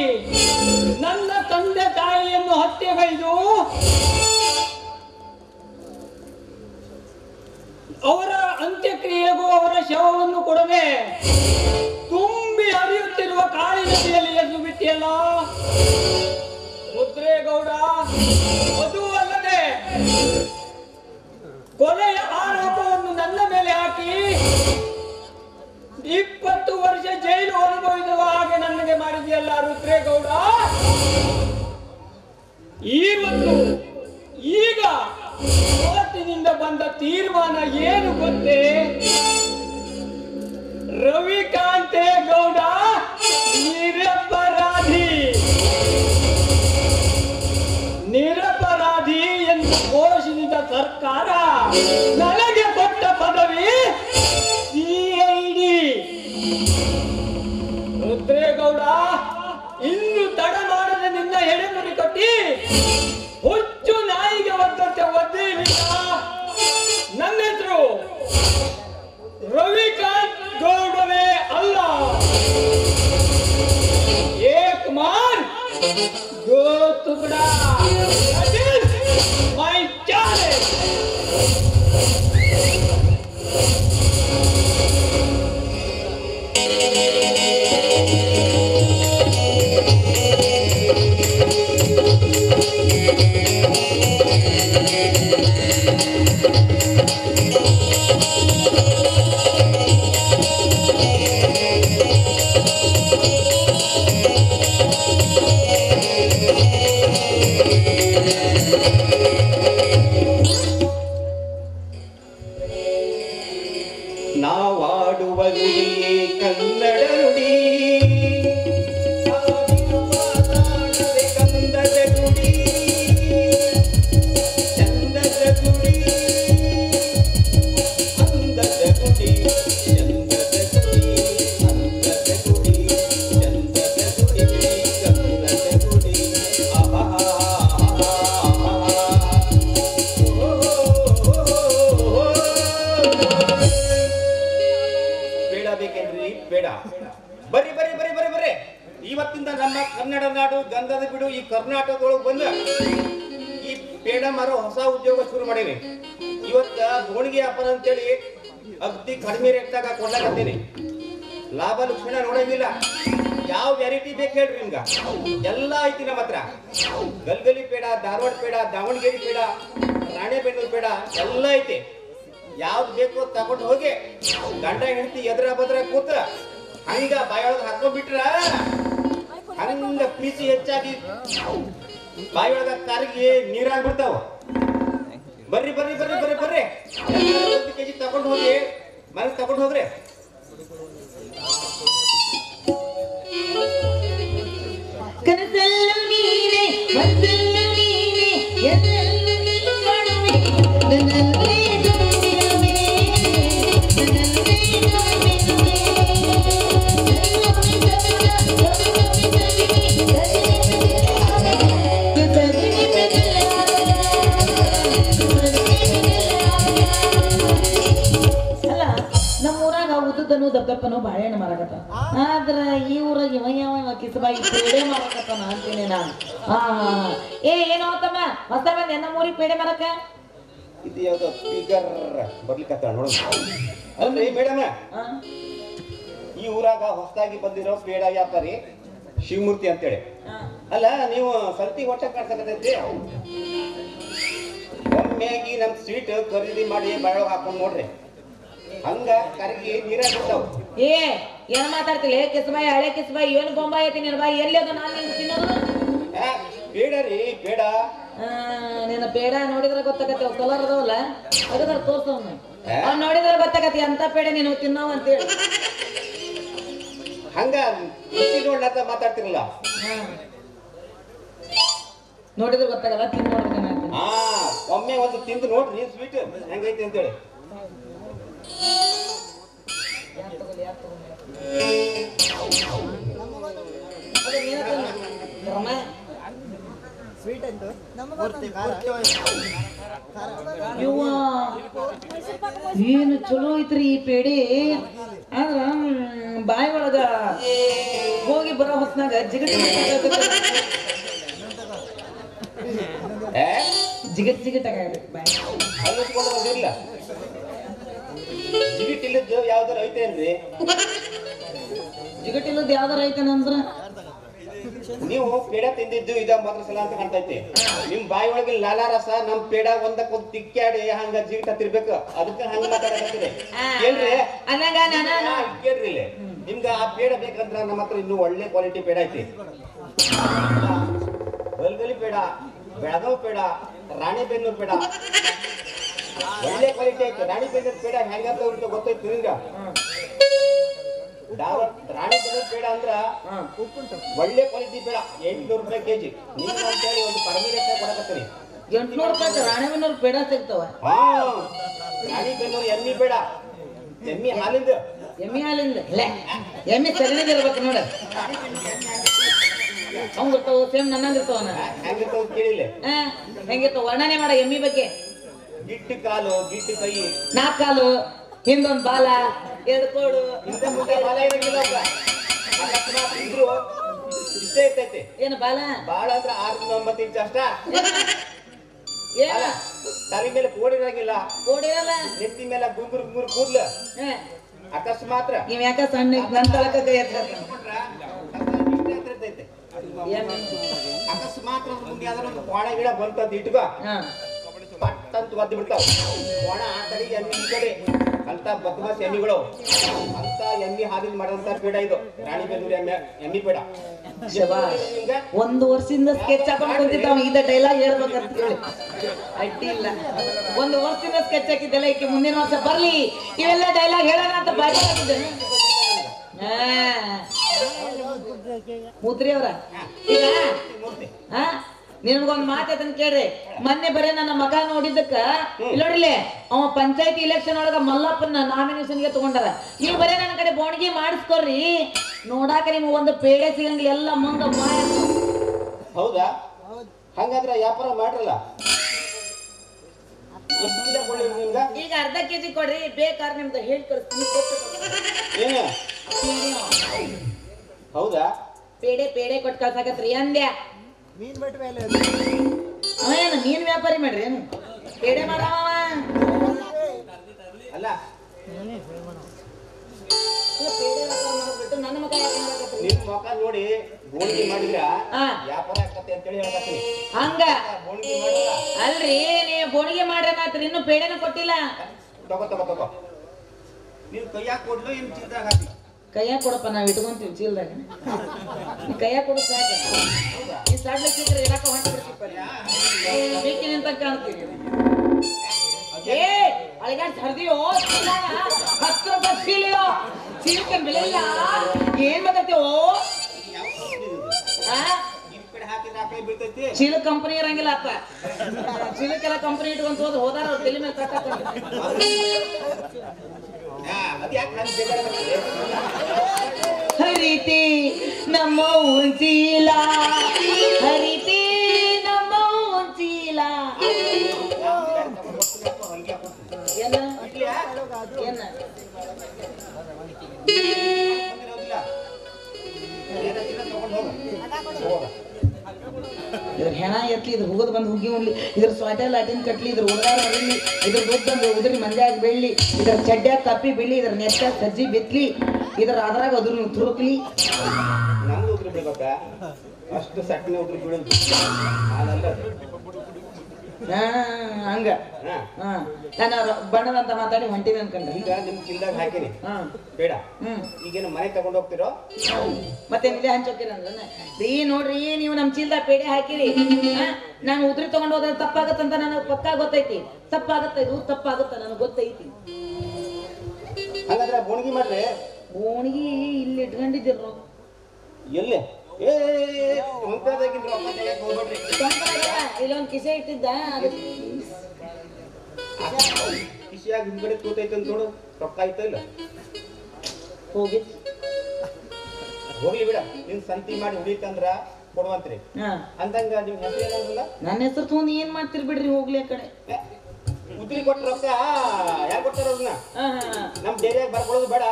ನನ್ನ ತಂದೆ ತಾಯಿಯನ್ನು ಹತ್ಯೆಗೈದು ಅವರ ಅಂತ್ಯಕ್ರಿಯೆಗೂ ಅವರ ಶವವನ್ನು ಕೊಡದೆ ತುಂಬಿ ಹರಿಯುತ್ತಿರುವ ಕಾಳಿ ನದಿಯಲ್ಲಿ ಎದ್ದು ಬಿಟ್ಟಿಯಲ್ಲ ರುದ್ರೇಗೌಡ. ಅದು ಅಲ್ಲದೆ ಕೊಲೆಯ ಆರೋಪವನ್ನು ನನ್ನ ಮೇಲೆ ಹಾಕಿ 20 ವರ್ಷ ಜೈಲು ಅನುಭವಿಸುವ ಹಾಗೆ ನನಗೆ ಮಾಡಿದೆಯಲ್ಲ ರುದ್ರೇಗೌಡ. ಈಗ ಕೋರ್ಟಿನಿಂದ ಬಂದ ತೀರ್ಮಾನ ಏನು ಗೊತ್ತೇ? ರವಿಕಾಂತೇ ಗೌಡ ನಿರಪರಾಧಿ ಎಂದು ಘೋಷಿಸಿದ ಸರ್ಕಾರ ನನಗೆ ಕೊಟ್ಟ ಪದವಿ ಸಿಐಡಿ. ರುದ್ರೇಗೌಡ, ಇನ್ನು ತಡ ಮಾಡದೆ ನಿನ್ನ ಹೆಡೆಮುರಿ ಕಟ್ಟಿ ಹುಚ್ಚು ನಾಯಿಗೆ ಒದ್ದಂತೆ ಒದ್ದೇಲಿಲ್ಲ. ನನ್ನ ಹೆಸರು ರವಿಕಾಂತ್ ಗೌಡವೇ ಅಲ್ಲ. ಏಕ್ ಮಾನ್ दो टुकड़ा. That is my challenge. ನಾವಾಡುವ ನುಡಿಯೇ Kannada ನುಡಿ, ಮಾತಾಡದೆ ಕಂದದ ಗುಡಿ, ಚಂದದ ಗುಡಿ, ಅಂದದ ಗುಡಿ, ಚಂದದ ಗುಡಿ, ಅಂದದ ಗುಡಿ, ಚಂದದ ಗುಡಿ, ಗಂಧದ ಗುಡಿ. ಬೇಕೇನ್ರಿ? ಬೇಡ. ಬರ್ರಿ ಬರ್ರಿ ಬರ್ರಿ ಬರ್ರಿ ಬರ್ರಿ. ಇವತ್ತಿಂದ ನಮ್ಮ ಕನ್ನಡ ನಾಡು ಗಂಧದ ಬಿಡು ಈ ಕರ್ನಾಟಕದೊಳಗೆ ಬಂದ ಈ ಪೇಡ ಮಾರೋ ಹೊಸ ಉದ್ಯೋಗ ಶುರು ಮಾಡೀನಿ. ಇವತ್ತ ಗೋಣಿಗೆ ವ್ಯಾಪಾರ ಅಂತೇಳಿ ಅಗ್ದಿ ಕಡಿಮೆ ರೇಟ್ದಾಗ ಕೊಡ್ಲಾಕತ್ತೀನಿ. ಲಾಭ ಲಕ್ಷಣ ನೋಡಂಗಿಲ್ಲ. ಯಾವ ವೆರೈಟಿ ಬೇಕು ಹೇಳ್ರಿ ನಿಮ್ಗ, ಎಲ್ಲ ಐತಿ ನಮ್ಮ ಹತ್ರ. ಗಲ್ಗಲಿ ಪೇಡ, ಧಾರವಾಡ ಪೇಡ, ದಾವಣಗೆರೆ ಪೇಡ, ರಾಣೆಬೆನ್ನೂರು ಪೇಡ ಎಲ್ಲ ಐತಿ. ಯಾವ್ದು ಬೇಕು ತಗೊಂಡು ಹೋಗಿ ಗಂಡ ಹೆಂಡತಿ ಎದ್ರ ಬದ್ರ ಕೂತ ಹಂಗ ಬಾಯೊಳಗೆ ಹಾಕೊಂಡ್ಬಿಟ್ರ ಹಂಗ ಪ್ರೀತಿ ಹೆಚ್ಚಾಗಿ ಬಾಯೊಳಗ ಕಾರಿಗೆ ನೀರಾಗ್ಬಿಡ್ತಾವ. ಬರ್ರಿ ಬರ್ರಿ ಬರ್ರಿ ಬರ್ರಿ ಬರ್ರಿ. 1 ಕೆಜಿ ತಗೊಂಡು ಹೋಗಿ ಮನೆಗೆ ತಗೊಂಡು ಹೋಗ್ರಿ. ಕನಸಲ್ಲು ನೀನೆ, ಮನಸ್ಸಲ್ಲು ನೀನೆ, ಎದೆಯಲ್ಲು ನೀ ಕಾಣುವೆ, ನನ್ನಲ್ಲೇ ತುಂಬಿರುವೆ, ನನ್ನಲ್ಲೇ ತುಂಬಿರುವೆ. ಬಾಳೆಹಣ್ಣು ಮಾರಾಕತ್ತ ಆದ್ರ ಈ ಊರಾಗ ಇವ ಕಿಸಬಾಯಿ ಪೇಡೆ ಮಾರಾಕತ್ತಾನ ಅಂತೀನಿ ನಾನು. ಏನೋ ತಮ್ಮ ಹೊಸ ಬಂದ ಎನ್ನ ಮೂರಿಗೆ ಪೇಡೆ ಮಾರಕ ಇದು ಯಾವ್ದು ಫಿಗರ್ ಬರ್ಲಿಕ್ಕತ್ತ ನೋಡ. ಅಲ್ರಿ ಮೇಡಮ್, ಈ ಊರಾಗ ಹೊಸದಾಗಿ ಬಂದಿರೋ ಪೇಡ ವ್ಯಾಪಾರಿ ಶಿವಮೂರ್ತಿ ಅಂತೇಳಿ. ಅಲ್ಲ ನೀವು ಸರ್ತಿ ಹೊಟ್ಟೆ ಕಾಡ್ಸಕತ್ತೈತಿ, ಒಮ್ಮೆಯಾಗಿ ನಮ್ ಸ್ವೀಟ್ ಖರೀದಿ ಮಾಡಿ ಬಾಳೊಳಗೆ ಹಾಕೊಂಡ್ ನೋಡ್ರಿ, ಹಂಗ ಕರಗಿ ನೀರ ಬಿಡ್ತಾವ. ಏನ್ ಮಾತಾಡ್ತಿಲ್ಲ ಕಿಸಬಾಯಿ ಹಳೆ ಕಿಸಬಾಯಿ ಏನು ಬೊಂಬಾಯಿ ಐತಿ ನಿನ್ನ ಬಾಯಿ ಎಲ್ಲಿ ಅದು ನಾನು ನಿಂಗೆ ತಿನ್ನೋದು ಪೇಡ ರೀ ಪೇಡ. ನಿನ್ನ ಪೇಡ ನೋಡಿದ್ರೆ ಗೊತ್ತಾಗತ್ತೆ, ಕಲರ್ ಅದಾವಲ್ಲ ಅದರ ತೋರ್ಸವ್ನ ಅವ್ನು ನೋಡಿದ್ರೆ ಗೊತ್ತಾಗತ್ತೆ ಎಂತ ಪೇಡ ನೀನು ತಿನ್ನೋವ ಅಂತೇಳಿ. ಹಂಗ ನೋಡ್ಲತ್ತ ಮಾತಾಡ್ತಿರಲ್ಲ, ನೋಡಿದ್ರೆ ಗೊತ್ತಾಗಲ್ಲ ತಿಂದು ನೋಡ್ಬೇಕನ್ನ. ಒಮ್ಮೆ ಒಂದು ತಿಂದು ನೋಡ್ರಿ ಸ್ವೀಟ್ ಹೆಂಗೈತಿ ಅಂತೇಳಿ. ಏನು ಚಲೋ ಐತ್ರಿ ಈ ಪೇಡಿ. ಆದ್ರ ಬಾಯಿ ಒಳಗ ಹೋಗಿ ಬರೋ ಹೊತ್ನಾಗ ಜಿಗಟ್ ಜಿಗಟ್ ಜಿಗಟ್ ಆಗಬೇಕು ಬಾಯಿ. ಜಿಗಿಟ್ ಇಲ್ಲದ್ದು ಯಾವ್ದಾರ ಐತೇನ್ರಿ? ಜಿಗಟ್ ಇಲ್ಲದ್ದು ಯಾವ್ದಾರ ಐತೇನಂದ್ರ ನೀವು ಪೇಡ ತಿಂದಿದ್ದು ಇದ ಮೊದಲ ಸಲ ಅಂತ ಕಾಣ್ತೈತಿ. ನಿಮ್ ಬಾಯಿ ಒಳಗಿನ ಲಾಲಾ ರಸ ನಮ್ ಪೇಡ ಒಂದಕ್ಕೊಂದ್ ತಿಕ್ಕಾಡಿ ಹಂಗ ಜಿಗಿಟ ತಿರ್ಬೇಕು, ಅದಕ್ಕೆ ಹಂಗ ಮಾತಾಡಕತ್ತೀರಿ. ಕೇಳ್ರಿ ಕೇಳ್ರಿ ಇಲ್ಲಿ, ನಿಮ್ಗ ಆ ಪೇಡ ಬೇಕಂದ್ರ ನಮ್ಮ ಹತ್ರ ಇನ್ನೂ ಒಳ್ಳೆ ಕ್ವಾಲಿಟಿ ಪೇಡ ಐತಿ. ಗಲ್ಗಲಿ ಪೇಡ, ಬೆಳಗಾವ್ ಪೇಡ, ರಾಣಿಬೆನ್ನೂರ್ ಪೇಡ ಒಳ್ಳೆ ಕ್ವಾಲಿಟಿ ಐತಿ. ರಾಣಿಬೆನ್ನೂರ್ ಪೇಡ ಹೆಂಗಂತ ಗೊತ್ತೈತಿ ನಿಮ್ಗ? ರಾಣಿಬೆನ್ನೂರ್ ಪೇಡ ಅಂದ್ರ ಒಳ್ಳೆ ಕ್ವಾಲಿಟಿ ಪೇಡ, 800 ರೂಪಾಯಿ ಕೆಜಿ. ನೀವು ಅಂತೇಳಿ ಒಂದು ಕಡಿಮೆ ರೇಟ್ ಕೊಡಕತ್ತೀರಿ. 800 ರೂಪಾಯಿ ರಾಣಿಬೆನ್ನೂರ್ ಪೇಡ ಸಿಗ್ತಾವ. ರಾಣಿಬೆನ್ನೂರ್ ಎಮ್ಮಿ ಪೇಡ, ಎಮ್ಮಿ ಹಾಲಿಂದ. ಎಮ್ಮಿ ಹಾಲಿಂದ ಎಮ್ಮಿ ಸರಿಯಾಗಿ ಇರ್ಬೇಕು ನೋಡ. ಹಂಗ ಇರ್ತಾವ ಸೇಮ್ ನನ್ನಂಗಿರ್ತಾವ. ಹೆಂಗಿರ್ತಾವ ಕೇಳಿಲ್ಲ? ಹೆಂಗಿರ್ತಾವ ವರ್ಣನೆ ಮಾಡ ಎಮ್ಮಿ ಬಗ್ಗೆ. ಗಿಟ್ಟು ಕಾಲು, ಗಿಟ್ಟು ಕೈ, 4 ಕಾಲು, ಹಿಂದೊಂದ್ ಬಾಲ, 2 ಕೋಡು, ಹಿಂದೆ ಮುಂದೆ ಬಾಲ ಇರಂಗಿಲ್ಲ. ಇದ್ರು ಇಷ್ಟೇ ಇರ್ತೈತಿ. ಏನು ಬಾಲ? ಬಾಳ ಅಂದ್ರ 6-9 ಇಂಚ್ ಅಷ್ಟ. ತಲೆ ಮೇಲೆ ಕೋಡಿರಂಗಿಲ್ಲ, ಕೋಡಿರಲ್ಲ. ನೆತ್ತಿ ಮೇಲೆ ಗುಂಗುರ್ ಗುಂಗುರ್ ಕೂದ್ಲ. ಅಕಸ್ಮಾತ್ರ ಇವ್ ಯಾಕ ಸಣ್ಣ ನನ್ ತಳಕ ಕೈ ಎತ್ತೈತೆ. ಅಕಸ್ಮಾತ್ ಮುಂದೆ ಯಾವ್ದಾರ ಕೋಣ ಗಿಡ ಬಂತಂತ ಇಟ್ಕೋ, ಪಟ್ ಅಂತ ಒದ್ದು ಬಿಡ್ತಾವ. ಕೋಣ ಆ ಕಡೆ ಎಮ್ಮಿ ಈ ಕಡೆ ಅಂತ ಬದ್ಮಾಸ್ ಎಮ್ಮಿಗಳು. ಅಂತ ಎಮ್ಮಿ ಹಾದಿಲ್ ಮಾಡಿದಂತ ಪೇಡ ಇದು ರಾಣಿಬೆನ್ನೂರು ಎಮ್ಮಿ ಪೇಡ. ಒಂದು ವರ್ಷದಿಂದ ಸ್ಕೆಚ್ ಹಾಕೊಂಡು ಕುಂತಿದ್ದಾವ ಇದ ಡೈಲಾಗ್ ಹೇಳ್ಬೇಕಂತ ಹೇಳಿ ಅಡ್ಡಿ ಇಲ್ಲ. 1 ವರ್ಷದಿಂದ ಸ್ಕೆಚ್ ಹಾಕಿದ್ದೆಲ್ಲ ಈಕೆ ಮುಂದಿನ ವರ್ಷ ಬರ್ಲಿ ಇವೆಲ್ಲ ಡೈಲಾಗ್ ಹೇಳೋಣ ಅಂತ ಬಾಯಿ ಹಾಕಿದ್ದೆ. ಮುದ್ರಿ ಅವ್ರ ಈಗ ನಿನ್ಗೊಂದ್ ಮಾತೈತನ್ ಕೇಳ್ರಿ. ಮೊನ್ನೆ ಬರೇ ನನ್ನ ಮಗ ನೋಡಿದ್ದಕ್ಕ ನೋಡ್ರಿಲೆ ಅವ ಪಂಚಾಯತಿ ಇಲೆಕ್ಷನ್ ಒಳಗ ಮಲ್ಲಪ್ಪನ ನಾಮಿನೇಷನ್ಗೆ ತಗೊಂಡಾರ. ನೀವು ಬರೇ ನನ್ನ ಕಡೆ ಬೋಣಿಗೆ ಮಾಡಿಸ್ಕೊಡ್ರಿ, ನೋಡಾಕ ನಿಮ್ಗೆ ಒಂದು ಪೇಡೆ ಸಿಗಂಗಿಲ್ಲ, ಎಲ್ಲ ಮುಂಗ ಮಾಯ. ಹೌದಾ? ಹಂಗಾದ್ರೆ ವ್ಯಾಪಾರ ಮಾಡ್ರಲ್ಲ. ಈಗ ಅರ್ಧ ಕೆಜಿ ಕೊಡ್ರಿ, ಬೇಕಾದ್ರೆ ನಿಮ್ದು ಹೇಳಿ ಕಳಿಸ್ತೀನಿ. ಹೌದಾ? ಪೇಡೆ ಪೇಡೆ ಕೊಟ್ಟು ಕಳ್ಸಾಕತ್ರಿ ಅಂದ್ಯಾ. ಏನು ಮೀನ್ ವ್ಯಾಪಾರಿ ಮಾಡ್ರಿ ಏನು ಪೇಡೆ ಮಾಡವ ಅಲ್ಲ. ನನ್ನ ಮಗ ನಿಮ್ ಮಗ ನೋಡಿ ಬೋಣಿಗೆ ಮಾಡಿದ್ರ ವ್ಯಾಪಾರ ಆಗ್ತದೆ ಅಂತೇಳಿ ಹೇಳಕತ್ತೀನಿ. ಹಂಗ ಅಲ್ರಿ ನೀವು ಬೋಣಿಗೆ ಮಾಡ್ರಿ, ಇನ್ನು ಪೇಡೆನ ಕೊಟ್ಟಿಲ್ಲ. ತಗೋ ತಗೋ ತಗೋ, ನೀವ್ ಕೈಯಾಗ ಕೊಡ್ಲು ಏನ್ ಚೀಲ್ದಾಗ ಹಾಕಿ? ಕೈಯಾಗ ಕೊಡಪ್ಪ, ನಾವ್ ಇಟ್ಕೊಂತೀವಿ ಚೀಲ್ದಾಗ. ಕೈಯಾಗ ಕೊಡು ಸಾಕು. ಈ ಸಾಡ್ಲಿಕ್ಕೆ ಇರಾಕ ಹೊಂಟಿರ್ತೀವಿ ಅಂತ ಕಾಣ್ತೀವಿ. ಏ ಅಳಿಗಾಡ್ ಸರ್ದಿಯೋ 10 ರೂಪಾಯಿ ಚೀಲಿಯೋ, ಚೀಲಕ್ಕೆ ಬೆಲೆ ಇಲ್ಲ. ಏನ್ ಮಾತಾಡ್ತೀವೋ? ಚೀಲ ಕಂಪನಿ ಇರಂಗಿಲ್ಲ ಅಪ್ಪ. ಚೀಲಕ್ಕೆಲ್ಲ ಕಂಪನಿ ಇಟ್ಕೊಂತ ಹೋದಾರ ಅವ್ರ ತಲೆ ಮೇಲೆ ಕಟ್ಟಾಕೊಂಡು ಹರಿತಿ ನಮ್ಮ ಚೀಲ, ಹರಿತಿ ನಮ್ಮ ಚೀಲ. ಏನ ಇದ್ರ ಹೆಣ ಎತ್ಲಿ, ಇದ್ರ ಹೋಗೋದು ಬಂದು ಹುಗ್ಗಿ ಉಣ್ಲಿ, ಇದ್ರ ಸ್ವಾಟ ಲಾಟಿನ್ ಕಟ್ಲಿ, ಇದ್ರ ಉಳ್ಳಾರ ಹೊರಲಿ, ಇದ್ರ ಬಂದು ಉದ್ರಿ ಮಂದ್ಯಾಗ ಬೆಳ್ಳಿ, ಇದ್ರ ಚಡ್ಡ್ಯಾಗ ತಪ್ಪಿ ಬೀಳಿ, ಇದ್ರ ನೆಟ್ಟಾಗ ಸಜ್ಜಿ ಬಿತ್ಲಿ, ಇದ್ರ ಅದ್ರಾಗ ಅದ್ರ ತುರುಕ್ಲಿ. ನಮ್ದು ಉದ್ರಿ ಬಿಡ್ಬೇಕ, ಅಷ್ಟು ಸಕ್ಕನೆ ಉದ್ರಿ ಬೀಳೋದು ಅದಲ್ಲ. ಹಂಗ ನಾನು ಬಣ್ಣದಂತ ಮಾತಾಡಿ ಹೊಂಟಿದೆ ಅನ್ಕೊಂಡ್ರೆ ಈಗ ನಿಮ್ ಚಿಲ್ದಾಗ ಹಾಕಿನಿ ಬೇಡ. ಈಗೇನು ಮನೆ ತಗೊಂಡ್ ಹೋಗ್ತಿರೋ ಮತ್ತೆ ಇಲ್ಲೇ ಹಂಚೋಕಿರಂದ್ರ ರೀ ನೋಡ್ರಿ, ನೀವು ನಮ್ ಚೀಲ್ದಾಗ ಪೇಡೆ ಹಾಕಿರಿ, ನಾನು ಉದ್ರಿ ತಗೊಂಡ್ ಹೋದ್ರೆ ತಪ್ಪಾಗತ್ತಂತ ನನಗೆ ಪಕ್ಕಾ ಗೊತ್ತೈತಿ. ತಪ್ಪಾಗತ್ತ, ಇದು ತಪ್ಪಾಗತ್ತ ನನಗೆ ಗೊತ್ತೈತಿ. ಹಾಗಾದ್ರೆ ಬೋಣಿಗೆ ಮಾಡ್ರಿ. ಬೋಣಿಗೆ ಇಲ್ಲಿ ಇಟ್ಕೊಂಡಿದ್ದೀರ ಎಲ್ಲೇ ಇಲ್ಲೊಂದ್ ಕಿಸೆ ಇಟ್ಟಿದ್ದ, ಕಿಸಿಯಾಗ ಹಿಂದ್ಗಡೆ ಕೂತೈತೆ ಅಂತ ನೋಡು, ರೊಕ್ಕ ಆಯ್ತಾ ಇಲ್ಲ ಹೋಗಿ ಹೋಗ್ಲಿ ಬಿಡ. ನಿನ್ ಸಂತಿ ಮಾಡಿ ಉಳಿತಂದ್ರ ಕೊಡುವಂತ್ರಿ ಅಂದಂಗ ನಿಮ್ ಹೆಸರು ಏನಂದ್ರಲ್ಲ? ನನ್ನ ಹೆಸರು ತಗೊಂಡು ಏನ್ ಮಾಡ್ತಿರ್ ಬಿಡ್ರಿ, ಹೋಗ್ಲಿ ಆ ಕಡೆ. ಉದ್ರಿ ಕೊಟ್ಟ ರೊಕ್ಕ ಯಾರು ಕೊಡ್ತಾರ ಅದನ್ನ? ನಮ್ ಡೇರಿಯಾಗ ಬರ್ಕೊಳ್ಳೋದು ಬೇಡ.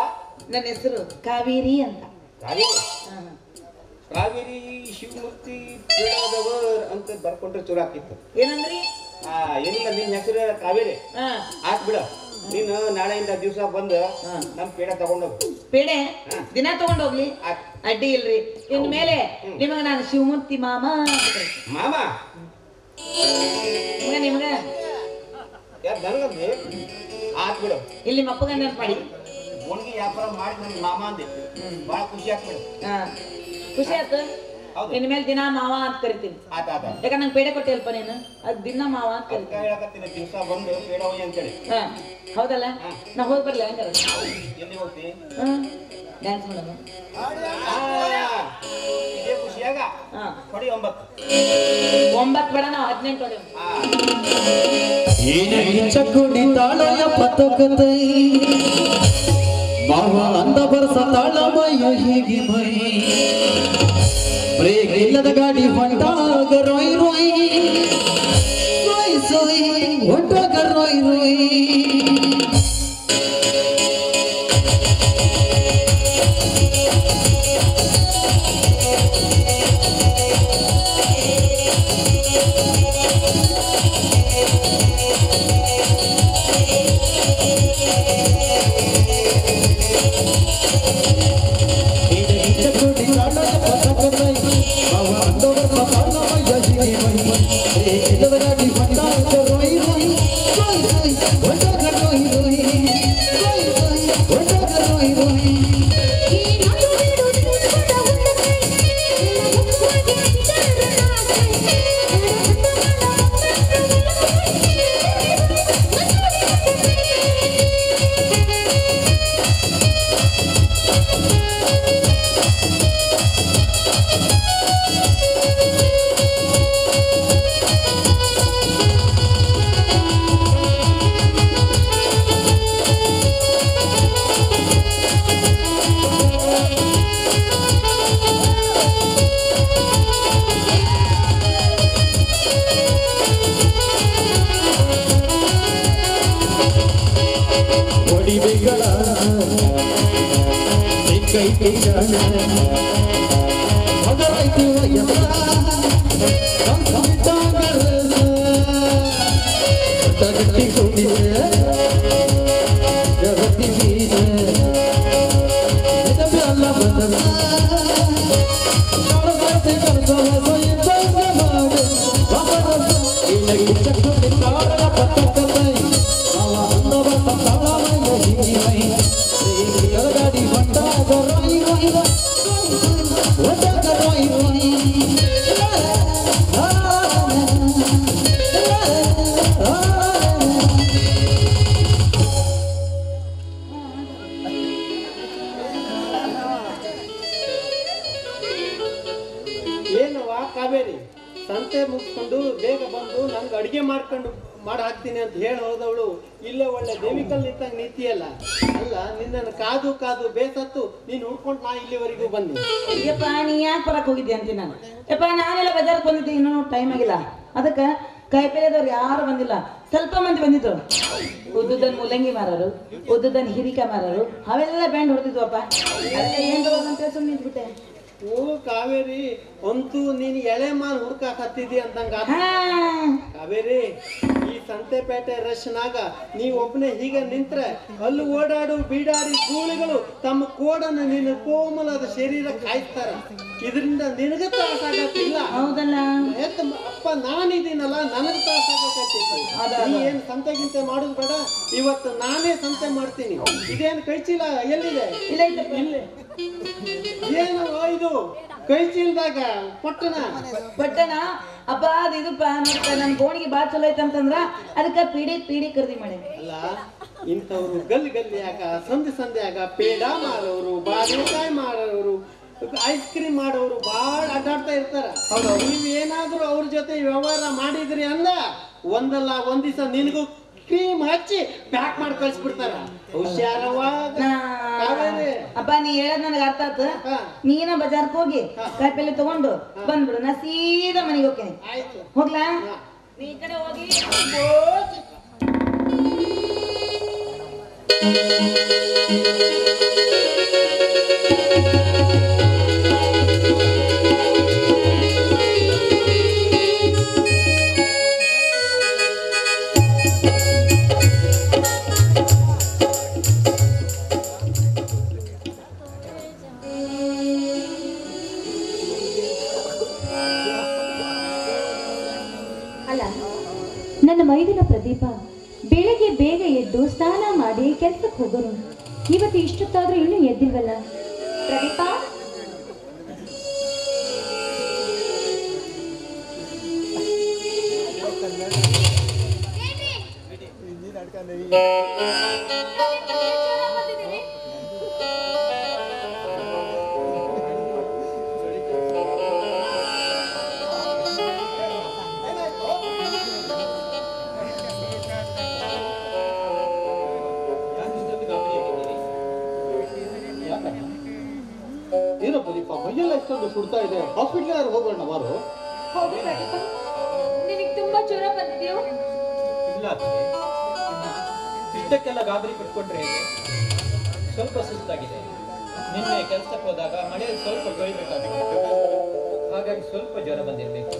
ನನ್ನ ಹೆಸರು ಕಾವೇರಿ ಅಂತ. ಕಾವೇರಿ ಶಿವಮೂರ್ತಿ ಪೇಡಾದವರ್ ಅಂತ ಬರ್ಕೊಂಡ್ರೆ ಚಲೋ ಆಗ್ತಿತ್ತು. ಏನಂದ್ರಿ? ಏನಿಲ್ಲ, ನಿನ್ ಹೆಸರು ಕಾವೇರಿ ಆತ್ ಬಿಡ. ನೀನು ನಾಳೆಯಿಂದ ದಿವಸ ಬಂದು ನಮ್ ಪೇಡ ತಗೊಂಡೋಗ. ಪೇಡೆ ದಿನ ತಗೊಂಡೋಗ್ಲಿ, ಅಡ್ಡಿ ಇಲ್ರಿ. ಇನ್ ಮೇಲೆ ನಿಮಗ ನಾನು ಶಿವಮೂರ್ತಿ ಮಾಮ ಮಾಮ ನಿಮಗ ನನಗಂದಿ ಆತ್ ಬಿಡು. ಇಲ್ಲಿ ನಿಮ್ಮ ಅಪ್ಪಗ ನೆನಪು ಮಾಡಿ ಬೋಣಿಗೆ ವ್ಯಾಪಾರ ಮಾಡಿ ನನ್ ಮಾಮ ಅಂದೆ, ಬಹಳ ಖುಷಿ ಆಗ್ಬಿಡು. ಖುಷಿ ಆಯ್ತು. ಇನ್ ಮೇಲೆ ದಿನ ಮಾವ ಅಂತ ಕರಿತೀನಿ. ಯಾಕಂದ್ರೆ ನಂಗೆ ಪೇಡೆ ಕೊಟ್ಟಿಲ್ಪ ನೀನು, ಅದ್ ದಿನ ಮಾವ ಅಂತ ಕರಿತೀನಿ. ದಿವಸ ಬಂದು ಪೇಡ ಹೋಗಿ ಅಂತೇಳಿ. ಹೌದಲ್ಲ, ನಾ ಹೋಗಿ ಬರ್ಲಿ ಹಂಗಾರ. ಎಲ್ಲಿ ಹೋಗ್ತಿ? ಡ್ಯಾನ್ಸ್ ಮಾಡೋಣ. ಇದೇ ಖುಷಿಯಾಗ ಕೊಡಿ 9 ಬೇಡ, ನಾವು 18 ಹೊಡೆಯೋಣ. ಚಕ್ಕುಡಿ ತಾಳಯ ಪತಕತೈ ಮಾವ ಅಂದ ಬರ್ಸ ತಾಳಮಯ್ಯ ಹೀಗಿ ಮೈ ಬ್ರೇಕ್ ಇಲ್ಲದ ಗಾಡಿ ಹೊಂಟಾಗ ರೋಯ್ ರೋಯ್ ಸೋಯ್ ಸೋಯ್ ಹೊಂಟಾಗ ರೋಯ್ ರೋಯ್. ಕಾವೇರಿ ಸಂತೆ ಮುಗಿಸ್ಕೊಂಡು ಬೇಗ ಬಂದು ನಂಗೆ ಅಡಿಗೆ ಮಾಡ್ಕೊಂಡು ಮಾಡಿ ಹಾಕ್ತೀನಿ ಅಂತ ಹೇಳಿ ಹೋದವಳು ಇಲ್ಲೇ ಒಳ್ಳೆ ದೇವಿಕಲ್ ನಿಂತಂಗೆ ನಿಂತಿಯಲ್ಲ. ಅಲ್ಲ ನಿನ್ನನ್ನು ಕಾದು ಕಾದು ಬೇಸತ್ತು ನೀನು ಹುಡ್ಕೊಂಡು ನಾ ಇಲ್ಲಿವರೆಗೂ ಬಂದೆ. ಯಪ್ಪ ನೀ ಯಾಕೆ ಬರಕ್ ಹೋಗಿದ್ದೆ ಅಂತೀನಿ ನಾನು. ಯಪ್ಪ ನಾನೆಲ್ಲ ಬಜಾರ್ಗೆ ಬಂದಿದ್ದೆ, ಇನ್ನೂ ಟೈಮ್ ಆಗಿಲ್ಲ. ಅದಕ್ಕೆ ಕಾಯಿಪಲ್ಯದವ್ರು ಯಾರು ಬಂದಿಲ್ಲ, ಸ್ವಲ್ಪ ಮಂದಿ ಬಂದಿದ್ರು. ಉದ್ದುದನ್ ಮುಲ್ಲಂಗಿ ಮಾರೋರು, ಉದ್ದುದನ್ ಹಿರಿಕಾಯಿ ಮಾರೋರು, ಅವೆಲ್ಲ ಬ್ಯಾಂಡ್ ಹೊಡೆದಿದ್ವಪ್ಪ. ಅದಕ್ಕೆ ಏನ್ ತಗೋದಂತ ಸುಮ್ಮನೆ ನಿಂತ್ಬಿಟ್ಟೆ. ಓ ಕಾವೇರಿ, ಅಂತೂ ನೀನು ಎಳೆ ಮಾಲ್ ಹುಡ್ಕಾಕತ್ತಿದಿ ಅಂತಂಗ ಕಾವೇರಿ. ಈ ಸಂತೆಪೇಟೆ ರಶ್ನಾಗ ನೀ ಒಬ್ಬನೇ ಹೀಗೆ ನಿಂತ್ರೆ ಅಲ್ಲಿ ಓಡಾಡು ಬೀಡಾಡಿ ಗೂಳಿಗಳು ತಮ್ಮ ಕೋಡನ್ನು ನಿನ್ನ ಕೋಮಲದ ಶರೀರ ಕಾಯ್ತಾರ. ಇದರಿಂದ ನಿನಗ ತ್ರಾಸಾಗತ್ತಿಲ್ಲ. ಹೌದಲ್ಲ ಅಪ್ಪ ನಾನಿದ್ದೀನಲ್ಲ, ನನಗ ತ್ರಾಸಾಗತ್ತಿತ್ತು. ನೀ ಏನ್ ಸಂತೆ ಗಿಂತೆ ಮಾಡುದು ಬೇಡ, ಇವತ್ತು ನಾನೇ ಸಂತೆ ಮಾಡ್ತೀನಿ. ಇದೇನು ಕೈ ಚೀಲ ಎಲ್ಲಿದೆ? ಇಲ್ಲಿ. ಏನು ಇದು ಕೈ ಚೀಲದಾಗ ಪಟ್ಟಣ ಅಪ್ಪ ಅದು ಇದಪ್ಪ ನೋಡ್ತಾ ನನ್ ಗೋಣಿಗೆ ಬಾ ಚಲೋ ಐತಂತಂದ್ರ ಅದಕ್ಕ ಪೀಡಿ ಕರ್ದಿ ಮಾಡಿ. ಅಲ್ಲ, ಇಂಥವ್ರು ಗಲ್ಲಿಯಾಗ ಸಂಧ್ಯಾಗ ಪೇಡ ಮಾರೋರು, ಬಾಳೆಕಾಯಿ ಮಾರೋರು, ಐಸ್ ಕ್ರೀಮ್ ಮಾಡೋರು ಬಾಳ ಅಡ್ಡಾಡ್ತಾ ಇರ್ತಾರ. ನೀವೇನಾದ್ರೂ ಅವ್ರ ಜೊತೆ ವ್ಯವಹಾರ ಮಾಡಿದ್ರಿ ಅಂದ ಒಂದಲ್ಲ ಒಂದ್ ದಿವಸ ನಿನಗೂ ಕ್ರೀಮ್ ಹಚ್ಚಿ ಪ್ಯಾಕ್ ಮಾಡಿ ಕಳ್ಸಿಬಿಡ್ತಾರ. ಅಪ್ಪ ನೀ ಹೇಳದ್ ನನಗೆ ಅರ್ಥ ಆತ. ನೀನ ಬಜಾರ್ಕ್ ಹೋಗಿ ಕಾಯಿಪಲ್ಲೆ ತಗೊಂಡು ಬಂದ್ಬಿಡು, ನಾ ಸೀದಾ ಮನೆಗೆ ಹೋಗ್ತೇನೆ. ಹೋಗ್ಲಾ? ನೀ ಈ ಕಡೆ ಹೋಗಿ. ನನ್ನ ಮೈದಿನ ಪ್ರದೀಪ ಬೆಳಗ್ಗೆ ಬೇಗ ಎದ್ದು ಸ್ನಾನ ಮಾಡಿ ಕೆಲ್ಸಕ್ಕೆ ಹೋಗೋರು. ಇವತ್ತು ಇಷ್ಟೊತ್ತಾದ್ರೂ ಇನ್ನೂ ಎದ್ದಿಲ್ವಲ್ಲ ಪ್ರದೀಪ? ಏನಪ್ಪ ದೀಪ, ಮೈಯೆಲ್ಲ ಇಷ್ಟೊಂದು ಸುಡ್ತಾ ಇದೆ, ಹಾಸ್ಪಿಟ್ಲ್ ಯಾರು ಹೋಗೋಣ ಮಾರು? ನಿನಗೆ ತುಂಬಾ ಜ್ವರ ಬಂದಿದೆಯೋ? ಇಲ್ಲ, ಇಷ್ಟಕ್ಕೆಲ್ಲ ಗಾಬರಿ ಪಟ್ಕೊಂಡ್ರೆ ಸ್ವಲ್ಪ ಸುಸ್ತಾಗಿದೆ. ನಿನ್ನೆ ಕೆಲ್ಸಕ್ಕೆ ಹೋದಾಗ ಮಳೆಯಲ್ಲಿ ಸ್ವಲ್ಪ ತೊಳಿಬೇಕಾಗಿತ್ತು, ಹಾಗಾಗಿ ಸ್ವಲ್ಪ ಜ್ವರ ಬಂದಿರಬೇಕು.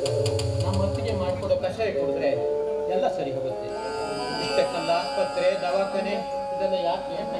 ನಮ್ಮ ಹೊತ್ತಿಗೆ ಮಾಡಿಕೊಡೋ ಕಷಾಯ ಕುಡಿದ್ರೆ ಎಲ್ಲ ಸರಿ ಹೋಗುತ್ತೆ. ಇಷ್ಟಕ್ಕೆಲ್ಲ ಆಸ್ಪತ್ರೆ ದವಾಖಾನೆ ಇದೆಲ್ಲ ಯಾಕೆ ಅಂತ